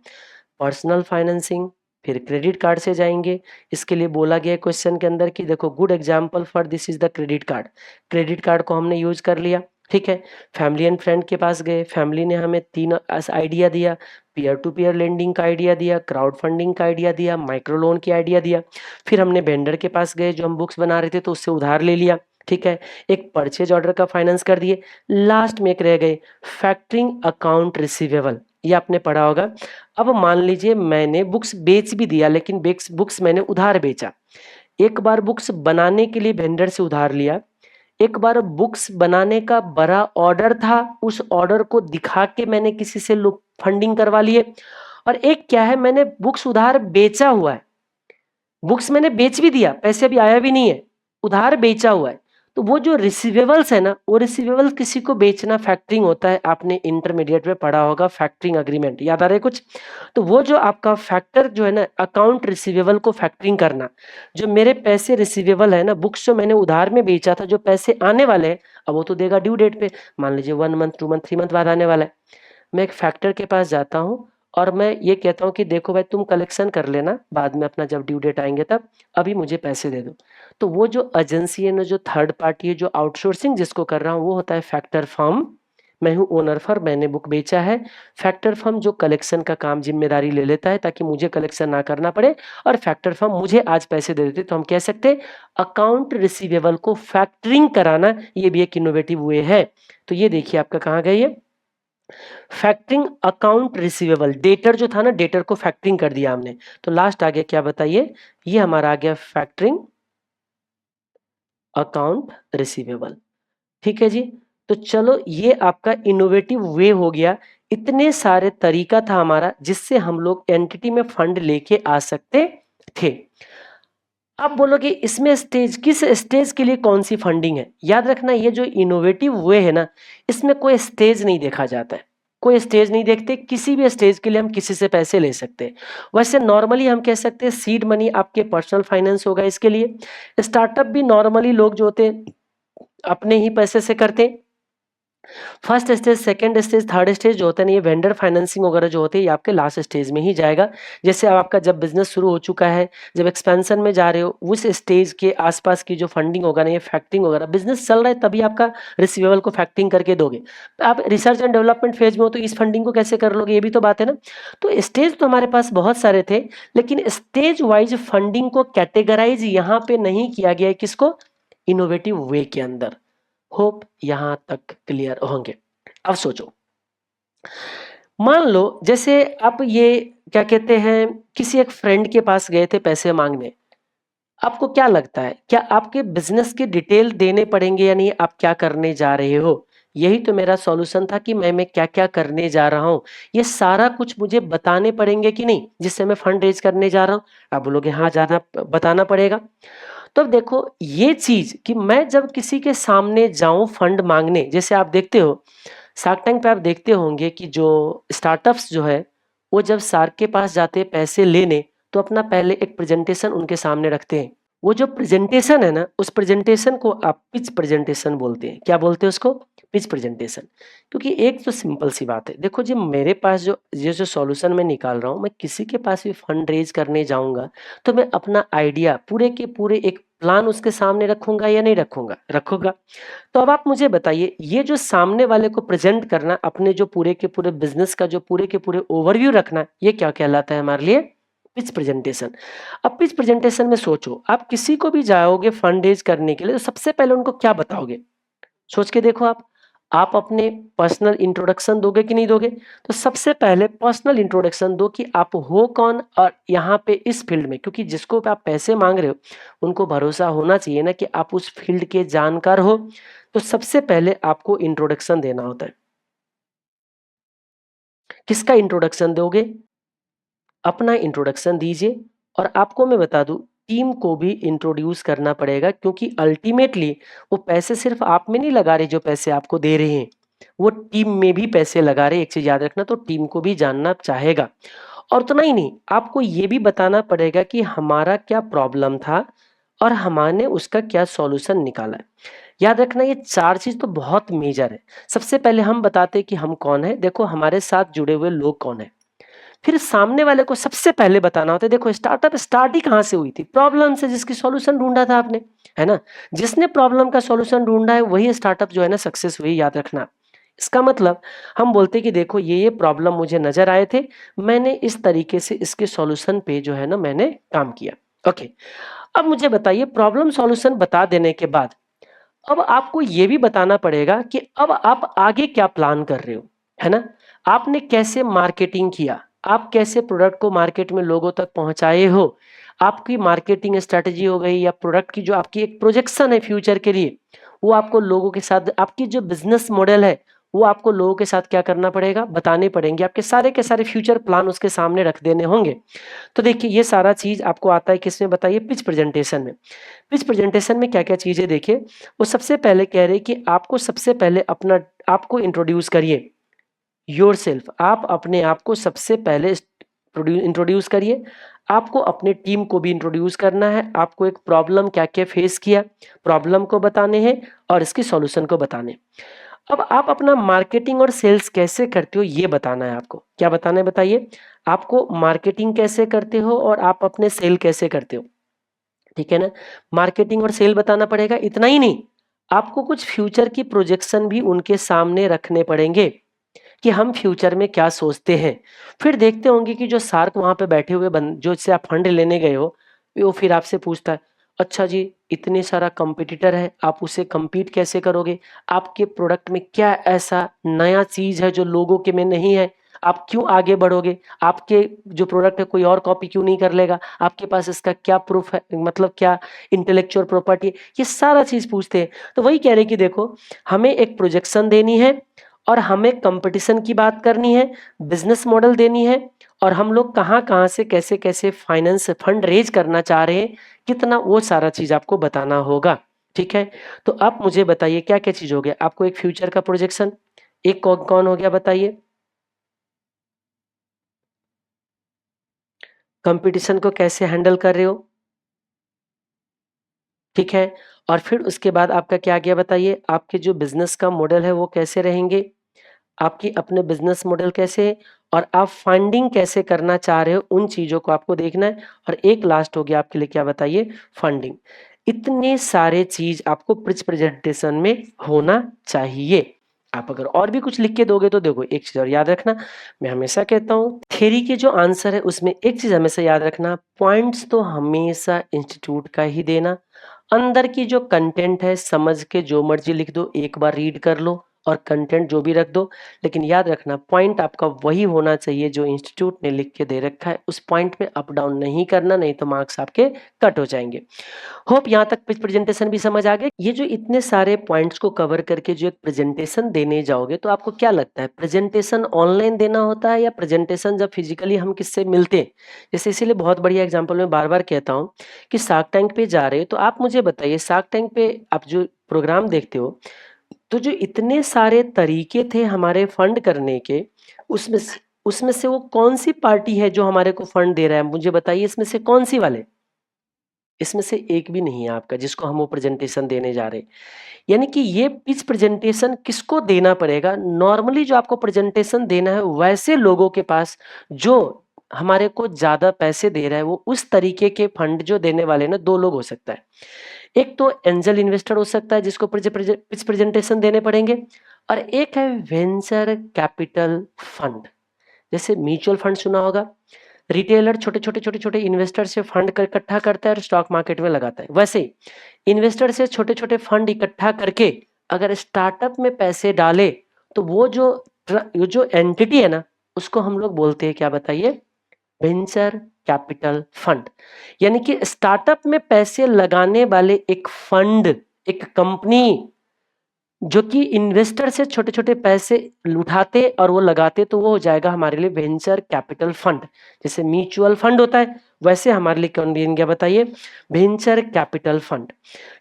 पर्सनल फाइनेंसिंग, फिर क्रेडिट कार्ड से जाएंगे। इसके लिए बोला गया है क्वेश्चन के अंदर कि देखो good example for this is the credit card. Credit card को हमने यूज कर लिया, ठीक है। फैमिली एंड फ्रेंड के पास गए, फैमिली ने हमें 3 आइडिया दिया, पीयर टू पीयर लेंडिंग का आइडिया दिया, क्राउड फंडिंग का आइडिया दिया, माइक्रो लोन की आइडिया दिया। फिर हमने वेंडर के पास गए जो हम बुक्स बना रहे थे तो उससे उधार ले लिया, ठीक है। एक परचेज ऑर्डर का फाइनेंस कर दिए। लास्ट में एक रह गए फैक्टरिंग अकाउंट रिसीवेबल, ये आपने पढ़ा होगा। अब मान लीजिए मैंने बुक्स बेच भी दिया लेकिन बुक्स मैंने उधार बेचा। एक बार बुक्स बनाने के लिए वेंडर से उधार लिया, एक बार बुक्स बनाने का बड़ा ऑर्डर था, उस ऑर्डर को दिखा के मैंने किसी से फंडिंग करवा लिए। और एक क्या है, मैंने बुक्स उधार बेचा हुआ है, बुक्स मैंने बेच भी दिया, पैसे अभी आया भी नहीं है, उधार बेचा हुआ है। तो वो जो रिसीवेबल्स है ना, वो रिसीवेबल्स किसी को बेचना फैक्टरिंग होता है। आपने इंटरमीडिएट में पढ़ा होगा फैक्टरिंग अग्रीमेंट, याद आ रहा है कुछ? तो वो जो आपका फैक्टर जो है ना, अकाउंट रिसीवेबल को फैक्टरिंग करना, जो मेरे पैसे रिसीवेबल है ना, बुक्स जो मैंने उधार में बेचा था, जो पैसे आने वाले हैं, अब वो तो देगा ड्यू डेट पे, मान लीजिए 1 मंथ 2 मंथ 3 मंथ बाद आने वाला है। मैं एक फैक्टर के पास जाता हूँ और मैं ये कहता हूँ कि देखो भाई तुम कलेक्शन कर लेना बाद में अपना, जब ड्यू डेट आएंगे तब, अभी मुझे पैसे दे दो। तो वो जो एजेंसी है ना, जो थर्ड पार्टी है, जो आउटसोर्सिंग जिसको कर रहा हूँ, वो होता है फैक्टर फर्म। मैं हूँ ओनर फर्म, मैंने बुक बेचा है। फैक्टर फर्म जो कलेक्शन का काम जिम्मेदारी ले लेता है ताकि मुझे कलेक्शन ना करना पड़े, और फैक्टर फर्म मुझे आज पैसे दे देते, तो हम कह सकते हैं अकाउंट रिसीवेबल को फैक्टरिंग कराना, ये भी एक इनोवेटिव वे है। तो ये देखिए आपका कहाँ गई है, फैक्टरिंग अकाउंट रिसीवेबल। डेटर जो था ना, डेटर को फैक्टरिंग कर दिया हमने। तो लास्ट आ गया क्या बताइए, ये हमारा आ गया फैक्टरिंग अकाउंट रिसीवेबल, ठीक है जी। तो चलो ये आपका इनोवेटिव वे हो गया। इतने सारे तरीका था हमारा जिससे हम लोग एंटिटी में फंड लेके आ सकते थे। अब बोलोगे इसमें स्टेज, किस स्टेज के लिए कौन सी फंडिंग है? याद रखना ये जो इनोवेटिव वे है ना, इसमें कोई स्टेज नहीं देखा जाता है, कोई स्टेज नहीं देखते। किसी भी स्टेज के लिए हम किसी से पैसे ले सकते हैं। वैसे नॉर्मली हम कह सकते हैं सीड मनी आपके पर्सनल फाइनेंस होगा इसके लिए। स्टार्टअप भी नॉर्मली लोग जो होते हैं अपने ही पैसे से करते हैं। First stage, second stage, third stage जो होता है ना, ये वेंडर फाइनेंसिंग वगैरह जो होते हैं, ये आपके लास्ट स्टेज में ही जाएगा। जैसे अब आपका जब बिजनेस शुरू हो चुका है, जब एक्सपेंशन में जा रहे हो, उस स्टेज के आसपास की जो फंडिंग होगा ना, ये फैक्टरिंग वगैरह, बिजनेस चल रहा है तभी आपका रिसीवेबल को फैक्टरिंग करके दोगे। आप रिसर्च एंड डेवलपमेंट फेज में हो तो इस फंडिंग को कैसे कर लोगे, ये भी तो बात है ना। तो स्टेज तो हमारे पास बहुत सारे थे, लेकिन स्टेज वाइज फंडिंग को कैटेगराइज यहाँ पे नहीं किया गया है, किसको? इनोवेटिव वे के अंदर। होप यहां तक क्लियर होंगे। अब सोचो, मान लो जैसे आप ये क्या कहते हैं, किसी एक फ्रेंड के पास गए थे पैसे मांगने। आपको क्या लगता है, क्या आपके बिजनेस की डिटेल देने पड़ेंगे या नहीं? आप क्या करने जा रहे हो? यही तो मेरा सॉल्यूशन था कि मैं क्या क्या करने जा रहा हूं, ये सारा कुछ मुझे बताने पड़ेंगे कि नहीं, जिससे मैं फंड रेज करने जा रहा हूं। आप बोलोगे हाँ, जाना बताना पड़ेगा। तो अब देखो ये चीज कि मैं जब किसी के सामने जाऊं फंड मांगने, जैसे आप देखते हो शार्क टैंक पे, आप देखते होंगे कि जो स्टार्टअप्स जो है, वो जब शार्क के पास जाते हैं पैसे लेने, तो अपना पहले एक प्रेजेंटेशन उनके सामने रखते हैं। वो जो प्रेजेंटेशन है ना, उस प्रेजेंटेशन को आप पिच प्रेजेंटेशन बोलते हैं। क्या बोलते हैं उसको? Pitch presentation. क्योंकि एक तो सिंपल सी बात है, देखो जी मेरे पास जो ये जो सॉल्यूशन मैं निकाल रहा हूँ, मैं किसी के पास भी फंड रेज करने जाऊंगा तो मैं अपना आइडिया पूरे के पूरे एक प्लान उसके सामने रखूंगा या नहीं रखूंगा? रखूंगा। तो अब आप मुझे बताइए, ये जो सामने वाले को प्रेजेंट करना, अपने जो पूरे के पूरे बिजनेस का जो पूरे के पूरे ओवरव्यू रखना, ये क्या कहलाता है हमारे लिए? Pitch presentation. अब पिच प्रेजेंटेशन में सोचो, आप किसी को भी जाओगे फंड रेज करने के लिए, तो सबसे पहले उनको क्या बताओगे? सोच के देखो आप अपने पर्सनल इंट्रोडक्शन दोगे कि नहीं दोगे? तो सबसे पहले पर्सनल इंट्रोडक्शन दो कि आप हो कौन, और यहाँ पे इस फील्ड में, क्योंकि जिसको आप पैसे मांग रहे हो उनको भरोसा होना चाहिए ना कि आप उस फील्ड के जानकार हो। तो सबसे पहले आपको इंट्रोडक्शन देना होता है। किसका इंट्रोडक्शन दोगे? अपना इंट्रोडक्शन दीजिए। और आपको मैं बता दूं, टीम को भी इंट्रोड्यूस करना पड़ेगा, क्योंकि अल्टीमेटली वो पैसे सिर्फ आप में नहीं लगा रहे, जो पैसे आपको दे रहे हैं वो टीम में भी पैसे लगा रहे हैं। एक चीज याद रखना, तो टीम को भी जानना चाहेगा। और उतना ही नहीं, आपको ये भी बताना पड़ेगा कि हमारा क्या प्रॉब्लम था और हमने उसका क्या सॉल्यूशन निकाला है। याद रखना ये चार चीज तो बहुत मेजर है। सबसे पहले हम बताते हैं कि हम कौन है। देखो हमारे साथ जुड़े हुए लोग कौन है, फिर सामने वाले को सबसे पहले बताना होता है, देखो स्टार्टअप स्टार्ट ही कहाँ से हुई थी, प्रॉब्लम से, जिसकी सॉल्यूशन ढूंढा था आपने, है ना। जिसने प्रॉब्लम का सॉल्यूशन ढूंढा है वही स्टार्टअप जो है ना सक्सेस हुई, याद रखना। इसका मतलब हम बोलते हैं कि देखो ये प्रॉब्लम मुझे नजर आए थे, मैंने इस तरीके से इसके सॉल्यूशन पे जो है ना मैंने काम किया। ओके, अब मुझे बताइए प्रॉब्लम सॉल्यूशन बता देने के बाद अब आपको ये भी बताना पड़ेगा कि अब आप आगे क्या प्लान कर रहे हो, है ना। आपने कैसे मार्केटिंग किया, आप कैसे प्रोडक्ट को मार्केट में लोगों तक पहुंचाए हो, आपकी मार्केटिंग स्ट्रेटजी हो गई या प्रोडक्ट की जो आपकी एक प्रोजेक्शन है फ्यूचर के लिए, वो आपको लोगों के साथ, आपकी जो बिजनेस मॉडल है वो आपको लोगों के साथ क्या करना पड़ेगा, बताने पड़ेंगे, आपके सारे के सारे फ्यूचर प्लान उसके सामने रख देने होंगे। तो देखिए ये सारा चीज आपको आता है किसमें, बताइए, पिच प्रेजेंटेशन में। पिच प्रेजेंटेशन में क्या क्या चीजें देखिए, वो सबसे पहले कह रहे कि आपको सबसे पहले अपना, आपको इंट्रोड्यूस करिए, योरसेल्फ, आप अपने आप को सबसे पहले इंट्रोड्यूस करिए। आपको अपने टीम को भी इंट्रोड्यूस करना है, आपको एक प्रॉब्लम क्या क्या फेस किया, प्रॉब्लम को बताने हैं और इसकी सॉल्यूशन को बताने। अब आप अपना मार्केटिंग और सेल्स कैसे करते हो ये बताना है आपको, क्या बताना है बताइए, आपको मार्केटिंग कैसे करते हो और आप अपने सेल कैसे करते हो, ठीक है ना। मार्केटिंग और सेल बताना पड़ेगा, इतना ही नहीं, आपको कुछ फ्यूचर की प्रोजेक्शन भी उनके सामने रखने पड़ेंगे कि हम फ्यूचर में क्या सोचते हैं। फिर देखते होंगे कि जो सार्क वहां पे बैठे हुए जो इससे आप फंड लेने गए हो, वो फिर आपसे पूछता है, अच्छा जी इतने सारा कंपटीटर है, आप उससे compete कैसे करोगे, आपके प्रोडक्ट में क्या ऐसा नया चीज है जो लोगों के में नहीं है, आप क्यों आगे बढ़ोगे, आपके जो प्रोडक्ट है कोई और कॉपी क्यों नहीं कर लेगा, आपके पास इसका क्या प्रूफ है, मतलब क्या इंटेलेक्चुअल प्रॉपर्टी है, ये सारा चीज पूछते हैं। तो वही कह रहे हैं कि देखो हमें एक प्रोजेक्शन देनी है और हमें कंपटीशन की बात करनी है, बिजनेस मॉडल देनी है, और हम लोग कहाँ कहाँ से कैसे कैसे फाइनेंस फंड रेज करना चाह रहे हैं, कितना, वो सारा चीज आपको बताना होगा। ठीक है, तो आप मुझे बताइए क्या क्या चीज हो गया, आपको एक फ्यूचर का प्रोजेक्शन, एक कौन कौन हो गया बताइए, कंपटीशन को कैसे हैंडल कर रहे हो, ठीक है, और फिर उसके बाद आपका क्या गया बताइए, आपके जो बिजनेस का मॉडल है वो कैसे रहेंगे, आपकी अपने बिजनेस मॉडल कैसे है, और आप फंडिंग कैसे करना चाह रहे हो, उन चीजों को आपको देखना है। और एक लास्ट हो गया आपके लिए, क्या बताइए, फंडिंग। इतने सारे चीज आपको पिच प्रेजेंटेशन में होना चाहिए। आप अगर और भी कुछ लिख के दोगे तो देखो एक चीज और याद रखना, मैं हमेशा कहता हूँ थ्योरी के जो आंसर है उसमें एक चीज हमेशा याद रखना, पॉइंट्स तो हमेशा इंस्टीट्यूट का ही देना, अंदर की जो कंटेंट है समझ के जो मर्जी लिख दो, एक बार रीड कर लो और कंटेंट जो भी रख दो, लेकिन याद रखना पॉइंट आपका वही होना चाहिए जो इंस्टीट्यूट ने लिख के दे रखा है, उस पॉइंट में अप डाउन नहीं करना, नहीं तो मार्क्स आपके कट हो जाएंगे। होप यहाँ तक पिच प्रेजेंटेशन भी समझ आ गए। ये जो इतने सारे पॉइंट्स को कवर करके जो एक प्रेजेंटेशन देने जाओगे, तो आपको क्या लगता है प्रेजेंटेशन ऑनलाइन देना होता है या प्रेजेंटेशन जब फिजिकली हम किससे मिलते हैं, जैसे इसीलिए बहुत बढ़िया एग्जांपल मैं बार बार कहता हूँ कि शार्क टैंक पे जा रहे हो, तो आप मुझे बताइए शार्क टैंक पे आप जो प्रोग्राम देखते हो, तो जो इतने सारे तरीके थे हमारे फंड करने के, उसमें से वो कौन सी पार्टी है जो हमारे को फंड दे रहा है, मुझे बताइए इसमें से कौन सी वाले, इसमें से एक भी नहीं है आपका जिसको हम वो प्रेजेंटेशन देने जा रहे हैं। यानी कि ये पिच प्रेजेंटेशन किसको देना पड़ेगा, नॉर्मली जो आपको प्रेजेंटेशन देना है वैसे लोगों के पास जो हमारे को ज्यादा पैसे दे रहा है, वो उस तरीके के फंड जो देने वाले ना, दो लोग हो सकता है, एक तो एंजल इन्वेस्टर हो सकता है जिसको पिच प्रेजेंटेशन देने पड़ेंगे, और एक है वेंचर कैपिटल फंड। जैसे म्यूचुअल फंड सुना होगा, रिटेलर छोटे छोटे इन्वेस्टर से फंड इकट्ठा करता है और स्टॉक मार्केट में लगाता है, वैसे ही इन्वेस्टर से छोटे छोटे फंड इकट्ठा करके अगर स्टार्टअप में पैसे डाले, तो वो जो एंटिटी है ना, उसको हम लोग बोलते हैं क्या बताइए, वेंचर कैपिटल फंड। यानी कि स्टार्टअप में पैसे लगाने वाले एक फंड, एक कंपनी जो कि इन्वेस्टर से छोटे छोटे पैसे उठाते और वो लगाते, तो वो हो जाएगा हमारे लिए वेंचर कैपिटल फंड। जैसे म्यूचुअल फंड होता है वैसे हमारे लिए कौन बन गया बताइए, वेंचर कैपिटल फंड।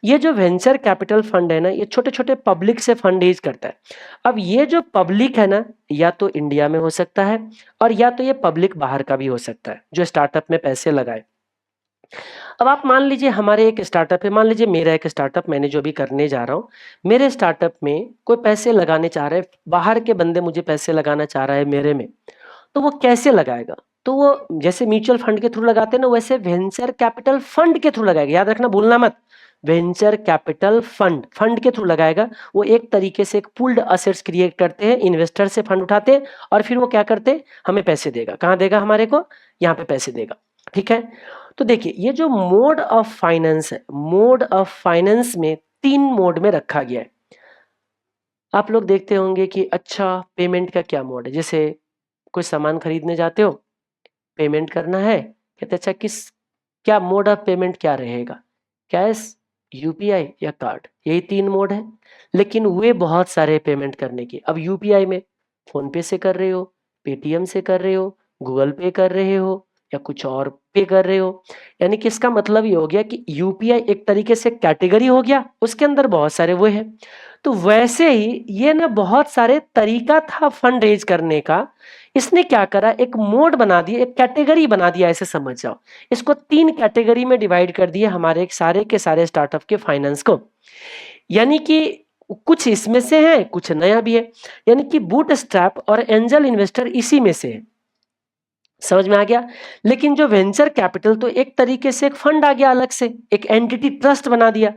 ये जो वेंचर कैपिटल फंड है ना, ये छोटे छोटे पब्लिक से फंड रेज करता है। अब ये जो पब्लिक है ना, या तो इंडिया में हो सकता है और या तो ये पब्लिक बाहर का भी हो सकता है जो स्टार्टअप में पैसे लगाए। अब आप मान लीजिए हमारे एक स्टार्टअप है, मान लीजिए मेरा एक स्टार्टअप, मैंने जो भी करने जा रहा हूँ, मेरे स्टार्टअप में कोई पैसे लगाने चाह रहा है, बाहर के बंदे मुझे पैसे लगाना चाह रहा है मेरे में, तो वो कैसे लगाएगा, तो वो जैसे म्यूचुअल फंड के थ्रू लगाते हैं ना, वैसे वेंचर कैपिटल फंड के थ्रू लगाएगा। याद रखना, भूलना मत, वेंचर कैपिटल फंड, फंड के थ्रू लगाएगा। वो एक तरीके से एक पूल्ड असेट्स क्रिएट करते हैं, इन्वेस्टर से फंड उठाते हैं और फिर वो क्या करते हैं, हमें पैसे देगा। कहाँ देगा, हमारे को यहाँ पे पैसे देगा। ठीक है, तो देखिए ये जो मोड ऑफ फाइनेंस है, मोड ऑफ फाइनेंस में 3 मोड में रखा गया है। आप लोग देखते होंगे कि अच्छा पेमेंट का क्या मोड है, जैसे कोई सामान खरीदने जाते हो, पेमेंट करना है, कहते अच्छा किस क्या मोड ऑफ पेमेंट क्या रहेगा, कैश, यूपीआई या कार्ड, यही 3 मोड है। लेकिन वे बहुत सारे पेमेंट करने की, अब यूपीआई में फोन पे से कर रहे हो, पेटीएम से कर रहे हो, गूगल पे कर रहे हो या कुछ और पे कर रहे हो, यानी कि इसका मतलब ये हो गया कि यूपीआई एक तरीके से कैटेगरी हो गया, उसके अंदर बहुत सारे वो है। तो वैसे ही ये ना बहुत सारे तरीका था फंड रेज करने का, इसने क्या करा, एक मोड बना दिया, एक कैटेगरी बना दिया, ऐसे समझ जाओ। इसको 3 कैटेगरी में डिवाइड कर दिया हमारे सारे के सारे स्टार्टअप के फाइनेंस को। यानी कि कुछ इसमें से है, कुछ नया भी है। यानी कि बूटस्ट्रैप और एंजल इन्वेस्टर इसी में से है। समझ में आ गया। लेकिन जो वेंचर कैपिटल तो एक तरीके से एक फंड आ गया, अलग से एक एंटिटी, ट्रस्ट बना दिया।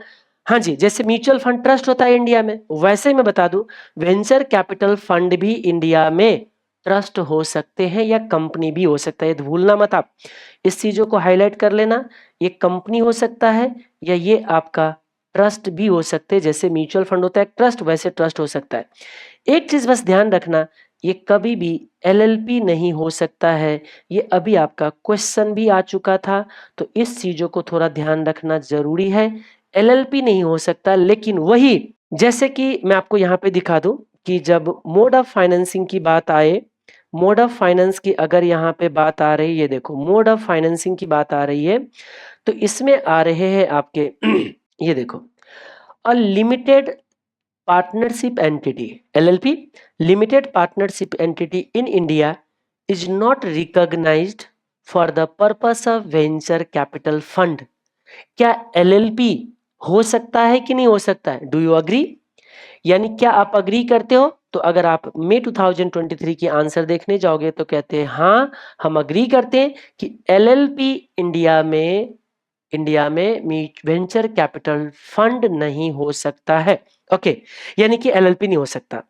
हाँ जी, जैसे म्यूचुअल फंड ट्रस्ट होता है इंडिया में, वैसे ही मैं बता दूं वेंचर कैपिटल फंड भी इंडिया में ट्रस्ट हो सकते हैं या कंपनी भी हो सकता है। ये भूलना मत आप, इस चीजों को हाईलाइट कर लेना। ये कंपनी हो सकता है या ये आपका ट्रस्ट भी हो सकते हैं। जैसे म्यूचुअल फंड होता है ट्रस्ट, वैसे ट्रस्ट हो सकता है। एक चीज बस ध्यान रखना, ये कभी भी एलएलपी नहीं हो सकता है। ये अभी आपका क्वेश्चन भी आ चुका था, तो इस चीजों को थोड़ा ध्यान रखना जरूरी है। एलएलपी नहीं हो सकता, लेकिन वही जैसे कि मैं आपको यहाँ पे दिखा दूं कि जब मोड ऑफ फाइनेंसिंग की बात आए, मोड ऑफ फाइनेंस की अगर यहाँ पे बात आ रही है, देखो मोड ऑफ फाइनेंसिंग की बात आ रही है, तो इसमें आ रहे हैं आपके ये देखो, a limited partnership entity LLP, limited partnership entity in India is not recognized for the purpose of venture capital fund। क्या LLP हो सकता है कि नहीं हो सकता है, डू यू अग्री? यानी क्या आप अग्री करते हो? तो अगर आप मई 2023 की आंसर देखने जाओगे तो कहते हैं हाँ हम अग्री करते हैं कि LLP इंडिया में वेंचर कैपिटल फंड नहीं हो सकता है। ओके, यानी कि एलएलपी नहीं हो सकता।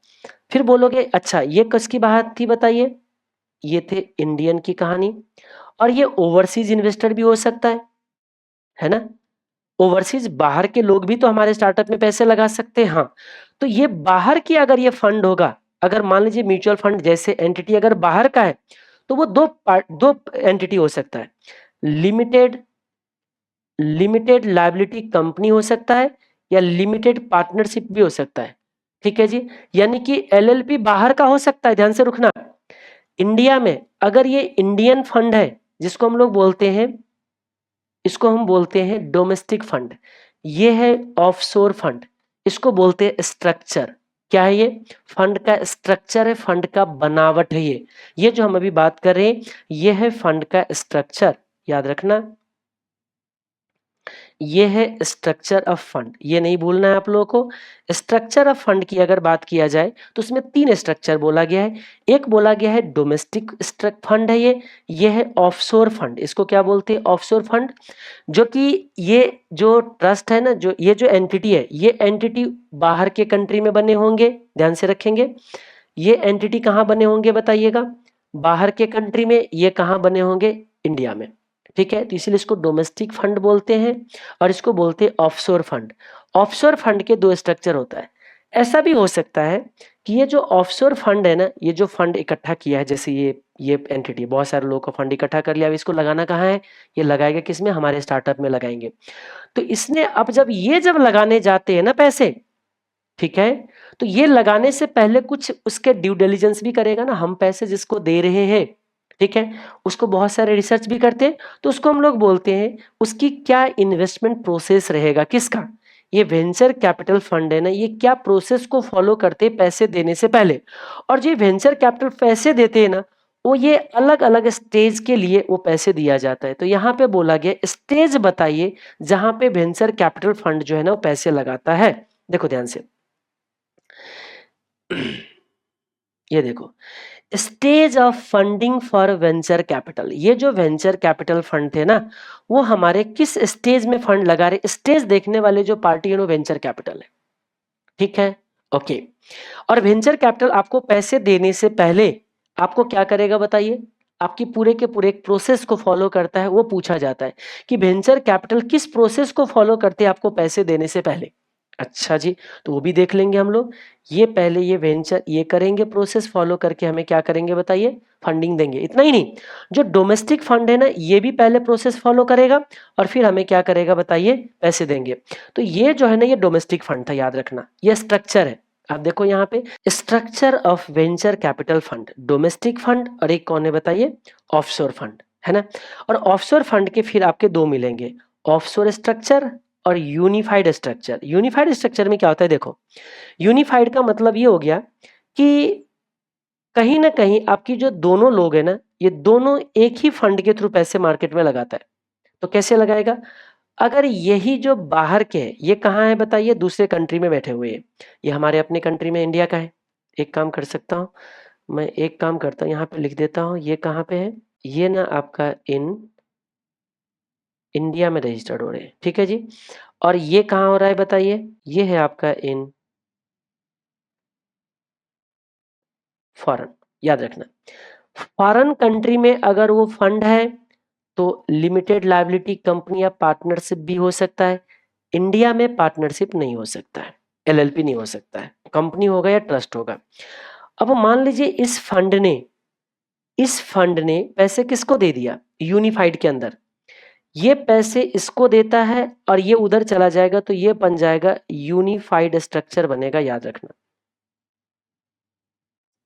फिर बोलोगे अच्छा ये किसकी बात थी बताइए, ये थे इंडियन की कहानी। और ये ओवरसीज इन्वेस्टर भी हो सकता है ना, ओवरसीज बाहर के लोग भी तो हमारे स्टार्टअप में पैसे लगा सकते हैं। हाँ, तो ये बाहर की अगर ये फंड होगा, अगर मान लीजिए म्यूचुअल फंड जैसे एंटिटी अगर बाहर का है, तो वो दो एंटिटी हो सकता है, लिमिटेड लिमिटेड लायबिलिटी कंपनी हो सकता है या लिमिटेड पार्टनरशिप भी हो सकता है। ठीक है जी, यानी कि एलएलपी बाहर का हो सकता है, ध्यान से रुकना। इंडिया में अगर ये इंडियन फंड है, जिसको हम लोग बोलते हैं, इसको हम बोलते हैं डोमेस्टिक फंड, ये है ऑफशोर फंड, इसको बोलते हैं स्ट्रक्चर। क्या है ये? फंड का स्ट्रक्चर है, फंड का बनावट है ये जो हम अभी बात कर रहे हैं, ये है फंड का स्ट्रक्चर। याद रखना, ये है स्ट्रक्चर ऑफ फंड, ये नहीं भूलना है आप लोगों को। स्ट्रक्चर ऑफ फंड की अगर बात किया जाए तो उसमें 3 स्ट्रक्चर बोला गया है। एक बोला गया है डोमेस्टिक फंड है, ये है ऑफशोर फंड, इसको क्या बोलते हैं, ऑफशोर फंड। जो कि ये जो ट्रस्ट है ना, जो ये जो एंटिटी है, ये एंटिटी बाहर के कंट्री में बने होंगे, ध्यान से रखेंगे। ये एंटिटी कहाँ बने होंगे बताइएगा, बाहर के कंट्री में। ये कहाँ बने होंगे, इंडिया में। ठीक है, तो इसीलिए इसको डोमेस्टिक फंड बोलते हैं और इसको बोलते हैं ऑफशोर फंड। ऑफशोर फंड के 2 स्ट्रक्चर होता है। ऐसा भी हो सकता है कि ये जो ऑफशोर फंड है ना, ये जो फंड इकट्ठा किया है, जैसे ये एंटिटी बहुत सारे लोगों का फंड इकट्ठा कर लिया, अब इसको लगाना कहाँ है, ये लगाएगा किसमें, हमारे स्टार्टअप में लगाएंगे। तो इसने अब जब लगाने जाते हैं ना पैसे, ठीक है, तो ये लगाने से पहले कुछ उसके ड्यू डिलिजेंस भी करेगा ना, हम पैसे जिसको दे रहे हैं, ठीक है, उसको बहुत सारे रिसर्च भी करते हैं। तो उसको हम लोग बोलते हैं उसकी क्या इन्वेस्टमेंट प्रोसेस रहेगा, किसका, ये वेंचर कैपिटल फंड है ना, ये क्या प्रोसेस को फॉलो करते हैं पैसे देने से पहले। और जो वेंचर कैपिटल पैसे देते हैं ना, वो ये अलग अलग स्टेज के लिए वो पैसे दिया जाता है। तो यहाँ पे बोला गया स्टेज बताइए जहां पे वेंचर कैपिटल फंड जो है ना वो पैसे लगाता है। देखो ध्यान से, ये देखो, stage of funding for venture capital. ये जो वेंचर कैपिटल फंड थे ना, वो हमारे किस स्टेज में फंड लगा रहे, स्टेज देखने वाले जो पार्टी है वो वेंचर कैपिटल है। ठीक है, ओके। और वेंचर कैपिटल आपको पैसे देने से पहले आपको क्या करेगा बताइए, आपकी पूरे के पूरे एक प्रोसेस को फॉलो करता है। वो पूछा जाता है कि वेंचर कैपिटल किस प्रोसेस को फॉलो करते हैं आपको पैसे देने से पहले। अच्छा जी, तो वो भी देख लेंगे हम लोग। ये पहले ये वेंचर ये करेंगे, प्रोसेस फॉलो करके हमें क्या करेंगे बताइए, फंडिंग देंगे। इतना ही नहीं, जो डोमेस्टिक फंड है ना, ये भी पहले प्रोसेस फॉलो करेगा और फिर हमें क्या करेगा बताइए, पैसे देंगे। तो ये जो है ना, ये डोमेस्टिक फंड था, याद रखना, ये स्ट्रक्चर है। आप देखो यहाँ पे structure of venture capital fund, domestic fund और एक कौन है बताइए, ऑफशोर फंड, है ना। और ऑफशोर फंड के फिर आपके दो मिलेंगे, ऑफशोर स्ट्रक्चर और यूनिफाइड स्ट्रक्चर। यूनिफाइड स्ट्रक्चर में क्या होता है, देखो यूनिफाइड का मतलब ये हो गया कि कहीं ना कहीं आपकी जो दोनों लोग है ना, ये दोनों एक ही फंड के थ्रू पैसे मार्केट में लगाता है। तो कैसे लगाएगा, अगर यही जो बाहर के है, ये कहाँ है बताइए, दूसरे कंट्री में बैठे हुए हैं। ये हमारे अपने कंट्री में इंडिया का है। एक काम कर सकता हूँ, मैं एक काम करता हूँ, यहाँ पे लिख देता हूँ, ये कहाँ पे है, ये ना आपका इन इंडिया में रजिस्टर्ड हो रहे हैं, ठीक है जी। और ये कहाँ हो रहा है बताइए, ये है आपका इन फॉरेन। याद रखना, फॉरेन कंट्री में अगर वो फंड है तो लिमिटेड लायबिलिटी कंपनी या पार्टनरशिप भी हो सकता है। इंडिया में पार्टनरशिप नहीं हो सकता है, एलएलपी नहीं हो सकता है, कंपनी होगा या ट्रस्ट होगा। अब मान लीजिए इस फंड ने पैसे किसको दे दिया, यूनिफाइड के अंदर, ये पैसे इसको देता है और ये उधर चला जाएगा, तो ये बन जाएगा यूनिफाइड स्ट्रक्चर बनेगा, याद रखना।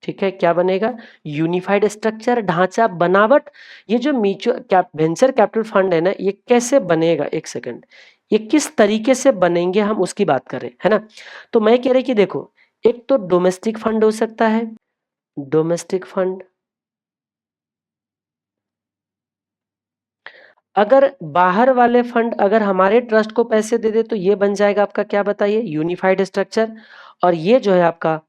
ठीक है, क्या बनेगा, यूनिफाइड स्ट्रक्चर, ढांचा, बनावट। ये जो म्यूचुअल वेंचर कैपिटल फंड है ना, ये कैसे बनेगा, एक सेकंड, ये किस तरीके से बनेंगे हम उसकी बात कर रहे हैं, है ना। तो मैं कह रही कि देखो, एक तो डोमेस्टिक फंड हो सकता है, डोमेस्टिक फंड। अगर बाहर वाले फंड अगर हमारे ट्रस्ट को पैसे दे दे तो ये बन जाएगा आपका क्या बताइए, यूनिफाइड स्ट्रक्चर। और ये जो है आपका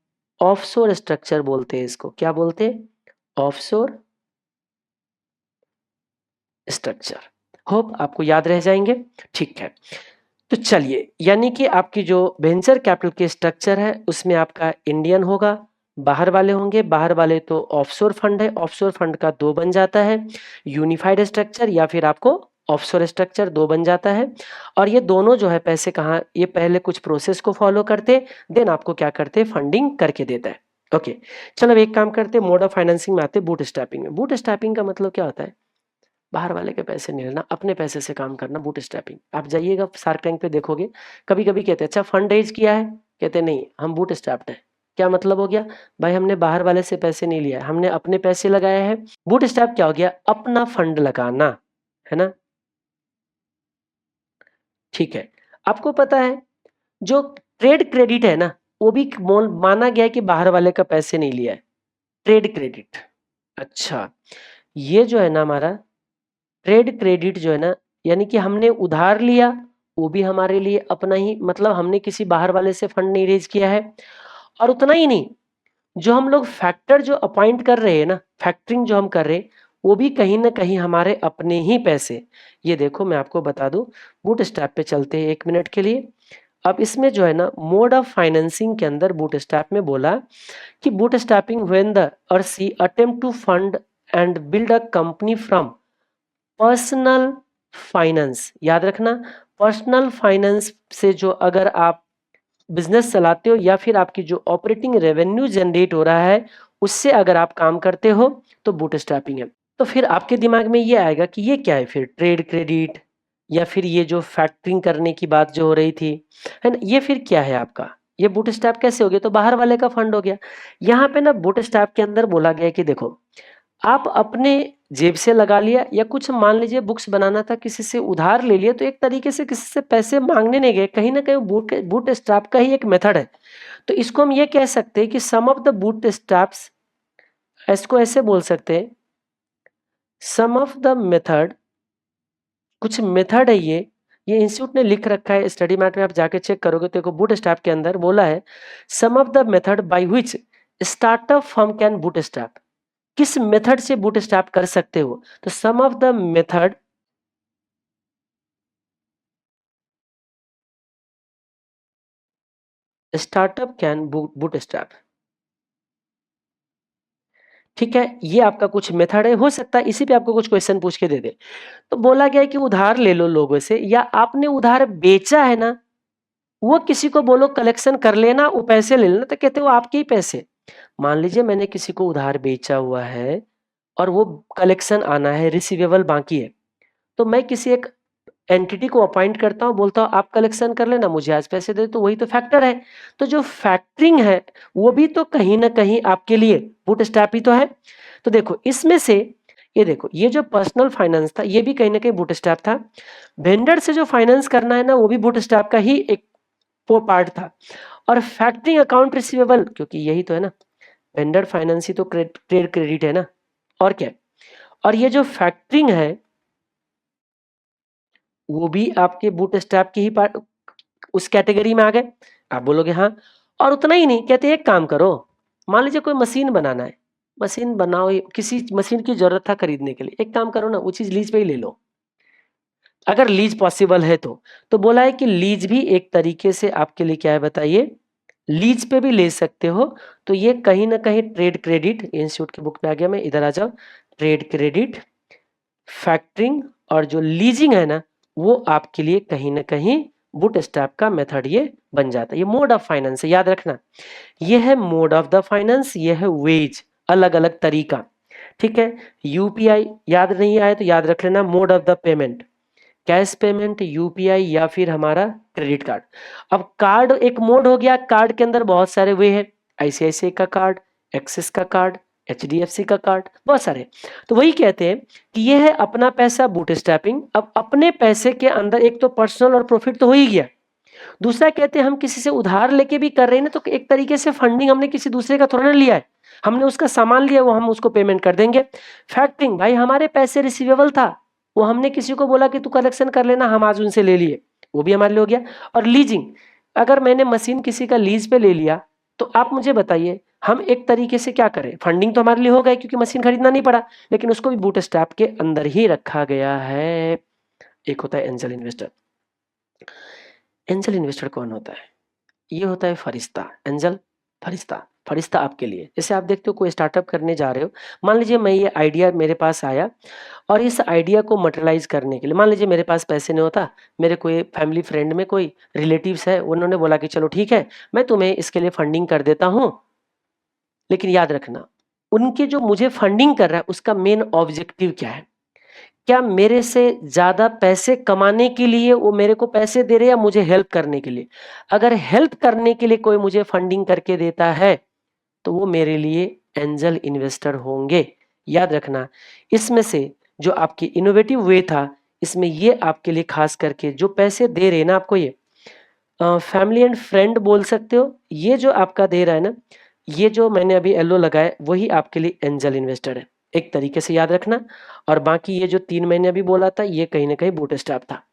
ऑफशोर स्ट्रक्चर बोलते हैं, इसको क्या बोलते हैं, ऑफशोर स्ट्रक्चर। होप आपको याद रह जाएंगे, ठीक है। तो चलिए, यानी कि आपकी जो वेंचर कैपिटल के स्ट्रक्चर है उसमें आपका इंडियन होगा, बाहर वाले होंगे, बाहर वाले तो ऑफशोर फंड है, ऑफशोर फंड का दो बन जाता है, यूनिफाइड स्ट्रक्चर या फिर आपको ऑफशोर स्ट्रक्चर दो बन जाता है। और ये दोनों जो है पैसे कहाँ, ये पहले कुछ प्रोसेस को फॉलो करते, देन आपको क्या करते, फंडिंग करके देता है। ओके, चलो अब एक काम करते, मोड ऑफ फाइनेंसिंग में आते, बूट स्ट्रैपिंग में। बूट स्ट्रैपिंग का मतलब क्या होता है, बाहर वाले के पैसे नहीं लेना, अपने पैसे से काम करना, बूट स्ट्रैपिंग। आप जाइएगा शार्क टैंक पे देखोगे, कभी कभी कहते हैं अच्छा फंड रेज किया है, कहते नहीं हम बूट स्ट्रैप्ड है। क्या मतलब हो गया, भाई हमने बाहर वाले से पैसे नहीं लिया, हमने अपने पैसे लगाए हैं। बूट स्ट्रैप क्या हो गया, अपना फंड लगाना, है ना। ठीक है, आपको पता है जो ट्रेड क्रेडिट है ना, वो भी माना गया है कि बाहर वाले का पैसे नहीं लिया है, ट्रेड क्रेडिट। अच्छा, ये जो है ना हमारा ट्रेड क्रेडिट जो है ना, यानी कि हमने उधार लिया, वो भी हमारे लिए अपना ही, मतलब हमने किसी बाहर वाले से फंड नहीं रेज किया है। और उतना ही नहीं, जो हम लोग फैक्टर जो अपॉइंट कर रहे हैं ना, फैक्टरिंग जो हम कर रहे हैं, वो भी कहीं ना कहीं हमारे अपने ही पैसे। ये देखो मैं आपको बता दूं, बूट स्ट्रैप पे चलते हैं एक मिनट के लिए। अब इसमें जो है ना, मोड ऑफ फाइनेंसिंग के अंदर बूट स्ट्रैप में बोला कि बूट स्ट्रैपिंग व्हेन द और सी attempt to fund and build a company from personal finance. याद रखना, पर्सनल फाइनेंस से जो अगर आप बिजनेस चलाते हो या फिर आपकी जो ऑपरेटिंग रेवेन्यू जनरेट हो रहा है उससे अगर आप काम करते हो तो बूटस्ट्रैपिंग है। तो फिर आपके दिमाग में ये आएगा कि ये क्या है, फिर ट्रेड क्रेडिट या फिर ये जो फैक्टरिंग करने की बात जो हो रही थी, है ना, ये फिर क्या है आपका, ये बूटस्ट्रैप कैसे हो गया, तो बाहर वाले का फंड हो गया। यहाँ पे ना बूटस्ट्रैप के अंदर बोला गया कि देखो, आप अपने जेब से लगा लिया या कुछ मान लीजिए बुक्स बनाना था, किसी से उधार ले लिया, तो एक तरीके से किसी से पैसे मांगने नहीं गए, कहीं ना कहीं बूट स्ट्रैप का ही एक मेथड है। तो इसको हम ये कह सकते हैं कि सम ऑफ द बूट स्ट्रैप्स, इसको ऐसे बोल सकते हैं, सम ऑफ द मेथड, कुछ मेथड है ये इंस्टीट्यूट ने लिख रखा है, स्टडी मैट में आप जाके चेक करोगे तो देखो बूट स्ट्रैप के अंदर बोला है, some of the method by which startup firm can bootstrap. किस मेथड से बूटस्ट्रैप कर सकते हो? तो some of the method startup can bootstrap. ठीक है, ये आपका कुछ मेथड है, हो सकता है इसी पे आपको कुछ क्वेश्चन पूछ के दे दे। तो बोला गया है कि उधार ले लो लोगों से, या आपने उधार बेचा है ना, वो किसी को बोलो कलेक्शन कर लेना, वो पैसे ले लेना, तो कहते हो आपके ही पैसे। मान लीजिए मैंने किसी को उधार बेचा हुआ है और वो कलेक्शन आना है, रिसीवेबल बाकी है, तो मैं किसी एक एंटिटी को अपॉइंट करता हूँ, बोलता हूँ आप कलेक्शन कर लेना, मुझे आज पैसे दे, तो वही तो फैक्टर है। तो जो फैक्टरिंग है वो भी तो कहीं ना कहीं आपके लिए बूटस्ट्रैप ही तो है। तो देखो इसमें से, ये देखो ये जो पर्सनल फाइनेंस था ये भी कहीं ना कहीं बूटस्ट्रैप था। वेंडर से जो फाइनेंस करना है ना, वो भी बूटस्ट्रैप का ही एक वो पार्ट था। और फैक्टरिंग अकाउंट रिसीवेबल, क्योंकि यही तो है ना, वेंडर फाइनेंस ही तो ट्रेड क्रेडिट है ना, और क्या है? और ये जो फैक्टरिंग है वो भी आपके बूटस्ट्रैप की ही पार्ट, उस कैटेगरी में आ गए। आप बोलोगे हाँ, और उतना ही नहीं, कहते एक काम करो, मान लीजिए कोई मशीन बनाना है, मशीन बनाओ, किसी मशीन की जरूरत था खरीदने के लिए, एक काम करो ना, वो चीज लीज पे ही ले लो, अगर लीज पॉसिबल है तो बोला है कि लीज भी एक तरीके से आपके लिए क्या है बताइए, लीज पे भी ले सकते हो। तो ये कहीं ना कहीं ट्रेड क्रेडिट, इंस्टीट्यूट की बुक में आ गया, मैं इधर आ जाओ, ट्रेड क्रेडिट, फैक्टरिंग और जो लीजिंग है ना, वो आपके लिए कहीं ना कहीं बूटस्ट्रैप का मेथड ये बन जाता है। ये मोड ऑफ फाइनेंस है, याद रखना, ये है मोड ऑफ द फाइनेंस, ये है वेज, अलग अलग तरीका। ठीक है, यूपीआई याद नहीं आए तो याद रख लेना, mode of the payment, cash payment, UPI या फिर हमारा क्रेडिट कार्ड। अब कार्ड एक मोड हो गया, कार्ड के अंदर बहुत सारे वे हैं, आईसीआईसीआई का कार्ड, एक्सिस का कार्ड, एचडीएफसी का कार्ड, बहुत सारे। तो वही कहते हैं कि ये है अपना पैसा बूटस्ट्रैपिंग। अब अपने पैसे के अंदर एक तो पर्सनल और प्रॉफिट तो हो ही गया, दूसरा कहते हैं हम किसी से उधार लेके भी कर रहे हैं ना, तो एक तरीके से फंडिंग हमने किसी दूसरे का थोड़ा ना लिया है, हमने उसका सामान लिया, वो हम उसको पेमेंट कर देंगे। फैक्टरिंग, भाई हमारे पैसे रिसीवेबल था, वो हमने किसी को बोला कि तू कलेक्शन कर लेना, हम आज उनसे ले लिए, वो भी हमारे लिए हो गया। और लीजिंग, अगर मैंने मशीन किसी का लीज पे ले लिया, तो आप मुझे बताइए हम एक तरीके से क्या करें, फंडिंग तो हमारे लिए हो गई क्योंकि मशीन खरीदना नहीं पड़ा, लेकिन उसको भी बूटस्ट्रैप के अंदर ही रखा गया है। एक होता है एंजल इन्वेस्टर। एंजल इन्वेस्टर कौन होता है? ये होता है फरिश्ता, एंजल, फरिश्ता। फरिश्ता आपके लिए, जैसे आप देखते हो कोई स्टार्टअप करने जा रहे हो, मान लीजिए मैं ये आइडिया मेरे पास आया, और इस आइडिया को मटेरियलाइज करने के लिए, मान लीजिए मेरे पास पैसे नहीं होता, मेरे कोई फैमिली फ्रेंड में कोई रिलेटिव्स है, उन्होंने बोला कि चलो ठीक है मैं तुम्हें इसके लिए फंडिंग कर देता हूँ, लेकिन याद रखना उनके जो मुझे फंडिंग कर रहा है उसका मेन ऑब्जेक्टिव क्या है, क्या मेरे से ज्यादा पैसे कमाने के लिए वो मेरे को पैसे दे रहे हैं या मुझे हेल्प करने के लिए? अगर हेल्प करने के लिए कोई मुझे फंडिंग करके देता है तो वो मेरे लिए एंजल इन्वेस्टर होंगे। याद रखना, इसमें से जो आपकी इनोवेटिव वे था, इसमें ये आपके लिए खास करके जो पैसे दे रहे हैं ना आपको, ये फैमिली एंड फ्रेंड बोल सकते हो, ये जो आपका दे रहा है ना, ये जो मैंने अभी येलो लगाया वही आपके लिए एंजल इन्वेस्टर है, एक तरीके से याद रखना। और बाकी ये जो 3 महीने अभी बोला था ये कहीं ना कहीं बूटस्ट्रैप था।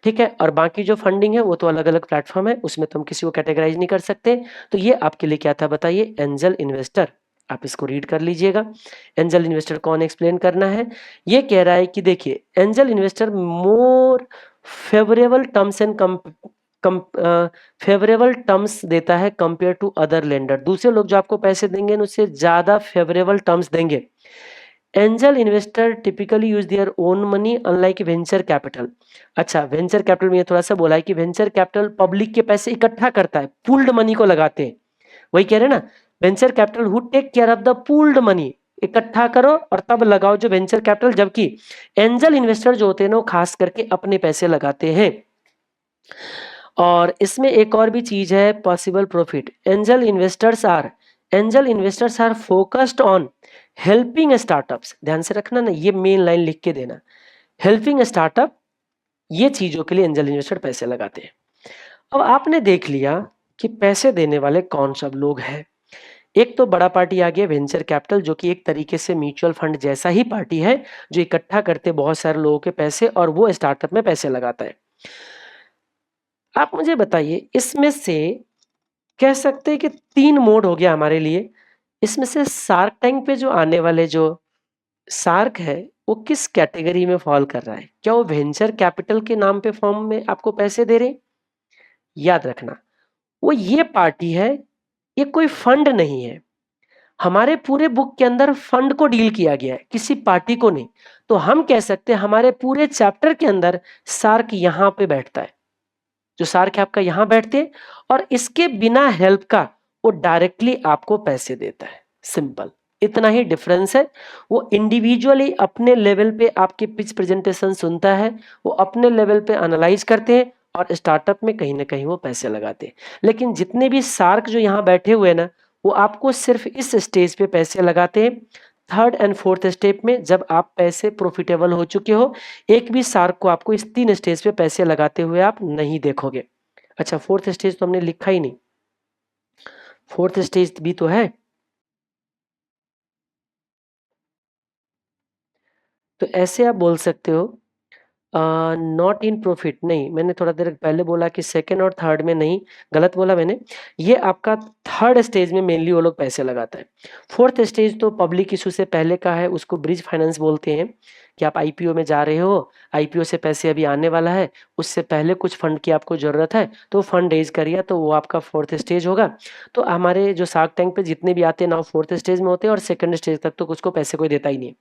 ठीक है, और बाकी जो फंडिंग है वो तो अलग अलग प्लेटफॉर्म है, उसमें तो हम किसी को कैटेगराइज नहीं कर सकते। तो ये आपके लिए क्या था बताइए, एंजल इन्वेस्टर। आप इसको रीड कर लीजिएगा, एंजल इन्वेस्टर कौन एक्सप्लेन करना है। ये कह रहा है कि देखिए angel investor more favourable terms and favourable terms देता है कंपेयर टू अदर लेंडर, दूसरे लोग जो आपको पैसे देंगे उससे ज्यादा फेवरेबल टर्म्स देंगे। Angel investor typically use their own money unlike venture capital. अच्छा, वेंचर कैपिटल में ये थोड़ा सा बोला है कि वेंचर कैपिटल पब्लिक के पैसे इकट्ठा करता है, पूल्ड मनी को लगाते हैं, वही कह रहे हैं ना, venture capital who take care of the pooled money, इकट्ठा करो और तब लगाओ जो वेंचर कैपिटल, जबकि एंजल इन्वेस्टर जो होते हैं ना वो खास करके अपने पैसे लगाते हैं। और इसमें एक और भी चीज है, possible profit. Angel investors are focused on helping startups, ध्यान से रखना ना, ये मेन लाइन लिख के देना, हेल्पिंग स्टार्टअप, ये चीजों के लिए एंजल इन्वेस्टर पैसे लगाते हैं। अब आपने देख लिया कि पैसे देने वाले कौन सब लोग हैं। एक तो बड़ा पार्टी आ गया वेंचर कैपिटल, जो कि एक तरीके से म्यूचुअल फंड जैसा ही पार्टी है, जो इकट्ठा करते बहुत सारे लोगों के पैसे और वो स्टार्टअप में पैसे लगाता है। आप मुझे बताइए इसमें से, कह सकते हैं कि 3 मोड हो गया हमारे लिए, इसमें से शार्क टैंक पे जो आने वाले जो शार्क है, वो किस कैटेगरी में फॉल कर रहा है? क्या वो वेंचर कैपिटल के नाम पे फॉर्म में आपको पैसे दे रहे हैं? याद रखना, वो ये पार्टी है, ये कोई फंड नहीं है। हमारे पूरे बुक के अंदर फंड को डील किया गया है, किसी पार्टी को नहीं। तो हम कह सकते हैं हमारे पूरे चैप्टर के अंदर शार्क यहाँ पे बैठता है। जो शार्क है आपका यहाँ बैठते हैं और इसके बिना हेल्प का वो डायरेक्टली आपको पैसे देता है। सिंपल, इतना ही डिफरेंस है। वो इंडिविजुअली अपने लेवल पे आपके पिच प्रेजेंटेशन सुनता है, वो अपने लेवल पे एनालाइज करते हैं और स्टार्टअप में कहीं ना कहीं वो पैसे लगाते हैं। लेकिन जितने भी शार्क जो यहाँ बैठे हुए हैं ना, वो आपको सिर्फ इस स्टेज पे पैसे लगाते हैं, थर्ड एंड फोर्थ स्टेप में, जब आप पैसे प्रॉफिटेबल हो चुके हो। एक भी शार्क को आपको इस 3 स्टेज पे पैसे लगाते हुए आप नहीं देखोगे। अच्छा, फोर्थ स्टेज तो हमने लिखा ही नहीं, फोर्थ स्टेज भी तो है। तो ऐसे आप बोल सकते हो, नॉट इन प्रॉफिट नहीं, मैंने थोड़ा देर पहले बोला कि सेकंड और थर्ड में नहीं, गलत बोला मैंने। ये आपका थर्ड स्टेज में मेनली वो लोग पैसे लगाता है। फोर्थ स्टेज तो पब्लिक इशू से पहले का है, उसको ब्रिज फाइनेंस बोलते हैं। कि आप आईपीओ में जा रहे हो, आईपीओ से पैसे अभी आने वाला है, उससे पहले कुछ फंड की आपको जरूरत है, तो फंड रेज करिए, तो वो आपका फोर्थ स्टेज होगा। तो हमारे जो शार्क टैंक पे जितने भी आते हैं ना, वो फोर्थ स्टेज में होते हैं, और सेकंड स्टेज तक तो उसको पैसे कोई देता ही नहीं है।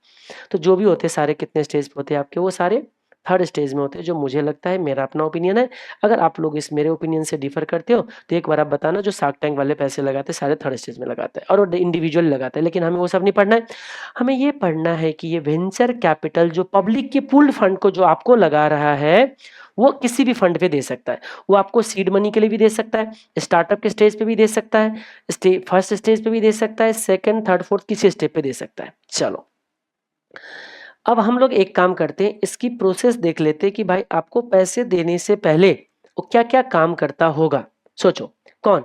तो जो भी होते हैं सारे, कितने स्टेज पे होते हैं आपके, वो सारे थर्ड स्टेज में होते हैं, जो मुझे लगता है, मेरा अपना ओपिनियन है। अगर आप लोग इस मेरे ओपिनियन से डिफर करते हो तो एक बार आप बताना, जो शार्क टैंक वाले पैसे लगाते हैं सारे थर्ड स्टेज में लगाते हैं, और वो इंडिविजुअल लगाते हैं। लेकिन हमें वो सब नहीं पढ़ना है। हमें ये पढ़ना है कि ये वेंचर कैपिटल जो पब्लिक के पूल्ड फंड को जो आपको लगा रहा है, वो किसी भी फंड पे दे सकता है। वो आपको सीड मनी के लिए भी दे सकता है, स्टार्टअप के स्टेज पे भी दे सकता है, फर्स्ट स्टेज पे भी दे सकता है, सेकंड थर्ड फोर्थ किसी स्टेप पे दे सकता है। चलो, अब हम लोग एक काम करते हैं, इसकी प्रोसेस देख लेते हैं कि भाई आपको पैसे देने से पहले वो क्या क्या काम करता होगा। सोचो, कौन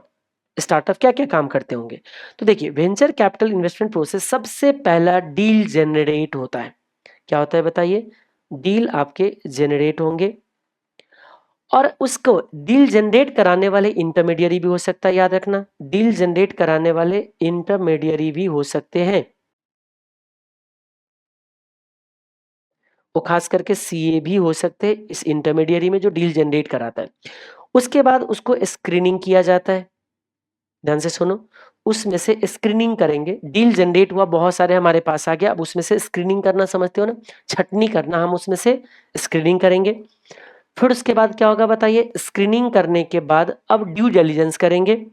स्टार्टअप क्या क्या काम करते होंगे। तो देखिए, वेंचर कैपिटल इन्वेस्टमेंट प्रोसेस, सबसे पहला डील जनरेट होता है। क्या होता है बताइए? डील आपके जनरेट होंगे, और उसको डील जनरेट कराने वाले इंटरमीडियरी भी हो सकता है, याद रखना, डील जनरेट कराने वाले इंटरमीडियरी भी हो सकते हैं। वो खास करके सीए भी हो सकते हैं इस इंटरमीडियरी में, जो डील जनरेट कराता है। उसके बाद उसको स्क्रीनिंग किया जाता है। ध्यान से सुनो, उसमें से स्क्रीनिंग करेंगे, डील जनरेट हुआ, बहुत सारे हमारे पास आ गया, अब उसमें से स्क्रीनिंग करना, समझते हो ना, छटनी करना, हम उसमें से स्क्रीनिंग करेंगे। फिर उसके बाद क्या होगा बताइए? स्क्रीनिंग करने के बाद अब ड्यू डिलिजेंस करेंगे,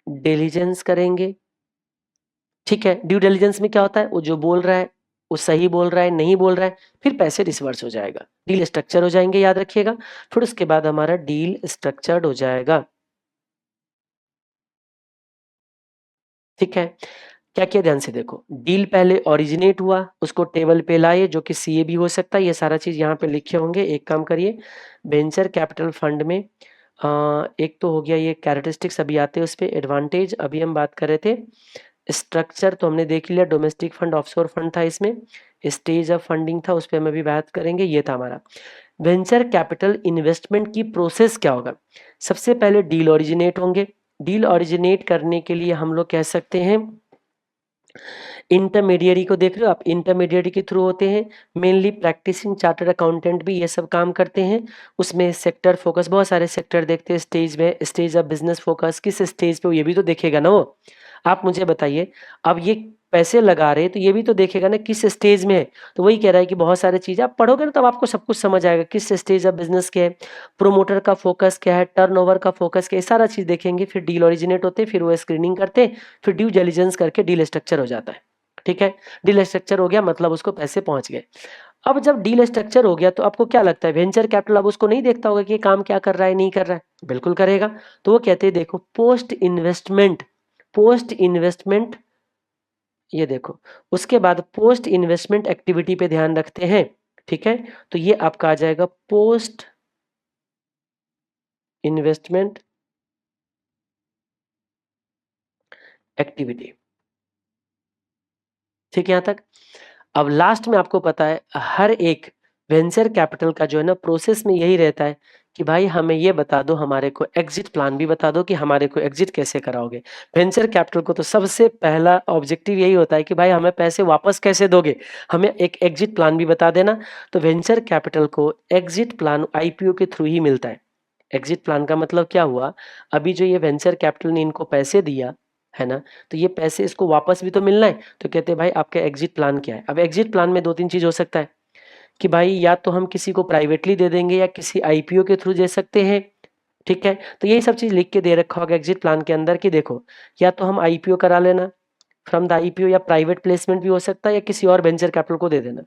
डिलिजेंस करेंगे। ठीक है, ड्यू डिलिजेंस में क्या होता है? वो जो बोल रहा है, वो सही बोल रहा है, नहीं बोल रहा है, फिर पैसे डिसवर्स हो जाएगा, डील स्ट्रक्चर हो जाएंगे, याद रखिएगा। फिर उसके बाद हमारा डील स्ट्रक्चर्ड हो जाएगा। ठीक है, क्या किया, ध्यान से देखो, डील पहले ओरिजिनेट हुआ, उसको टेबल पे लाए, जो कि सीए भी हो सकता है, ये सारा चीज यहाँ पे लिखे होंगे। एक काम करिए, वेंचर कैपिटल फंड में एक तो हो गया ये कैरेक्टरिस्टिक्स, अभी आते हैं उस पे, एडवांटेज अभी हम बात कर रहे थे। स्ट्रक्चर तो हमने देख लिया, डोमेस्टिक फंड, ऑफशोर फंड था इसमें, स्टेज ऑफ फंडिंग था, उस पर हम अभी बात करेंगे। ये था हमारा वेंचर कैपिटल इन्वेस्टमेंट की प्रोसेस। क्या होगा? सबसे पहले डील ओरिजिनेट होंगे, डील ओरिजिनेट करने के लिए हम लोग कह सकते हैं, इंटरमीडियरी को देख रहे हो आप, इंटरमीडियरी के थ्रू होते हैं। मेनली प्रैक्टिसिंग चार्टर्ड अकाउंटेंट भी ये सब काम करते हैं। उसमें सेक्टर फोकस, बहुत सारे सेक्टर देखते हैं, स्टेज में, स्टेज ऑफ बिजनेस फोकस, किस स्टेज पे हो, ये भी तो देखेगा ना वो। आप मुझे बताइए, अब ये पैसे लगा रहे हैं तो ये भी तो देखेगा ना किस स्टेज में है। तो वही कह रहा है कि बहुत सारी चीजें आप पढ़ोगे ना, तब आपको सब कुछ समझ आएगा, किस स्टेज ऑफ बिजनेस के है, प्रोमोटर का फोकस क्या है, टर्नओवर का फोकस क्या है, सारा चीज देखेंगे। फिर डील ओरिजिनेट होते हैं, फिर वो स्क्रीनिंग करते हैं, फिर ड्यू डिलिजेंस करके डील स्ट्रक्चर हो जाता है। ठीक है, डील स्ट्रक्चर हो गया, मतलब उसको पैसे पहुंच गए। अब जब डील स्ट्रक्चर हो गया, तो आपको क्या लगता है, वेंचर कैपिटल अब उसको नहीं देखता होगा कि ये काम क्या कर रहा है, नहीं कर रहा है? बिल्कुल करेगा। तो वो कहते हैं, देखो, पोस्ट इन्वेस्टमेंट, पोस्ट इन्वेस्टमेंट, ये देखो, उसके बाद पोस्ट इन्वेस्टमेंट एक्टिविटी पे ध्यान रखते हैं। ठीक है, तो ये आपका आ जाएगा पोस्ट इन्वेस्टमेंट एक्टिविटी। ठीक है, यहां तक। अब लास्ट में आपको पता है, हर एक वेंचर कैपिटल का जो है ना, प्रोसेस में यही रहता है कि भाई हमें ये बता दो, हमारे को एग्जिट प्लान भी बता दो कि हमारे को एग्जिट कैसे कराओगे। वेंचर कैपिटल को तो सबसे पहला ऑब्जेक्टिव यही होता है कि भाई हमें पैसे वापस कैसे दोगे, हमें एक एग्जिट प्लान भी बता देना। तो वेंचर कैपिटल को एग्जिट प्लान आईपीओ के थ्रू ही मिलता है। एग्जिट प्लान का मतलब क्या हुआ, अभी जो ये वेंचर कैपिटल ने इनको पैसे दिया है ना, तो ये पैसे इसको वापस भी तो मिलना है, तो कहते हैं भाई आपका एग्जिट प्लान क्या है। अब एग्जिट प्लान में दो तीन चीज हो सकता है कि भाई या तो हम किसी को प्राइवेटली दे देंगे या किसी आईपीओ के थ्रू दे सकते हैं, ठीक है। तो यही सब चीज लिख के दे रखा होगा एग्जिट प्लान के अंदर कि देखो या तो हम आईपीओ करा लेना फ्रॉम द आईपीओ, या प्राइवेट प्लेसमेंट भी हो सकता है, या किसी और वेंचर कैपिटल को दे देना।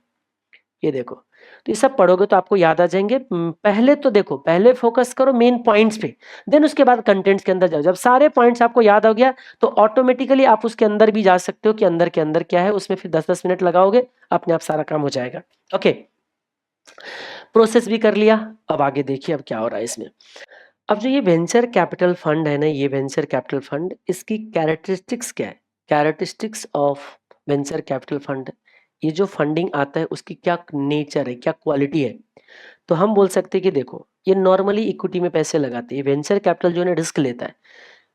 ये देखो, तो ये सब पढ़ोगे तो आपको याद आ जाएंगे। पहले तो देखो, पहले फोकस करो मेन पॉइंट्स पे, देन उसके बाद कंटेंट्स के अंदर जाओ। जब सारे पॉइंट्स आपको याद हो गया तो ऑटोमेटिकली आप उसके अंदर भी जा सकते हो कि अंदर के अंदर क्या है, उसमें फिर 10-10 मिनट लगाओगे, अपने आप सारा काम हो जाएगा। ओके, प्रोसेस भी कर लिया। अब आगे देखिए अब क्या हो रहा है इसमें। अब जो ये वेंचर कैपिटल फंड है ना, ये वेंचर कैपिटल फंड, इसकी कैरेक्टरिस्टिक्स क्या है, characteristics of venture capital fund, ये जो फंडिंग आता है उसकी क्या नेचर है, क्या क्वालिटी है। तो हम बोल सकते हैं कि देखो ये नॉर्मली इक्विटी में पैसे लगाते हैं, वेंचर कैपिटल जो है रिस्क लेता है।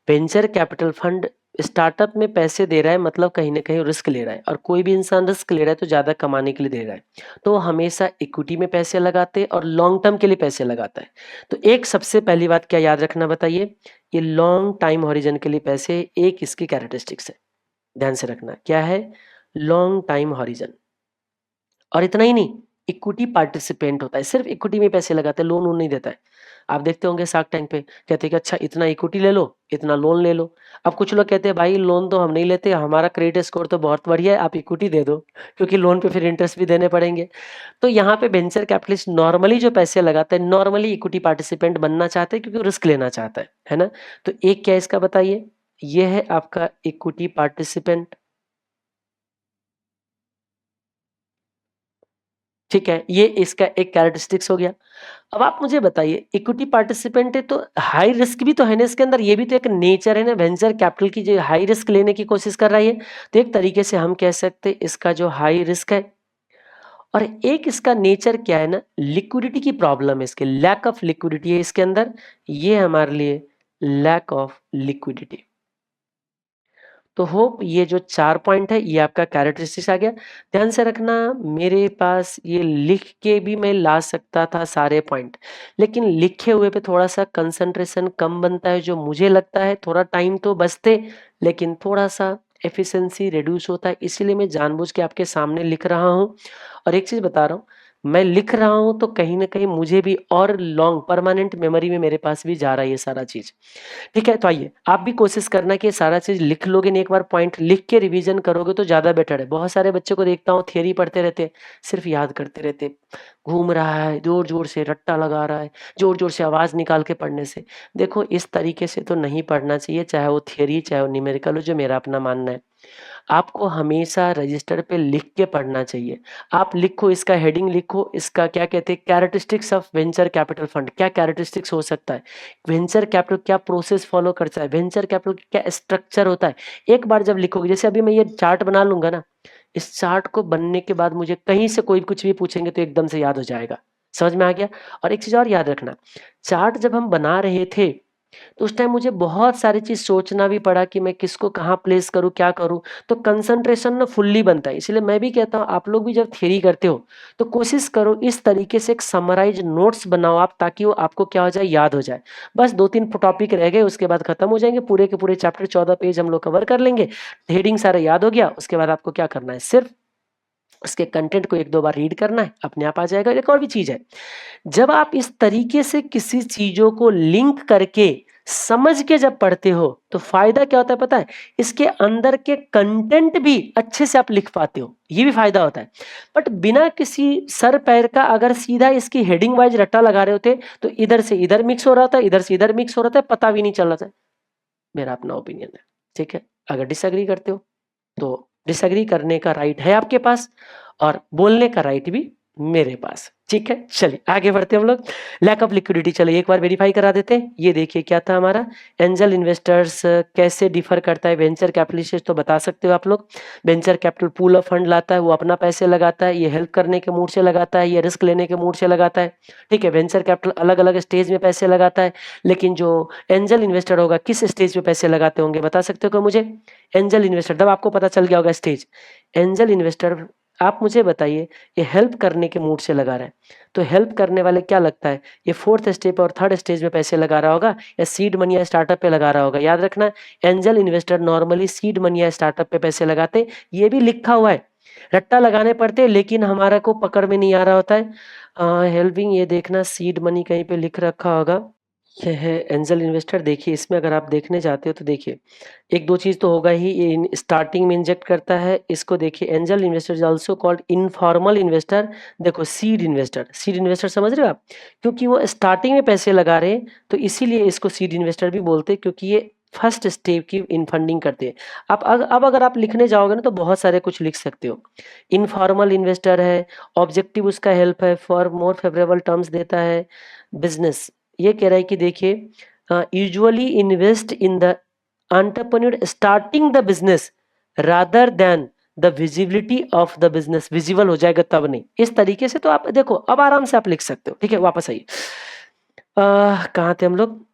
वेंचर कैपिटल फंड स्टार्टअप में पैसे दे रहा है, मतलब कहीं ना कहीं रिस्क ले रहा है, और कोई भी इंसान रिस्क ले रहा है तो ज्यादा कमाने के लिए दे रहा है, तो वो हमेशा इक्विटी में पैसे लगाते हैं और लॉन्ग टर्म के लिए पैसे लगाता है। तो एक सबसे पहली बात क्या याद रखना बताइए, ये लॉन्ग टाइम हॉरिजन के लिए पैसे, एक इसकी कैरेक्टरिस्टिक्स है, ध्यान से रखना क्या है, लॉन्ग टाइम हॉरिजन। और इतना ही नहीं, इक्विटी पार्टिसिपेंट होता है, सिर्फ इक्विटी में पैसे लगाते हैं, लोन वोन नहीं देता है। आप देखते होंगे शार्क टैंक पे कहते हैं कि अच्छा इतना इक्विटी ले लो, इतना लोन ले लो। अब कुछ लोग कहते हैं भाई लोन तो हम नहीं लेते, हमारा क्रेडिट स्कोर तो बहुत बढ़िया है, आप इक्विटी दे दो, क्योंकि लोन पे फिर इंटरेस्ट भी देने पड़ेंगे। तो यहाँ पे वेंचर कैपिटलिस्ट नॉर्मली जो पैसे लगाते हैं, नॉर्मली इक्विटी पार्टिसिपेंट बनना चाहते हैं क्योंकि रिस्क लेना चाहता है ना। तो एक क्या इसका बताइए, ये है आपका इक्विटी पार्टिसिपेंट, ठीक है, ये इसका एक कैरेक्टरिस्टिक्स हो गया। अब आप मुझे बताइए, इक्विटी पार्टिसिपेंट है तो हाई रिस्क भी तो है ना इसके अंदर, ये भी तो एक नेचर है ना वेंचर कैपिटल की, जो हाई रिस्क लेने की कोशिश कर रही है। तो एक तरीके से हम कह सकते हैं इसका जो हाई रिस्क है, और एक इसका नेचर क्या है ना, लिक्विडिटी की प्रॉब्लम है, इसके लैक ऑफ लिक्विडिटी है इसके अंदर, ये हमारे लिए लैक ऑफ लिक्विडिटी। तो होप ये जो 4 पॉइंट है ये आपका कैरेक्टरिस्टिक्स आ गया। ध्यान से रखना, मेरे पास ये लिख के भी मैं ला सकता था सारे पॉइंट, लेकिन लिखे हुए पे थोड़ा-सा कंसंट्रेशन कम बनता है, जो मुझे लगता है थोड़ा टाइम तो बचते, लेकिन थोड़ा-सा एफिशिएंसी रिड्यूस होता है, इसीलिए मैं जानबूझ के आपके सामने लिख रहा हूँ। और एक चीज़ बता रहा हूँ, मैं लिख रहा हूँ तो कहीं न कहीं मुझे भी और लॉन्ग परमानेंट मेमोरी में मेरे पास भी जा रहा है ये सारा चीज़। ठीक है, तो आइए आप भी कोशिश करना कि ये सारा चीज़ लिख लोगे नहीं, एक बार पॉइंट लिख के रिवीजन करोगे तो ज़्यादा बेटर है। बहुत सारे बच्चों को देखता हूँ थियरी पढ़ते रहते, सिर्फ याद करते रहते, घूम रहा है, ज़ोर-ज़ोर से रट्टा लगा रहा है, ज़ोर-ज़ोर से आवाज़ निकाल के पढ़ने से। देखो इस तरीके से तो नहीं पढ़ना चाहिए, चाहे वो थियरी चाहे वो न्यूमेरिकल हो, जो मेरा अपना मानना है। आपको हमेशा रजिस्टर पे लिख के पढ़ना चाहिए। आप लिखो, इसका हेडिंग लिखो, इसका क्या कहते हैं, characteristics of venture capital fund, क्या कैरेक्टरिस्टिक्स हो सकता है, वेंचर कैपिटल क्या प्रोसेस फॉलो करता है, वेंचर कैपिटल क्या स्ट्रक्चर होता है। एक बार जब लिखोगे, जैसे अभी मैं ये चार्ट बना लूंगा ना, इस चार्ट को बनने के बाद मुझे कहीं से कोई कुछ भी पूछेंगे तो एकदम से याद हो जाएगा। समझ में आ गया। और एक चीज और याद रखना, चार्ट जब हम बना रहे थे तो उस टाइम मुझे बहुत सारी चीज़ सोचना भी पड़ा कि मैं किसको कहाँ प्लेस करूँ, क्या करूँ? तो कंसंट्रेशन ना फुल्ली बनता है। इसलिए मैं भी कहता हूँ आप लोग भी जब थ्योरी करते हो, तो कोशिश करो इस तरीके से एक समराइज़ नोट्स बनाओ आप, ताकि वो आपको क्या हो जाए, याद हो जाए। बस 2-3 टॉपिक रह गए, उसके बाद खत्म हो जाएँगे। पूरे के पूरे चैप्टर 14 पेज हम लोग कवर कर लेंगे। हेडिंग सारा याद हो गया, उसके बाद आपको क्या करना है, सिर्फ़ उसके कंटेंट को 1-2 बार रीड करना है, अपने आप आ जाएगा। एक और भी चीज़ है, जब आप इस तरीके से किसी चीजों को लिंक करके समझ के जब पढ़ते हो तो फायदा क्या होता है पता है, इसके अंदर के कंटेंट भी अच्छे से आप लिख पाते हो, ये भी फायदा होता है। बट बिना किसी सर पैर का अगर सीधा इसकी हेडिंग वाइज रट्टा लगा रहे होते तो इधर से इधर मिक्स हो रहा था, इधर से इधर मिक्स हो रहा था, पता भी नहीं चल रहा था। मेरा अपना ओपिनियन है, ठीक है। अगर डिसएग्री करते हो तो डिसएग्री करने का राइट है आपके पास, और बोलने का राइट भी मेरे पास। ठीक है, चलिए आगे बढ़ते हैं हम लोग। लैक ऑफ लिक्विडिटी, चलिए एक बार वेरीफाई करा देते हैं। ये देखिए क्या था हमारा, एंजल इन्वेस्टर्स कैसे डिफर करता है वेंचर कैपिटलिस्ट से, तो बता सकते हो आप लोग। Venture capital pool of fund लाता है, वो अपना पैसे लगाता है, ये हेल्प करने के मूड से लगाता है, ये रिस्क लेने के मूड से लगाता है। ठीक है, वेंचर कैपिटल अलग अलग स्टेज में पैसे लगाता है, लेकिन जो एंजल इन्वेस्टर होगा किस स्टेज पे पैसे लगाते होंगे, बता सकते हो क्या मुझे? एंजल इन्वेस्टर, तब आपको पता चल गया होगा स्टेज। एंजल इन्वेस्टर, आप मुझे बताइए, ये हेल्प करने के मूड से लगा रहा है, तो हेल्प करने वाले क्या लगता है, ये फोर्थ स्टेप और थर्ड स्टेज में पैसे लगा रहा होगा या सीड मनी या स्टार्टअप पे लगा रहा होगा? याद रखना, angel investor normally seed money या स्टार्टअप पे पैसे लगाते, ये भी लिखा हुआ है, रट्टा लगाने पड़ते हैं, लेकिन हमारा को पकड़ में नहीं आ रहा होता है। हेल्पिंग, ये देखना सीड मनी कहीं पे लिख रखा होगा, ये है एंजल इन्वेस्टर। देखिए इसमें अगर आप देखने जाते हो तो देखिए एक दो चीज तो होगा ही, ये स्टार्टिंग में इंजेक्ट करता है इसको। देखिए angel investor is also called informal investor. देखो सीड इन्वेस्टर, सीड इन्वेस्टर समझ रहे हो आप, क्योंकि वो स्टार्टिंग में पैसे लगा रहे हैं तो इसीलिए इसको सीड इन्वेस्टर भी बोलते हैं, क्योंकि ये फर्स्ट स्टेप की इन फंडिंग करते हैं। आप अब अगर आप लिखने जाओगे ना तो बहुत सारे कुछ लिख सकते हो। इनफॉर्मल इन्वेस्टर है, ऑब्जेक्टिव उसका हेल्प है, फॉर मोर फेवरेबल टर्म्स देता है। बिजनेस, ये कह रहा है कि देखिए usually invest in the entrepreneur starting the business rather than the visibility of the business, visible हो जाएगा तब नहीं। इस तरीके से तो आप देखो अब आराम से आप लिख सकते हो। ठीक है, वापस आइए, कहाँ थे हम लोग?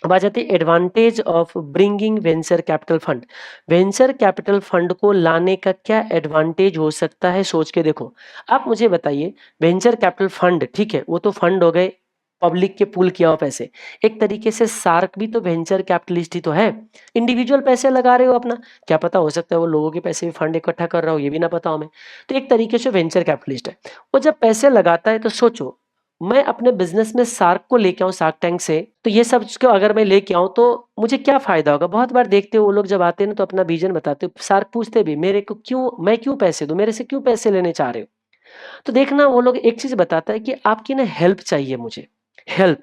अब आ जाते हैं advantage of bringing venture capital fund. Venture capital fund को लाने का क्या एडवांटेज हो सकता है, सोच के देखो। आप मुझे बताइए, वेंचर कैपिटल फंड, ठीक है वो तो फंड हो गए, पब्लिक के पूल किया हुआ पैसे। एक तरीके से सार्क भी तो वेंचर कैपिटलिस्ट ही तो है, इंडिविजुअल पैसे लगा रहे हो अपना, क्या पता हो सकता है वो लोगों के पैसे भी फंड इकट्ठा कर रहा हो, ये भी ना पता हो हमें। तो एक तरीके से वेंचर कैपिटलिस्ट है। वो जब पैसे लगाता है तो सोचो, मैं अपने बिजनेस में सार्क को लेके आऊं, सार्क टैंक से, तो ये सब को अगर मैं लेके आऊं तो मुझे क्या फायदा होगा? बहुत बार देखते हो वो लोग जब आते हैं ना तो अपना विजन बताते हो, सार्क पूछते भी मेरे को क्यों, मैं क्यों पैसे दूं, मेरे से क्यों पैसे लेने चाह रहे हो? तो देखना वो लोग एक चीज बताता है कि आपकी ना हेल्प चाहिए मुझे, हेल्प,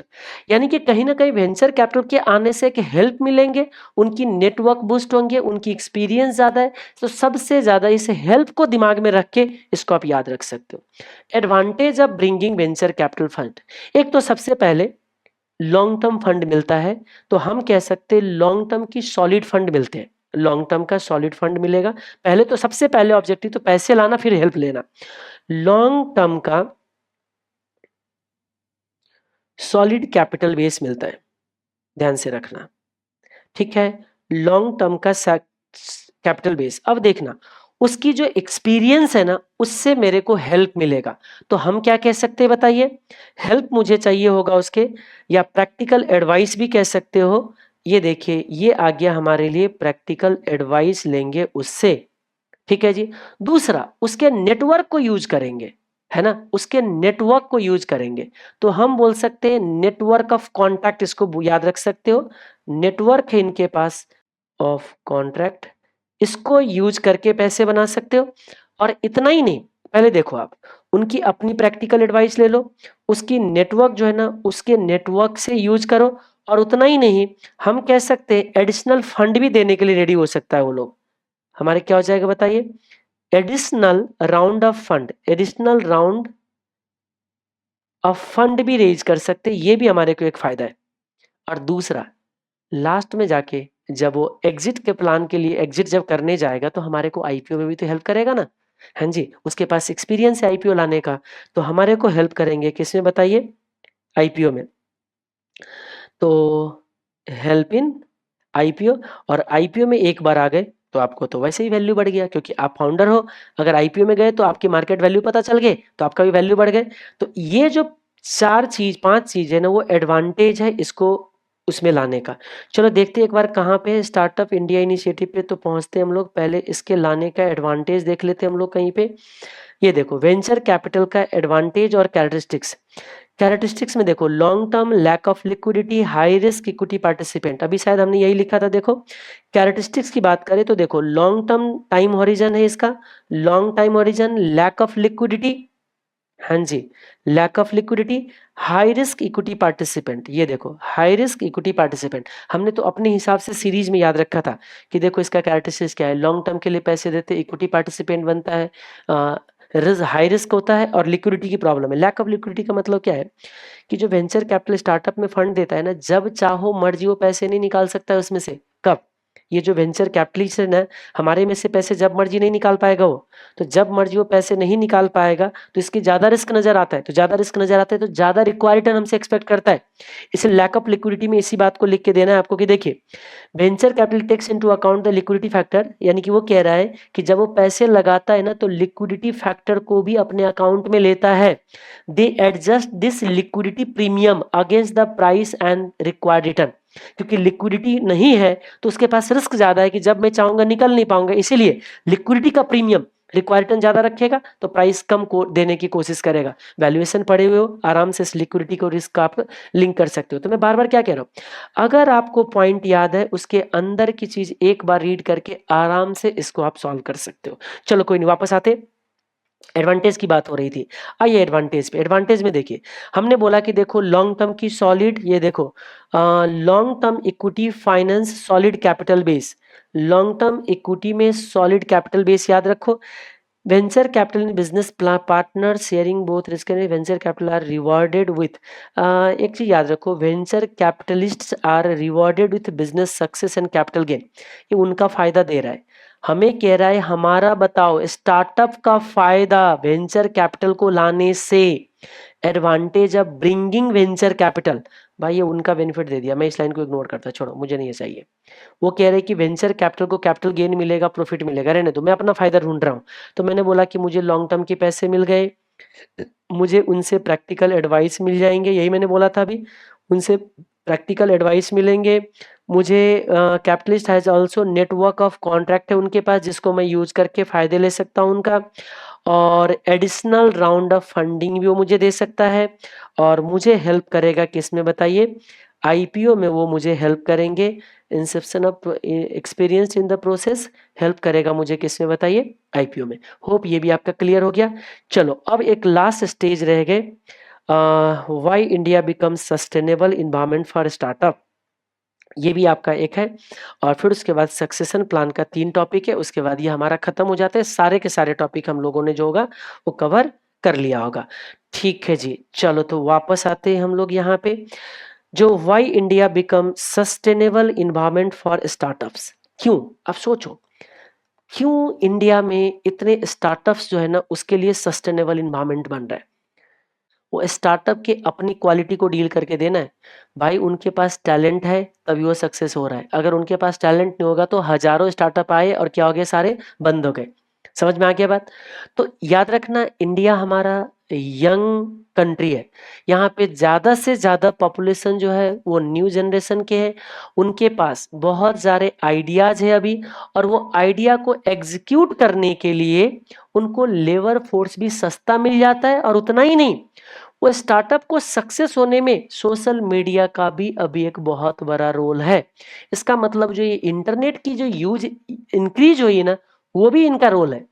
यानी कि कहीं ना कहीं वेंचर कैपिटल के आने से एक हेल्प मिलेंगे, उनकी नेटवर्क बूस्ट होंगे, उनकी एक्सपीरियंस ज्यादा है, तो सबसे ज्यादा इस हेल्प को दिमाग में रख के इसको आप याद रख सकते हो। Advantage of bringing venture capital fund, एक तो सबसे पहले लॉन्ग टर्म फंड मिलता है, तो हम कह सकते हैं लॉन्ग टर्म की सॉलिड फंड मिलते हैं, लॉन्ग टर्म का सॉलिड फंड मिलेगा। पहले तो सबसे पहले ऑब्जेक्टिव तो पैसे लाना, फिर हेल्प लेना। लॉन्ग टर्म का सॉलिड कैपिटल बेस मिलता है, ध्यान से रखना, ठीक है। लॉन्ग टर्म का कैपिटल बेस, अब देखना उसकी जो एक्सपीरियंस है ना उससे मेरे को हेल्प मिलेगा, तो हम क्या कह सकते हैं बताइए? हेल्प मुझे चाहिए होगा उसके, या प्रैक्टिकल एडवाइस भी कह सकते हो। ये देखिए ये आ गया हमारे लिए, प्रैक्टिकल एडवाइस लेंगे उससे, ठीक है जी। दूसरा, उसके नेटवर्क को यूज करेंगे, है ना, उसके नेटवर्क को यूज करेंगे, तो हम बोल सकते हैं नेटवर्क ऑफ कॉन्टैक्ट, इसको याद रख सकते हो। नेटवर्क है इनके पास ऑफ कॉन्ट्रैक्ट, इसको यूज करके पैसे बना सकते हो। और इतना ही नहीं, पहले देखो आप उनकी अपनी प्रैक्टिकल एडवाइस ले लो, उसकी नेटवर्क जो है ना उसके नेटवर्क से यूज करो, और उतना ही नहीं, हम कह सकते हैं एडिशनल फंड भी देने के लिए रेडी हो सकता है वो लोग। हमारे क्या हो जाएगा बताइए? Additional round of fund, additional round of fund भी रेज कर सकते हैं, ये भी हमारे को एक फायदा है। और दूसरा, लास्ट में जाके जब वो एग्जिट के प्लान के लिए एग्जिट जब करने जाएगा तो हमारे को आईपीओ में भी तो हेल्प करेगा ना। हाँ जी, उसके पास एक्सपीरियंस है आईपीओ लाने का, तो हमारे को हेल्प करेंगे किसमें बताइए? आईपीओ में। तो हेल्प इन आईपीओ, और आईपीओ में एक बार आ गए तो आपको तो वैसे ही वैल्यू बढ़ गया, क्योंकि आप फाउंडर हो। अगर आईपीओ में गए तो आपकी मार्केट वैल्यू पता चल गए तो आपका भी वैल्यू बढ़ गए। तो ये जो चार चीज पांच चीज है ना वो एडवांटेज है इसको उसमें लाने का। चलो देखते हैं एक बार कहाँ पे स्टार्टअप इंडिया इनिशिएटिव पे तो पहुंचते हैं हम लोग, पहले इसके लाने का एडवांटेज देख लेते हैं हम लोग कहीं पे। ये देखो वेंचर कैपिटल का एडवांटेज और कैरेक्टरिस्टिक्स। कैरेक्टरिस्टिक्स में देखो long term, lack of liquidity, high risk, equity participant, अभी शायद हमने यही लिखा था। देखो कैरेक्टरिस्टिक्स की बात करें तो देखो लॉन्ग टर्म टाइम हॉरिजन है इसका, long time horizon, lack of liquidity, हाँ जी, lack of liquidity, high risk, equity participant. ये देखो हाई रिस्क, इक्विटी पार्टिसिपेंट, हमने तो अपने हिसाब से सीरीज में याद रखा था कि देखो इसका कैरेक्टरिस्टिक्स क्या है, लॉन्ग टर्म के लिए पैसे देते, इक्विटी पार्टिसिपेंट बनता है, हाई रिस्क होता है और लिक्विडिटी की प्रॉब्लम है। लैक ऑफ लिक्विडिटी का मतलब क्या है कि जो वेंचर कैपिटल स्टार्टअप में फंड देता है ना, जब चाहो मर्जी वो पैसे नहीं निकाल सकता है उसमें से। कब? ये जो वेंचर कैपिटलिस्ट है ना, हमारे में से पैसे जब मर्जी नहीं निकाल पाएगा वो। तो जब मर्जी वो पैसे नहीं निकाल पाएगा तो इसकी ज्यादा रिस्क नजर आता है, तो ज्यादा रिस्क नजर आता है तो ज्यादा रिक्वायर्ड रिटर्न हमसे एक्सपेक्ट करता है। इसे लैक ऑफ लिक्विडिटी में इसी बात को लिख के देना है आपको कि देखिए, venture capital takes into account the liquidity factor, यानी कि वो कह रहा है कि जब वो पैसे लगाता है ना तो लिक्विडिटी फैक्टर को भी अपने अकाउंट में लेता है। They adjust this liquidity premium against the price and required return. क्योंकि लिक्विडिटी नहीं है तो उसके पास रिस्क ज्यादा है कि जब मैं चाहूंगा निकल नहीं पाऊंगा, इसीलिए लिक्विडिटी का प्रीमियम रिक्वायर्ड रिटर्न ज्यादा रखेगा तो प्राइस कम को देने की कोशिश करेगा। वैल्यूएशन पढ़े हुए हो, आराम से इस लिक्विडिटी को रिस्क आप लिंक कर सकते हो। तो मैं बार बार क्या कह रहा हूं, अगर आपको पॉइंट याद है उसके अंदर की चीज एक बार रीड करके आराम से इसको आप सॉल्व कर सकते हो। चलो कोई नहीं, वापस आते। एडवांटेज की बात हो रही थी, आइए एडवांटेज पे। एडवांटेज में देखिए, हमने बोला कि देखो लॉन्ग टर्म की सॉलिड, ये देखो long term equity finance solid capital base. Long term equity में सॉलिड कैपिटल बेस याद रखो। Venture capital in business partner sharing both risk and venture capital are rewarded with, एक चीज याद रखो, venture capitalists are rewarded with business success and capital gain. ये उनका फायदा दे रहा है, हमें कह रहा है हमारा बताओ स्टार्टअप का फायदा वेंचर कैपिटल को लाने से। Advantage of bringing venture capital, भाई ये उनका बेनिफिट दे दिया, मैं इस लाइन को इग्नोर करता, छोड़ो मुझे नहीं चाहिए। वो कह रहे कि वेंचर कैपिटल को कैपिटल गेन मिलेगा, प्रॉफिट मिलेगा, रहने दो, मैं अपना फायदा ढूंढ रहा हूँ। तो मैंने बोला कि मुझे लॉन्ग टर्म के पैसे मिल गए, मुझे उनसे प्रैक्टिकल एडवाइस मिल जाएंगे, यही मैंने बोला था अभी, उनसे प्रैक्टिकल एडवाइस मिलेंगे मुझे। Capitalist has also network of contract है उनके पास जिसको मैं यूज करके फायदे ले सकता हूँ उनका, और एडिशनल राउंड ऑफ फंडिंग भी वो मुझे दे सकता है। और मुझे हेल्प करेगा किस में बताइए, आईपीओ में वो मुझे हेल्प करेंगे। Inception of experience in the process, help करेगा मुझे किस में बताइए, आईपीओ में। होप ये भी आपका क्लियर हो गया। चलो अब एक लास्ट स्टेज रह गए, why India becomes sustainable environment for startup, ये भी आपका एक है। और फिर उसके बाद सक्सेशन प्लान का 3 टॉपिक है, उसके बाद ये हमारा खत्म हो जाता है, सारे के सारे टॉपिक हम लोगों ने जो होगा वो कवर कर लिया होगा। ठीक है जी, चलो तो वापस आते हैं हम लोग यहाँ पे, जो why India become sustainable environment for startups, क्यों, अब सोचो क्यों इंडिया में इतने स्टार्टअप्स जो है ना उसके लिए सस्टेनेबल इन्वायरमेंट बन रहा है। वो स्टार्टअप के अपनी क्वालिटी को डील करके देना है, भाई उनके पास टैलेंट है तभी वो सक्सेस हो रहा है। अगर उनके पास टैलेंट नहीं होगा तो हजारों स्टार्टअप आए और क्या हो गए, सारे बंद हो गए। समझ में आ गया बात। तो याद रखना इंडिया हमारा यंग कंट्री है, यहाँ पे ज्यादा से ज्यादा पॉपुलेशन जो है वो न्यू जनरेशन के है, उनके पास बहुत सारे आइडियाज है अभी, और वो आइडिया को एग्जीक्यूट करने के लिए उनको लेबर फोर्स भी सस्ता मिल जाता है। और उतना ही नहीं, वो स्टार्टअप को सक्सेस होने में सोशल मीडिया का भी अभी एक बहुत बड़ा रोल है। इसका मतलब जो ये इंटरनेट की जो यूज इंक्रीज हुई है ना, वो भी इनका रोल है।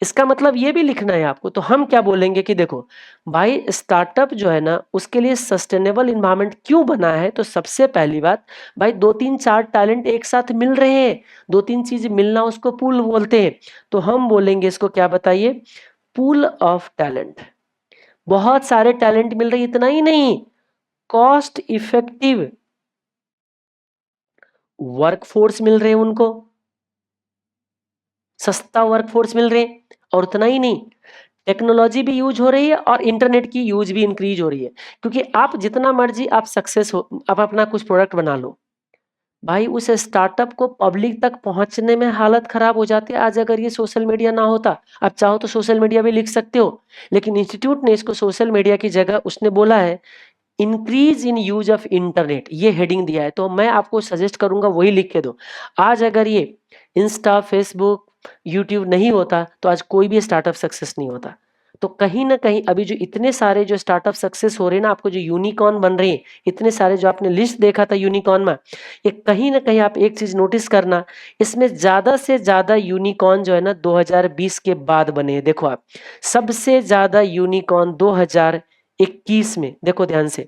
इसका मतलब ये भी लिखना है आपको। तो हम क्या बोलेंगे कि देखो भाई स्टार्टअप जो है ना उसके लिए सस्टेनेबल इन्वायरमेंट क्यों बना है, तो सबसे पहली बात भाई 2-3-4 टैलेंट एक साथ मिल रहे हैं, 2-3 चीज मिलना उसको पूल बोलते हैं। तो हम बोलेंगे इसको क्या बताइए, पूल ऑफ टैलेंट। बहुत सारे टैलेंट मिल रहे, इतना ही नहीं, कॉस्ट इफेक्टिव वर्कफोर्स मिल रहे हैं उनको, सस्ता वर्कफोर्स मिल रहे हैं। और उतना ही नहीं, टेक्नोलॉजी भी यूज हो रही है और इंटरनेट की यूज भी इंक्रीज हो रही है। क्योंकि आप जितना मर्जी आप सक्सेस हो, आप अपना कुछ प्रोडक्ट बना लो, भाई उस स्टार्टअप को पब्लिक तक पहुंचने में हालत खराब हो जाती है। आज अगर ये सोशल मीडिया ना होता, आप चाहो तो सोशल मीडिया भी लिख सकते हो, लेकिन इंस्टीट्यूट ने इसको सोशल मीडिया की जगह उसने बोला है increase in use of internet, ये हेडिंग दिया है। तो मैं आपको सजेस्ट करूंगा वही लिख के दो। आज अगर ये इंस्टा, फेसबुक, यूट्यूब नहीं होता तो आज कोई भी स्टार्टअप सक्सेस नहीं होता। तो कहीं ना कहीं अभी जो इतने सारे जो स्टार्टअप सक्सेस हो रहे हैं ना, आपको जो यूनिकॉर्न बन रहे हैं, इतने सारे जो आपने लिस्ट देखा था यूनिकॉर्न में, ये कहीं ना कहीं आप एक चीज नोटिस करना, इसमें ज्यादा से ज्यादा यूनिकॉर्न जो है ना 2020 के बाद बने हैं। देखो आप, सबसे ज्यादा यूनिकॉर्न 2021 में, देखो ध्यान से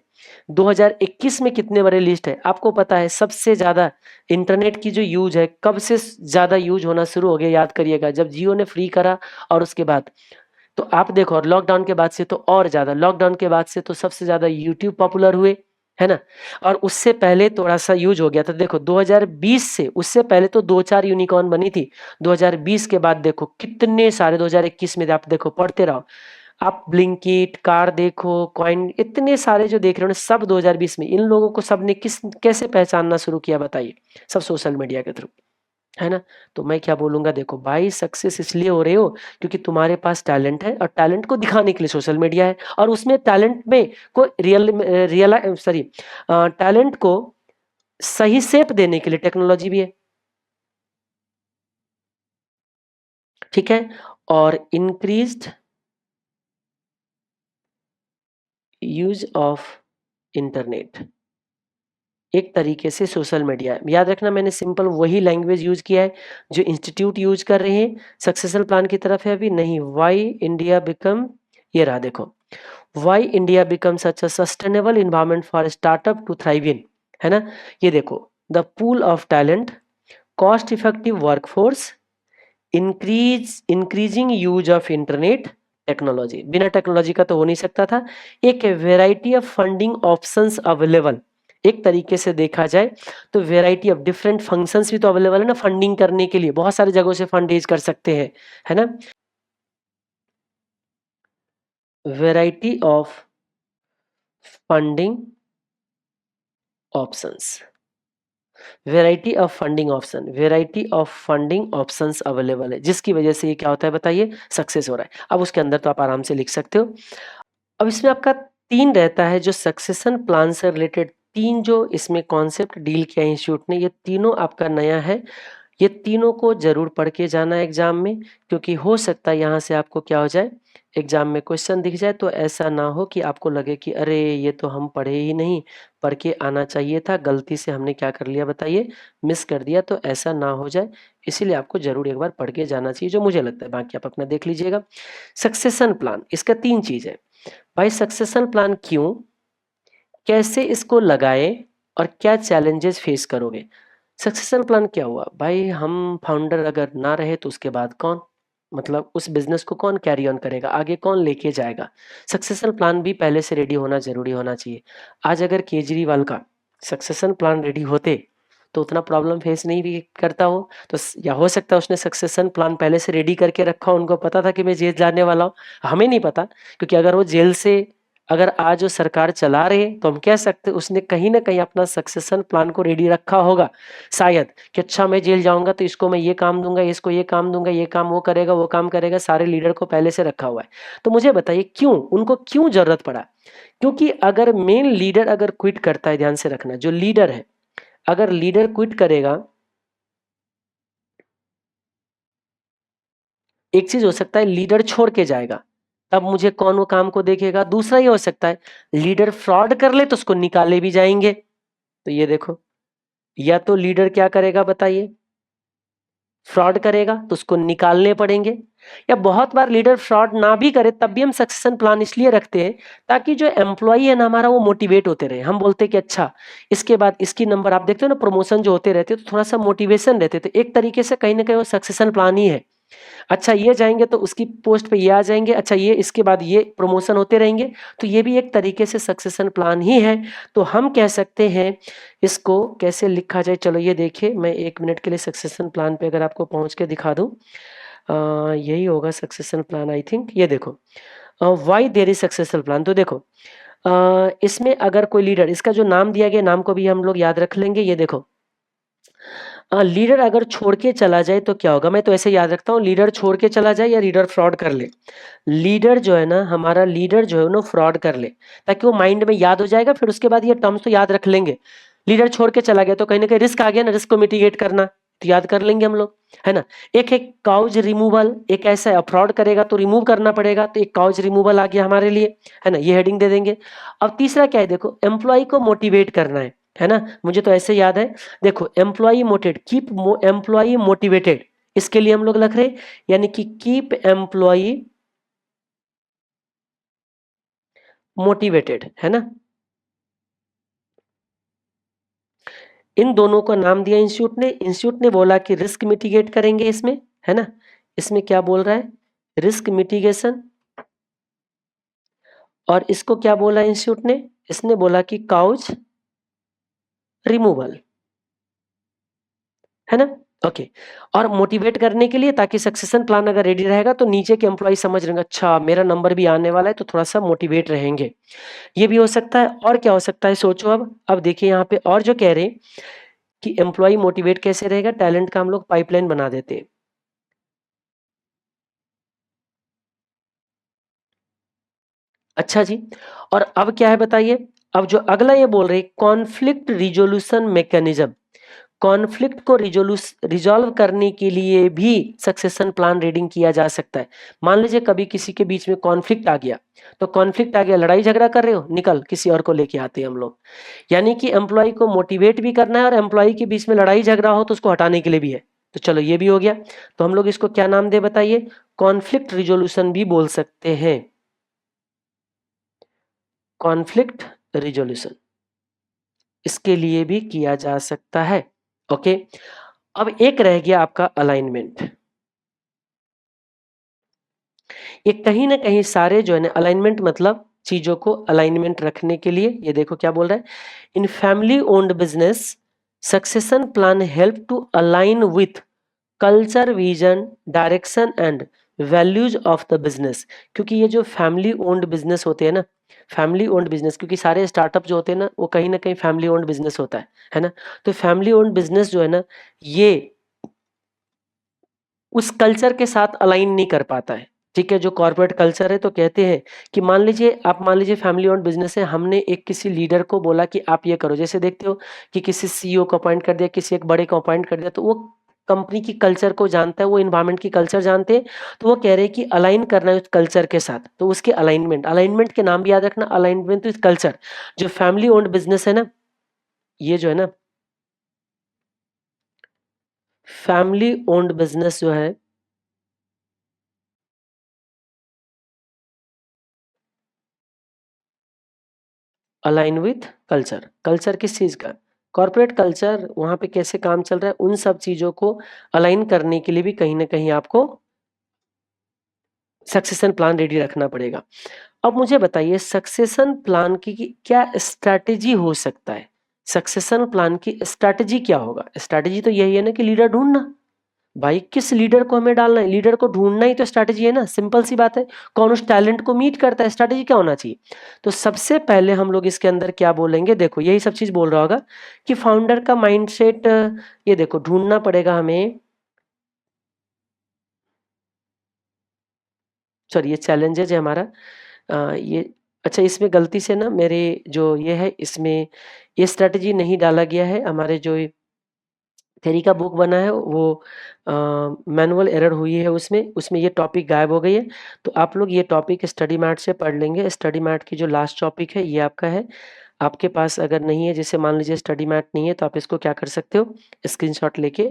2021 में कितने बड़े लिस्ट है आपको पता है। सबसे ज्यादा इंटरनेट की जो यूज है कब से ज्यादा यूज होना शुरू हो गया, याद करिएगा, जब जियो ने फ्री करा और उसके बाद तो आप देखो, और लॉकडाउन के बाद से तो और ज़्यादा, लॉकडाउन के बाद से तो सबसे ज़्यादा यूट्यूब पॉपुलर हुए, है ना? और उससे पहले थोड़ा-सा यूज़ हो गया था। देखो 2020 से, उससे पहले तो 2-4 यूनिकॉर्न बनी थी। 2020 के बाद देखो कितने सारे, 2021 में आप देखो, पढ़ते रहो। आप ब्लिंकिट, कार देखो, कॉइन, इतने सारे जो देख रहे हो ना, सब 2020 में। इन लोगों को सबने कैसे पहचानना शुरू किया बताइए? सब सोशल मीडिया के थ्रू, है ना? तो मैं क्या बोलूँगा, देखो भाई, सक्सेस इसलिए हो रहे हो क्योंकि तुम्हारे पास टैलेंट है, और टैलेंट को दिखाने के लिए सोशल मीडिया है, और उसमें टैलेंट में को टैलेंट को सही शेप देने के लिए टेक्नोलॉजी भी है, ठीक है? और इंक्रीज्ड यूज़ ऑफ इंटरनेट एक तरीके से सोशल मीडिया है। याद रखना, मैंने सिंपल वही लैंग्वेज यूज़ किया है जो इंस्टीट्यूट यूज़ कर रहे हैं। सक्सेशन प्लान की तरफ है अभी नहीं। व्हाई इंडिया बिकम, ये रहा देखो, why India become such a sustainable environment for startup to thrive in, है ना? ये देखो, the pool of talent, cost effective workforce, increasing use of internet, technology. बिना टेक्नोलॉजी का तो हो नहीं सकता था। एक variety of funding options available, एक तरीके से देखा जाए तो वेराइटी ऑफ डिफरेंट फंक्शंस भी तो अवेलेबल है ना फंडिंग करने के लिए, बहुत सारी जगहों से फंड रेज कर सकते हैं, है ना? Variety of funding options, variety of funding options available है, जिसकी वजह से ये क्या होता है बताइए, सक्सेस हो रहा है। अब उसके अंदर तो आप आराम से लिख सकते हो। अब इसमें आपका 3 रहता है जो सक्सेशन प्लान से रिलेटेड, 3 जो इसमें कॉन्सेप्ट डील किया है इंस्टीट्यूट ने, ये तीनों आपका नया है। ये तीनों को ज़रूर पढ़ के जाना है एग्ज़ाम में, क्योंकि हो सकता है यहाँ से आपको क्या हो जाए, एग्ज़ाम में क्वेश्चन दिख जाए तो ऐसा ना हो कि आपको लगे कि अरे ये तो हम पढ़े ही नहीं, पढ़ के आना चाहिए था, गलती से हमने क्या कर लिया बताइए, मिस कर दिया। तो ऐसा ना हो जाए, इसीलिए आपको ज़रूर एक बार पढ़ के जाना चाहिए, जो मुझे लगता है। बाकी आप अपना देख लीजिएगा। सक्सेशन प्लान, इसका 3 चीज़ है। भाई सक्सेशन प्लान क्यों, कैसे इसको लगाएं, और क्या चैलेंजेस फेस करोगे? सक्सेशन प्लान क्या हुआ भाई, हम फाउंडर अगर ना रहे तो उसके बाद कौन, मतलब उस बिजनेस को कौन कैरी ऑन करेगा, आगे कौन लेके जाएगा? सक्सेशन प्लान भी पहले से रेडी होना जरूरी होना चाहिए। आज अगर केजरीवाल का सक्सेशन प्लान रेडी होते तो उतना प्रॉब्लम फेस नहीं भी करता हो, तो या हो सकता है उसने सक्सेशन प्लान पहले से रेडी करके रखा हो, उनको पता था कि मैं जेल जाने वाला हूँ, हमें नहीं पता। क्योंकि अगर वो जेल से, अगर आज वो सरकार चला रहे तो हम कह सकते उसने कहीं ना कहीं अपना सक्सेशन प्लान को रेडी रखा होगा शायद, कि अच्छा मैं जेल जाऊंगा तो इसको मैं ये काम दूंगा, इसको ये काम दूंगा, ये काम वो करेगा, वो काम करेगा, सारे लीडर को पहले से रखा हुआ है। तो मुझे बताइए क्यों, उनको क्यों जरूरत पड़ा? क्योंकि अगर मेन लीडर अगर क्विट करता है, ध्यान से रखना, जो लीडर है, अगर लीडर क्विट करेगा, एक चीज हो सकता है लीडर छोड़ के जाएगा, तब मुझे कौन वो काम को देखेगा। दूसरा ये हो सकता है लीडर फ्रॉड कर ले तो उसको निकाले भी जाएंगे। तो ये देखो, या तो लीडर क्या करेगा बताइए, फ्रॉड करेगा तो उसको निकालने पड़ेंगे, या बहुत बार लीडर फ्रॉड ना भी करे तब भी हम सक्सेशन प्लान इसलिए रखते हैं ताकि जो एम्प्लॉई है ना हमारा, वो मोटिवेट होते रहे। हम बोलते हैं कि अच्छा इसके बाद इसकी नंबर, आप देखते हो ना प्रमोशन जो होते रहते तो थोड़ा सा मोटिवेशन रहते, तो एक तरीके से कहीं ना कहीं वो सक्सेशन प्लान ही है। अच्छा ये जाएंगे तो उसकी पोस्ट पे ये आ जाएंगे, अच्छा ये इसके बाद ये प्रमोशन होते रहेंगे, तो ये भी एक तरीके से सक्सेशन प्लान ही है। तो हम कह सकते हैं, इसको कैसे लिखा जाए, चलो ये देखिए, मैं 1 मिनट के लिए सक्सेशन प्लान पे अगर आपको पहुंच के दिखा दूं, यही होगा सक्सेशन प्लान आई थिंक। ये देखो, why there is successful plan. तो देखो, इसमें अगर कोई लीडर, इसका जो नाम दिया गया, नाम को भी हम लोग याद रख लेंगे। ये देखो, लीडर अगर छोड़ के चला जाए तो क्या होगा, मैं तो ऐसे याद रखता हूँ, लीडर छोड़ के चला जाए या लीडर फ्रॉड कर ले। लीडर जो है ना, हमारा लीडर जो है ना फ्रॉड कर ले, ताकि वो माइंड में याद हो जाएगा, फिर उसके बाद ये टर्म्स तो याद रख लेंगे। लीडर छोड़ के चला गया तो कहीं ना कहीं रिस्क आ गया ना, रिस्क को मिटिगेट करना, तो याद कर लेंगे हम लोग, है ना? एक है काउज रिमूवल, एक ऐसा है फ्रॉड करेगा तो रिमूव करना पड़ेगा, तो एक काउज रिमूवल आ गया हमारे लिए, है ना? ये हेडिंग दे देंगे। अब तीसरा क्या है, देखो एम्प्लॉय को मोटिवेट करना है ना? मुझे तो ऐसे याद है, देखो employ motivate, keep employ motivated, इसके लिए हम लोग लिख रहे हैं, यानी कि कीप एम्प्लॉय मोटिवेटेड, है ना? इन दोनों का नाम दिया इंस्टीट्यूट ने बोला कि रिस्क मिटिगेट करेंगे इसमें, है ना? इसमें क्या बोल रहा है, रिस्क मिटिगेशन, और इसको क्या बोला इंस्टीट्यूट ने? इसने बोला कि काउच रिमूवल, है ना? ओके। और मोटिवेट करने के लिए, ताकि सक्सेशन प्लान अगर रेडी रहेगा तो नीचे के एम्प्लॉय समझ रहे अच्छा मेरा नंबर भी आने वाला है, तो थोड़ा सा मोटिवेट रहेंगे। ये भी हो सकता है। और क्या हो सकता है सोचो। अब देखिए यहाँ पे और जो कह रहे हैं कि एम्प्लॉय मोटिवेट कैसे रहेगा, टैलेंट का हम लोग पाइपलाइन बना देते हैं। अच्छा जी। और अब क्या है बताइए? अब जो अगला ये बोल रहे कॉन्फ्लिक्ट रिजोल्यूशन मैकेनिज्म, कॉन्फ्लिक्ट को रिजॉल्व करने के लिए भी सक्सेशन प्लान रीडिंग किया जा सकता है। मान लीजिए कभी किसी के बीच में कॉन्फ्लिक्ट आ गया, तो कॉन्फ्लिक्ट आ गया, लड़ाई झगड़ा कर रहे हो, निकल किसी और को लेके आते हैं हम लोग। यानी कि एम्प्लॉय को मोटिवेट भी करना है और एम्प्लॉय के बीच में लड़ाई झगड़ा हो तो उसको हटाने के लिए भी है। तो चलो ये भी हो गया। तो हम लोग इसको क्या नाम दे बताइए? कॉन्फ्लिक्ट रिजोल्यूशन भी बोल सकते हैं। कॉन्फ्लिक्ट रिजोल्यूशन इसके लिए भी किया जा सकता है। ओके। अब एक रह गया आपका अलाइनमेंट। ये कहीं ना कहीं सारे जो है ना, अलाइनमेंट मतलब चीजों को अलाइनमेंट रखने के लिए। ये देखो क्या बोल रहा है, in family owned business succession plan help to align with culture, vision, direction and values of the business. क्योंकि ये जो फैमिली ओन्ड बिजनेस होते हैं ना, फैमिली ओन्ड बिजनेस, क्योंकि सारे स्टार्टअप जो होते हैं ना कहीं फैमिली ओन्ड बिजनेस होता है ना? तो फैमिली ओन्ड बिजनेस जो है ना, ये उस कल्चर के साथ अलाइन नहीं कर पाता है। ठीक है, जो कॉर्पोरेट कल्चर है, तो कहते हैं कि मान लीजिए फैमिली ओन्ड बिजनेस है, हमने एक किसी लीडर को बोला कि आप ये करो। जैसे देखते हो कि किसी सीईओ को अपॉइंट कर दिया, किसी एक बड़े को अपॉइंट कर दिया, तो वो कंपनी की कल्चर को जानता है, वो इन्वायरमेंट की कल्चर जानते हैं। तो वो कह रहे हैं कि अलाइन करना है उस कल्चर के साथ, तो उसके अलाइनमेंट के नाम भी याद रखना, अलाइनमेंट विद कल्चर। जो फैमिली ओन्ड बिजनेस है ना, ये जो है ना, फैमिली ओन्ड बिजनेस जो है, अलाइन विथ कल्चर। कल्चर किस चीज का? कॉर्पोरेट कल्चर, वहां पे कैसे काम चल रहा है, उन सब चीजों को अलाइन करने के लिए भी कहीं ना कहीं आपको सक्सेशन प्लान रेडी रखना पड़ेगा। अब मुझे बताइए सक्सेशन प्लान की क्या स्ट्रैटेजी हो सकता है? सक्सेशन प्लान की स्ट्रैटेजी क्या होगा? स्ट्रैटेजी तो यही है ना कि लीडर ढूंढना। भाई किस लीडर को हमें डालना है, लीडर को ढूंढना ही तो स्ट्रैटेजी है ना, सिंपल सी बात है। कौन उस टैलेंट को मीट करता है, स्ट्रैटेजी क्या होना चाहिए? तो सबसे पहले हम लोग इसके अंदर क्या बोलेंगे, देखो यही सब चीज बोल रहा होगा कि फाउंडर का माइंडसेट, ये देखो ढूंढना पड़ेगा हमें। सॉरी, ये चैलेंजेज है हमारा। ये अच्छा, इसमें गलती से ना मेरे जो ये है, इसमें ये स्ट्रैटेजी नहीं डाला गया है। हमारे जो थ्योरी का बुक बना है वो मैनुअल एरर हुई है, उसमें उसमें ये टॉपिक गायब हो गई है। तो आप लोग ये टॉपिक स्टडी मैट से पढ़ लेंगे। स्टडी मैट की जो लास्ट टॉपिक है ये आपका है। आपके पास अगर नहीं है, जैसे मान लीजिए स्टडी मैट नहीं है, तो आप इसको क्या कर सकते हो, स्क्रीनशॉट लेके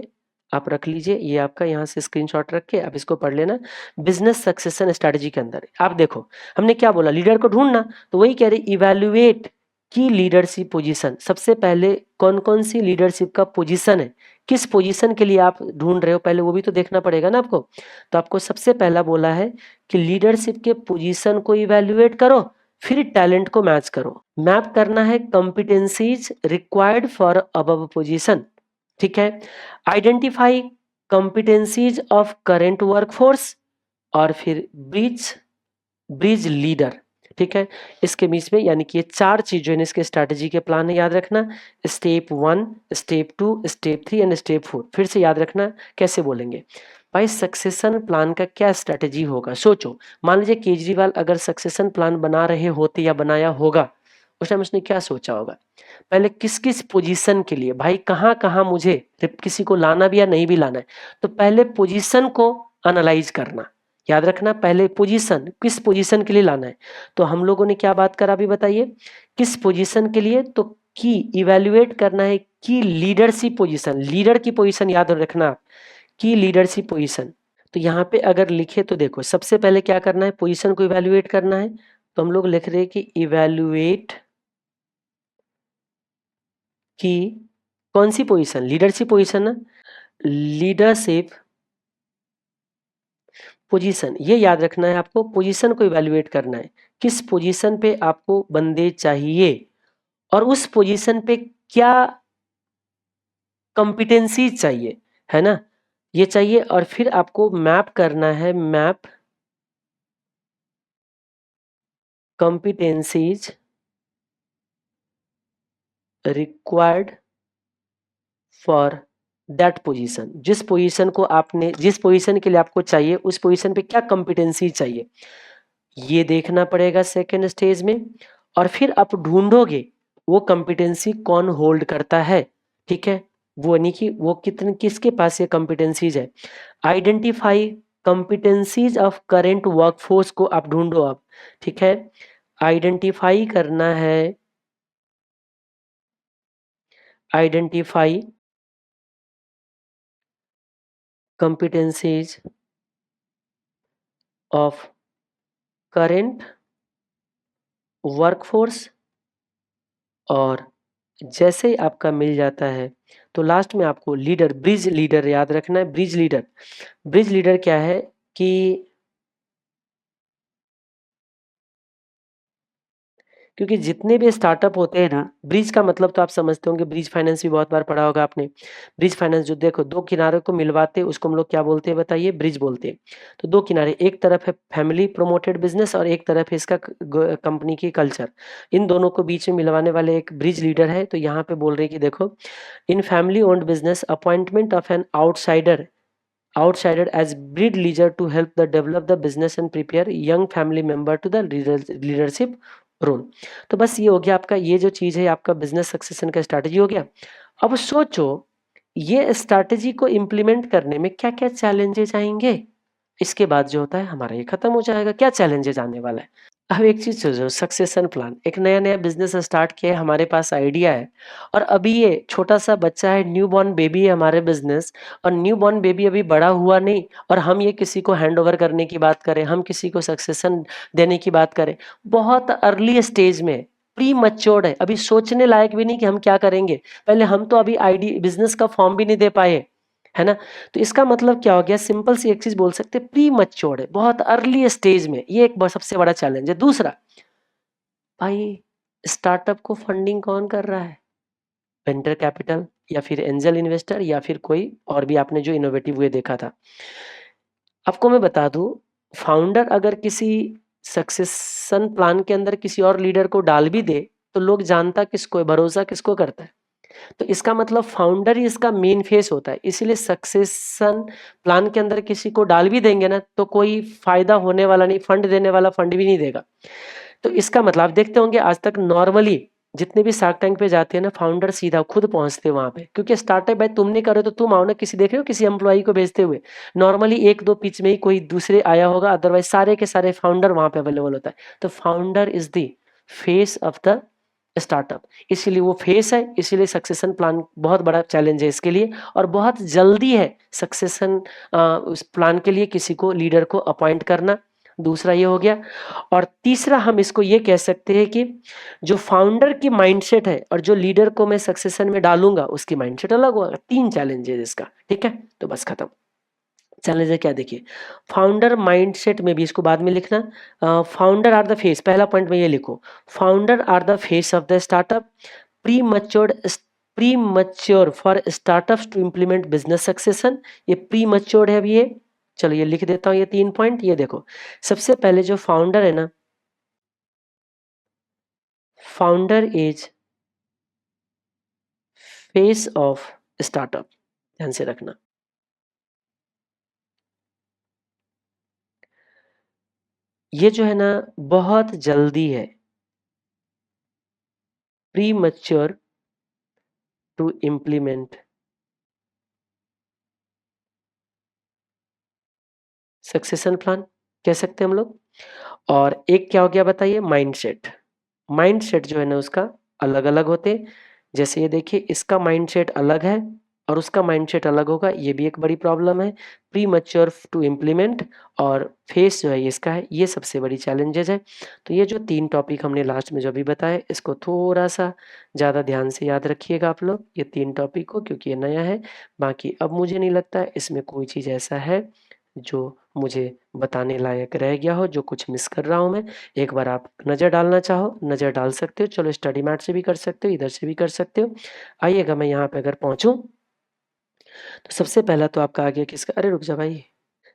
आप रख लीजिए। ये आपका यहाँ से स्क्रीनशॉट रख के आप इसको पढ़ लेना। बिजनेस सक्सेशन स्ट्रेटजी के अंदर आप देखो हमने क्या बोला, लीडर को ढूंढना, तो वही कह रहे इवैल्यूएट की लीडरशिप पोजीशन। सबसे पहले कौन कौन सी लीडरशिप का पोजीशन है, किस पोजीशन के लिए आप ढूंढ रहे हो, पहले वो भी तो देखना पड़ेगा ना आपको। तो आपको सबसे पहला बोला है कि लीडरशिप के पोजीशन को इवैल्यूएट करो, फिर टैलेंट को मैच करो। मैप करना है competencies required for above position. ठीक है। Identify competencies of current workforce, और फिर ब्रिज ब्रिज लीडर। ठीक है। इसके बीच में यानी कि ये चार चीज जो है इसके स्ट्रैटेजी के प्लान है, याद रखना। Step 1, step 2, step 3 and step 4। फिर से याद रखना कैसे बोलेंगे। भाई सक्सेशन प्लान का क्या स्ट्रैटेजी होगा, सोचो। मान लीजिए केजरीवाल अगर सक्सेशन प्लान बना रहे होते या बनाया होगा, उस टाइम उसने क्या सोचा होगा, पहले किस किस पोजीशन के लिए, भाई कहाँ कहाँ मुझे किसी को लाना भी या नहीं भी लाना है। तो पहले पोजीशन को एनालाइज करना, याद रखना पहले पोजीशन, किस पोजीशन के लिए लाना है। तो हम लोगों ने क्या बात करा अभी बताइए, किस पोजीशन के लिए, तो की इवेल्युएट करना है की लीडरशिप पोजीशन, लीडर की पोजीशन याद रखना, की लीडरशिप पोजीशन। तो यहाँ पे अगर लिखे तो देखो सबसे पहले क्या करना है, पोजीशन को इवेल्युएट करना है। तो हम लोग लिख रहे हैं कि इवेल्युएट की कौन सी पोजीशन, लीडरशिप पोजीशन ना, लीडरशिप पोजीशन, ये याद रखना है आपको, पोजीशन को इवेल्युएट करना है किस पोजीशन पे आपको बंदे चाहिए और उस पोजीशन पे क्या कॉम्पिटेंसीज चाहिए, है ना? ये चाहिए और फिर आपको मैप करना है, map competencies required for that position. जिस पोजीशन के लिए आपको चाहिए उस पोजीशन पे क्या कॉम्पिटेंसी चाहिए, ये देखना पड़ेगा सेकेंड स्टेज में। और फिर आप ढूंढोगे वो कॉम्पिटेंसी कौन होल्ड करता है, ठीक है? वो नहीं कि वो कितने किसके पास ये कॉम्पिटेंसीज है। Identify competencies of current workforce को आप ढूंढो आप, ठीक है? आइडेंटिफाई करना है, identify competencies of current workforce। और जैसे ही आपका मिल जाता है तो लास्ट में आपको ब्रिज लीडर याद रखना है। ब्रिज लीडर क्या है कि क्योंकि जितने भी स्टार्टअप होते हैं ना, ब्रिज का मतलब तो आप समझते होंगे, ब्रिज फाइनेंस भी बहुत बार पढ़ा होगा आपने। ब्रिज फाइनेंस जो देखो दो किनारों को मिलवाते हैं उसको हम लोग क्या बोलते हैं बताइए? ब्रिज बोलते हैं। तो दो किनारे, एक तरफ है फैमिली प्रोमोटेड बिजनेस और एक तरफ है इसका कंपनी की कल्चर। इन दोनों को बीच में मिलवाने वाले एक ब्रिज लीडर है। तो यहाँ पे बोल रहे हैं कि देखो, in family owned business appointment of an outsider as bridge leader to help the develop the business and prepare young family member to the leadership role। तो बस ये हो गया आपका, ये जो चीज है आपका बिजनेस सक्सेशन का स्ट्रैटेजी हो गया। अब सोचो ये स्ट्रैटेजी को इम्प्लीमेंट करने में क्या क्या चैलेंजेस आएंगे। इसके बाद जो होता है हमारा ये खत्म हो जाएगा। क्या चैलेंजेस आने वाला है? अब एक चीज सोचो, सक्सेशन प्लान, एक नया नया बिजनेस स्टार्ट किया है, हमारे पास आइडिया है और अभी ये छोटा सा बच्चा है, न्यू बॉर्न बेबी है हमारे बिजनेस, और न्यू बॉर्न बेबी अभी बड़ा हुआ नहीं और हम ये किसी को हैंड ओवर करने की बात करें, हम किसी को सक्सेशन देने की बात करें, बहुत अर्ली स्टेज में, प्री मच्योर्ड है, अभी सोचने लायक भी नहीं कि हम क्या करेंगे। पहले हम तो अभी आईडी बिजनेस का फॉर्म भी नहीं दे पाए, है ना? तो इसका मतलब क्या हो गया? सिंपल सी एक चीज बोल सकते हैं, प्री मैच्योर्ड है, बहुत अर्ली स्टेज में। ये एक सबसे बड़ा चैलेंज है। दूसरा, भाई स्टार्टअप को फंडिंग कौन कर रहा है? वेंचर कैपिटल या फिर एंजल इन्वेस्टर या फिर कोई और भी आपने जो इनोवेटिव वे देखा था। आपको मैं बता दूं, फाउंडर अगर किसी सक्सेशन प्लान के अंदर किसी और लीडर को डाल भी दे तो लोग जानता किसको है, भरोसा किसको करता है? तो इसका मतलब फाउंडर ही इसका मेन फेस होता है। इसीलिए सक्सेशन प्लान के अंदर किसी को डाल भी देंगे ना तो कोई फायदा होने वाला नहीं, फंड देने वाला फंड भी नहीं देगा। तो इसका मतलब आप देखते होंगे आज तक नॉर्मली जितने भी शार्क टैंक पे जाते हैं ना, फाउंडर सीधा खुद पहुंचते हैं वहां पे, क्योंकि स्टार्टअप भाई तुम नहीं कर रहे तो तुम आओ ना, किसी देख रहे हो किसी एम्प्लॉय को भेजते हुए? नॉर्मली एक दो पिच में ही कोई दूसरे आया होगा, अदरवाइज सारे के सारे फाउंडर वहां पे अवेलेबल होता है। तो founder is the face of the startup, इसीलिए वो फेस है, इसीलिए सक्सेशन प्लान बहुत बड़ा चैलेंज है इसके लिए। और बहुत जल्दी है सक्सेशन उस प्लान के लिए किसी को लीडर को अपॉइंट करना। दूसरा ये हो गया। और तीसरा हम इसको ये कह सकते हैं कि जो फाउंडर की माइंडसेट है और जो लीडर को मैं सक्सेशन में डालूंगा उसकी माइंडसेट अलग होगा। तीन चैलेंजेस इसका, ठीक है? तो बस खत्म। चैलेंज है क्या? देखिए, फाउंडर माइंडसेट में भी, इसको बाद में लिखना, फाउंडर आर द फेस, पहला पॉइंट में ये लिखो, founder are the face of the startup, pre matured pre mature for startups to implement business succession. ये प्री मच्योर्ड है अभी ये। चलो ये लिख देता हूं, ये 3 पॉइंट। ये देखो, सबसे पहले जो फाउंडर है ना, founder is face of startup, ध्यान से रखना। ये जो है ना बहुत जल्दी है, pre mature to implement succession plan, कह सकते हैं हम लोग। और एक क्या हो गया बताइए? माइंडसेट। माइंडसेट जो है ना उसका अलग अलग होते हैं। जैसे ये देखिए, इसका माइंडसेट अलग है और उसका माइंडसेट अलग होगा, ये भी एक बड़ी प्रॉब्लम है। प्री मैच्योर टू इम्प्लीमेंट और फेस जो है ये इसका है, ये सबसे बड़ी चैलेंजेस है। तो ये जो 3 टॉपिक हमने लास्ट में जो भी बताया, इसको थोड़ा सा ज़्यादा ध्यान से याद रखिएगा आप लोग, ये 3 टॉपिक को, क्योंकि ये नया है। बाकी अब मुझे नहीं लगता है इसमें कोई चीज़ ऐसा है जो मुझे बताने लायक रह गया हो, जो कुछ मिस कर रहा हूँ मैं, एक बार आप नज़र डालना चाहो, नज़र डाल सकते हो। चलो स्टडी मैट से भी कर सकते हो, इधर से भी कर सकते हो। आइएगा मैं यहाँ पे अगर पहुँचूँ, तो सबसे पहला तो आपका आ गया किसका, अरे रुक जा भाई।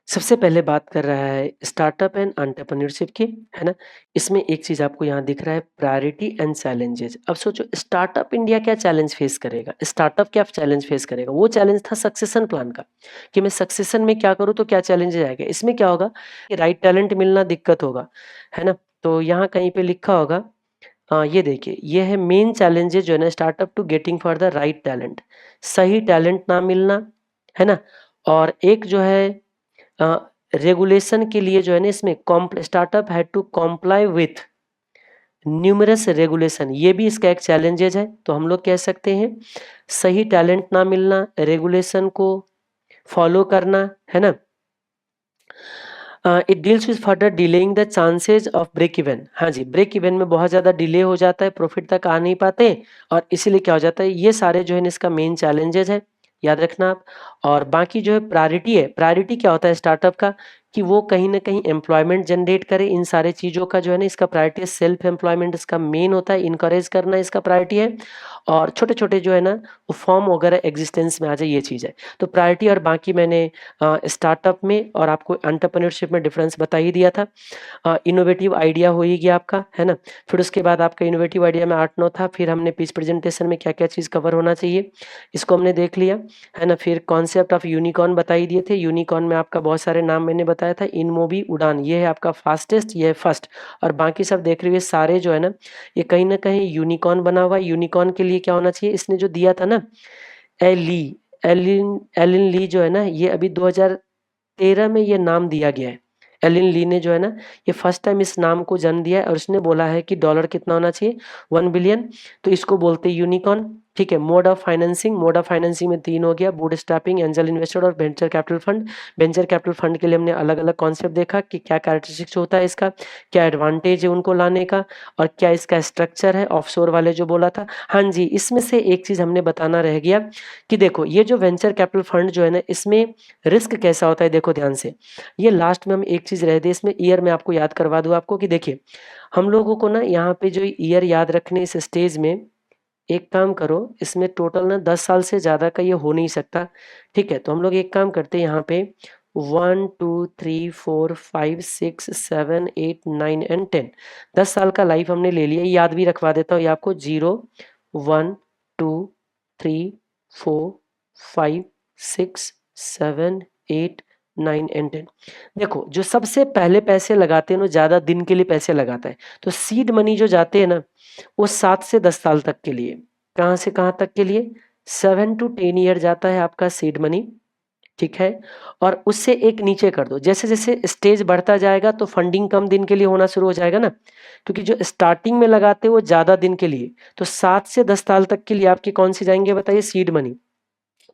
सबसे पहले बात कर रहा है स्टार्टअप एंड एंटरप्रेन्योरशिप की, है ना? इसमें एक चीज़ आपको यहाँ दिख रहा है, प्रायोरिटी एंड चैलेंजेस। अब सोचो स्टार्टअप इंडिया क्या चैलेंज फेस करेगा? स्टार्टअप क्या चैलेंज फेस करेगा? वो चैलेंज था सक्सेशन प्लान का, कि मैं सक्सेशन में क्या करूँ तो क्या चैलेंजेस आएगा। इसमें क्या होगा कि राइट टैलेंट मिलना दिक्कत होगा, है ना? तो यहाँ कहीं पे लिखा होगा, ये देखिए, ये है मेन चैलेंजेस जो है ना startup to getting for the right talent. सही टैलेंट ना मिलना, है ना? और एक जो है रेगुलेशन के लिए जो है ना इसमें startup had to comply with numerous regulation, ये भी इसका एक चैलेंजेज है। तो हम लोग कह सकते हैं सही टैलेंट ना मिलना, रेगुलेशन को फॉलो करना, है ना? It deals with further delaying the chances of break even. हाँ जी, ब्रेक इवन में बहुत ज़्यादा डिले हो जाता है, प्रॉफिट तक आ नहीं पाते, और इसीलिए क्या हो जाता है, ये सारे जो है इसका मेन चैलेंजेस है, याद रखना आप। और बाकी जो है प्रायोरिटी है, प्रायोरिटी क्या होता है स्टार्टअप का, कि वो कहीं ना कहीं एम्प्लॉयमेंट जनरेट करे। इन सारे चीज़ों का जो है ना इसका प्रायोरिटी है, सेल्फ एम्प्लॉयमेंट इसका मेन होता है, इनकरेज करना इसका प्रायोरिटी है। और छोटे छोटे जो है ना वो फॉर्म वगैरह एग्जिस्टेंस में आ जाए, ये चीज़ है। तो प्रायोरिटी और बाकी मैंने स्टार्टअप में और आपको एंटरप्रेन्योरशिप में डिफरेंस बता ही दिया था। इनोवेटिव आइडिया हो ही गया आपका, है ना? फिर उसके बाद आपका इनोवेटिव आइडिया में 8-9 था। फिर हमने पिच प्रेजेंटेशन में क्या-क्या चीज़ कवर होना चाहिए, इसको हमने देख लिया, है ना? फिर कॉन्सेप्ट ऑफ यूनिकॉर्न बता ही दिए थे। यूनिकॉर्न में आपका बहुत सारे नाम मैंने बताया था। इनमोबी, उड़ान, ये है आपका फास्टेस्ट, ये है फर्स्ट। और बाकी सब देख रहे हुए सारे जो है ना, ये कहीं न कहीं यूनिकॉर्न बना हुआ है। यूनिकॉर्न के लिए क्या होना चाहिए, इसने जो दिया था ना, एली एलिन एलिन ली जो है ना, ये अभी 2013 में ये नाम दिया गया है। एलिन ली ने जो है ना, ये फर्स्ट टाइम इस नाम को जन्म दिया है, और उसने बोला है कि डॉलर कितना होना चाहिए, 1 बिलियन। तो इसको बोलते हैं यूनिकॉर्न, ठीक है? Mode of financing, mode of financing में 3 हो गया, बूटस्ट्रैपिंग, एंजल इन्वेस्टर और venture capital fund. Venture capital fund के लिए हमने अलग अलग कॉन्सेप्ट देखा कि क्या कैरेक्टरिस्टिक्स होता है इसका, क्या एडवांटेज है उनको लाने का, और क्या इसका स्ट्रक्चर है, ऑफशोर वाले जो बोला था। हाँ जी, इसमें से एक चीज़ हमने बताना रह गया कि देखो ये जो वेंचर कैपिटल फंड जो है ना, इसमें रिस्क कैसा होता है, देखो ध्यान से। ये लास्ट में हम एक चीज़ रह गई, इसमें ईयर में आपको याद करवा दूँ आपको, कि देखिए हम लोगों को ना यहाँ पे जो ईयर याद रखने इस स्टेज में, एक काम करो, इसमें टोटल ना 10 साल से ज़्यादा का ये हो नहीं सकता, ठीक है? तो हम लोग एक काम करते हैं यहाँ पे, 1 2 3 4 5 6 7 8 9 एंड 10, 10 साल का लाइफ हमने ले लिया। याद भी रखवा देता हूँ ये आपको, 0 1 2 3 4 5 6 7 8 9 एंड 10। देखो जो सबसे पहले पैसे लगाते हैं ना, ज़्यादा दिन के लिए पैसे लगाता है। तो सीड मनी जो जाते हैं ना, वो 7 से 10 साल तक के लिए। कहाँ से कहाँ तक के लिए? 7 टू 10 ईयर जाता है आपका सीड मनी, ठीक है? और उससे एक नीचे कर दो, जैसे-जैसे स्टेज बढ़ता जाएगा तो फंडिंग कम दिन के लिए होना शुरू हो जाएगा ना, क्योंकि जो स्टार्टिंग में लगाते हैं वो ज़्यादा दिन के लिए। तो 7 से 10 साल तक के लिए आपकी कौन-सी जाएँगे बताइए? Seed money.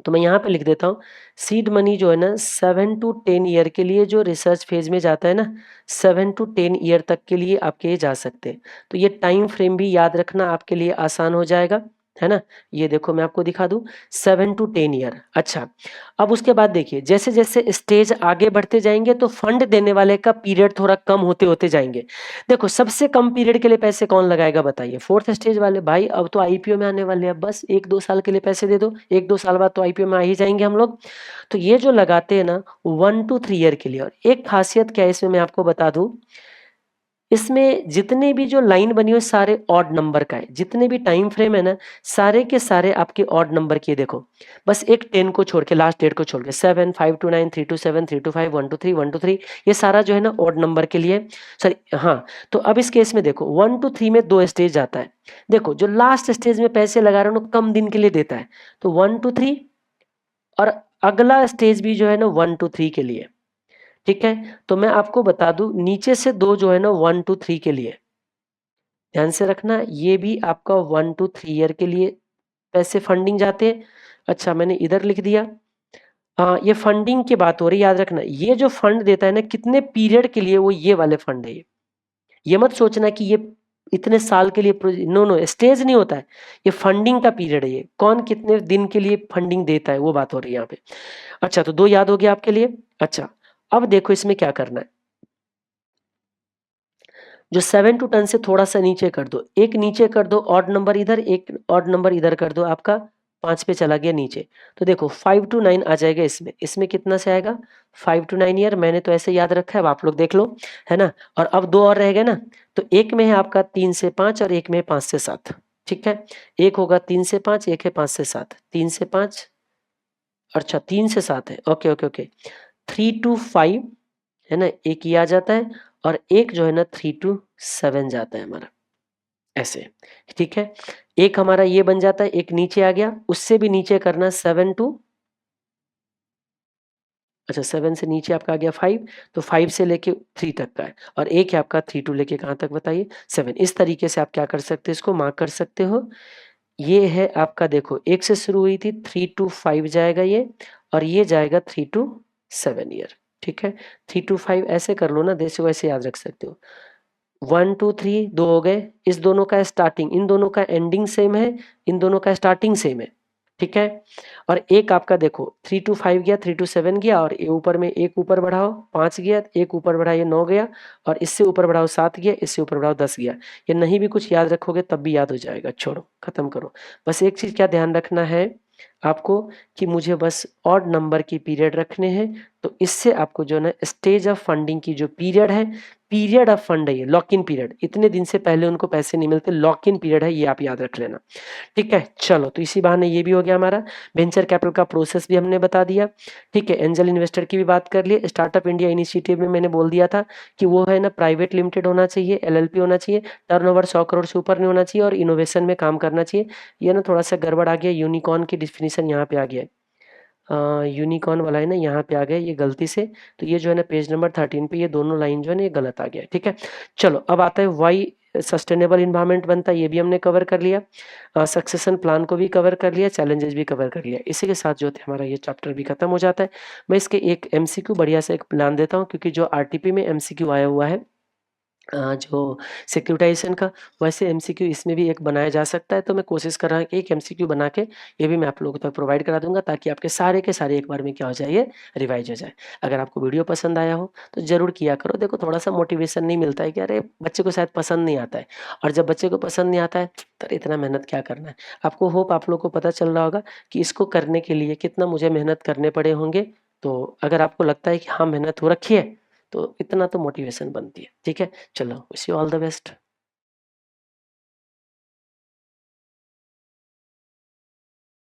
तो मैं यहाँ पे लिख देता हूँ, सीड मनी जो है ना 7 टू 10 ईयर के लिए जो रिसर्च फेज में जाता है ना, 7 टू 10 ईयर तक के लिए आपके ये जा सकते हैं। तो ये टाइम फ्रेम भी याद रखना आपके लिए आसान हो जाएगा, है ना? ये देखो मैं आपको दिखा दूँ, 7 टू 10 ईयर। अच्छा, अब उसके बाद देखिए जैसे-जैसे स्टेज आगे बढ़ते जाएँगे तो फंड देने वाले का पीरियड थोड़ा कम होते-होते जाएँगे। देखो सबसे कम पीरियड के लिए पैसे कौन लगाएगा बताइए? 4th स्टेज वाले। भाई अब तो आईपीओ में आने वाले हैं, बस 1-2 साल के लिए पैसे दे दो, 1-2 साल बाद तो आईपीओ में आ ही जाएँगे हम लोग। तो ये जो लगाते हैं ना 1 टू 3 ईयर के लिए, और एक खासियत क्या है इसमें मैं आपको बता दूँ, इसमें जितने भी जो लाइन बनी हुई है सारे ऑड नंबर का है। जितने भी टाइम फ्रेम है ना, सारे के सारे आपके ऑड नंबर के, देखो बस एक 10 को छोड़ के, लास्ट डेट को छोड़ के, 7 5 to 9 3 to 7 3 to 5 1 to 3 1 to 3, ये सारा जो है ना ऑड नंबर के लिए। सॉरी हाँ, तो अब इस केस में देखो 1 टू 3 में 2 स्टेज आता है। देखो जो लास्ट स्टेज में पैसे लगा रहे हो ना, कम दिन के लिए देता है, तो 1 टू 3, और अगला स्टेज भी जो है ना 1 टू 3 के लिए, ठीक है? तो मैं आपको बता दूं, नीचे से 2 जो है ना 1 टू 3 के लिए, ध्यान से रखना, ये भी आपका 1 टू 3 ईयर के लिए पैसे फंडिंग जाते हैं। अच्छा मैंने इधर लिख दिया। हाँ, ये फंडिंग की बात हो रही है, याद रखना ये जो फंड देता है ना कितने पीरियड के लिए, वो ये वाले फंड है ये। ये मत सोचना कि ये इतने साल के लिए नो नो, स्टेज नहीं होता है, ये फंडिंग का पीरियड है। ये कौन कितने दिन के लिए फंडिंग देता है वो बात हो रही है यहाँ पे। अच्छा तो 2 याद हो गया आपके लिए। अच्छा, अब देखो इसमें क्या करना है, जो 7 टू 10 से थोड़ा सा नीचे कर दो, एक नीचे कर दो ऑड नंबर इधर, एक ऑड नंबर इधर कर दो, आपका 5 पे चला गया नीचे। तो देखो 5 टू 9 आ जाएगा इसमें, इसमें कितना से आएगा 5 टू 9 ईयर, मैंने तो ऐसे याद रखा है, अब आप लोग देख लो, है ना। और अब दो और रह गए ना, तो एक में है आपका 3 से 5 और एक में है 5 से 7, ठीक है। एक होगा 3 से 5, एक है 5 से 7, 3 से 5, अच्छा 3 से 7 है, ओके ओके ओके। 3 टू 5 है ना, एक ये आ जाता है, और एक जो है ना 3 टू 7 जाता है हमारा, ऐसे, ठीक है। एक हमारा ये बन जाता है, एक नीचे आ गया, उससे भी नीचे करना 7 टू, अच्छा 7 से नीचे आपका आ गया 5, तो 5 से लेके 3 तक का है, और एक है आपका 3 टू लेके कहाँ तक बताइए 7। इस तरीके से आप क्या कर सकते हो, इसको मार्क कर सकते हो। ये है आपका, देखो एक से शुरू हुई थी, 3 टू 5 जाएगा ये, और ये जाएगा 3 टू 7 ईयर, ठीक है। 3 टू 5 ऐसे कर लो ना, जैसे वैसे याद रख सकते हो। 1 2 3 दो हो गए, इस दोनों का स्टार्टिंग, इन दोनों का एंडिंग सेम है, इन दोनों का स्टार्टिंग सेम है, ठीक है। और एक आपका देखो 3 टू 5 गया, 3 टू 7 गया, और ये ऊपर में एक ऊपर बढ़ाओ 5 गया, एक ऊपर बढ़ाइए 9 गया, और इससे ऊपर बढ़ाओ 7 गया, इससे ऊपर बढ़ाओ 10 गया। ये नहीं भी कुछ याद रखोगे तब भी याद हो जाएगा, छोड़ो खत्म करो। बस एक चीज क्या ध्यान रखना है आपको, कि मुझे बस ऑड नंबर की पीरियड रखने हैं, तो इससे आपको जो है ना स्टेज ऑफ फंडिंग की जो पीरियड है, पीरियड ऑफ फंड है ये, लॉक इन पीरियड, इतने दिन से पहले उनको पैसे नहीं मिलते, लॉक इन पीरियड है ये, आप याद रख लेना, ठीक है। चलो तो इसी बहाने ये भी हो गया हमारा, वेंचर कैपिटल का प्रोसेस भी हमने बता दिया, ठीक है। एंजल इन्वेस्टर की भी बात कर लिए। स्टार्टअप इंडिया इनिशिएटिव में मैंने बोल दिया था कि वो है ना प्राइवेट लिमिटेड होना चाहिए, एलएलपी होना चाहिए, टर्नओवर 100 करोड़ से ऊपर नहीं होना चाहिए, और इनोवेशन में काम करना चाहिए। ये ना थोड़ा सा गड़बड़ आ गया, यूनिकॉर्न की डिफिनीशन यहाँ पे आ गया है, यूनिकॉर्न वाला है ना यहाँ पे आ गया ये गलती से, तो ये जो है ना पेज नंबर 13 पे ये दोनों लाइन जो है ना ये गलत आ गया है, ठीक है। चलो अब आता है वाई सस्टेनेबल इन्वायरमेंट बनता है, ये भी हमने कवर कर लिया, सक्सेशन प्लान को भी कवर कर लिया, चैलेंजेस भी कवर कर लिया। इसी के साथ जो थे हमारा ये चैप्टर भी खत्म हो जाता है। मैं इसके एक एमसीक्यू बढ़िया से एक प्लान देता हूँ, क्योंकि जो आरटीपी में एमसीक्यू आया हुआ है जो सिक्योरिटाइजेशन का, वैसे एमसीक्यू इसमें भी एक बनाया जा सकता है, तो मैं कोशिश कर रहा हूँ कि एक एमसीक्यू बना के ये भी मैं आप लोगों तक प्रोवाइड करा दूंगा, ताकि आपके सारे के सारे एक बार में क्या हो जाए ये रिवाइज हो जाए। अगर आपको वीडियो पसंद आया हो तो जरूर किया करो, देखो थोड़ा सा मोटिवेशन नहीं मिलता है कि अरे बच्चे को शायद पसंद नहीं आता है, और जब बच्चे को पसंद नहीं आता है तो इतना मेहनत क्या करना है। आपको होप आप लोग को पता चल रहा होगा कि इसको करने के लिए कितना मुझे मेहनत करने पड़े होंगे। तो अगर आपको लगता है कि हाँ मेहनत हो रखी है, तो इतना तो मोटिवेशन बनती है, ठीक है। चलो, wish you all the best.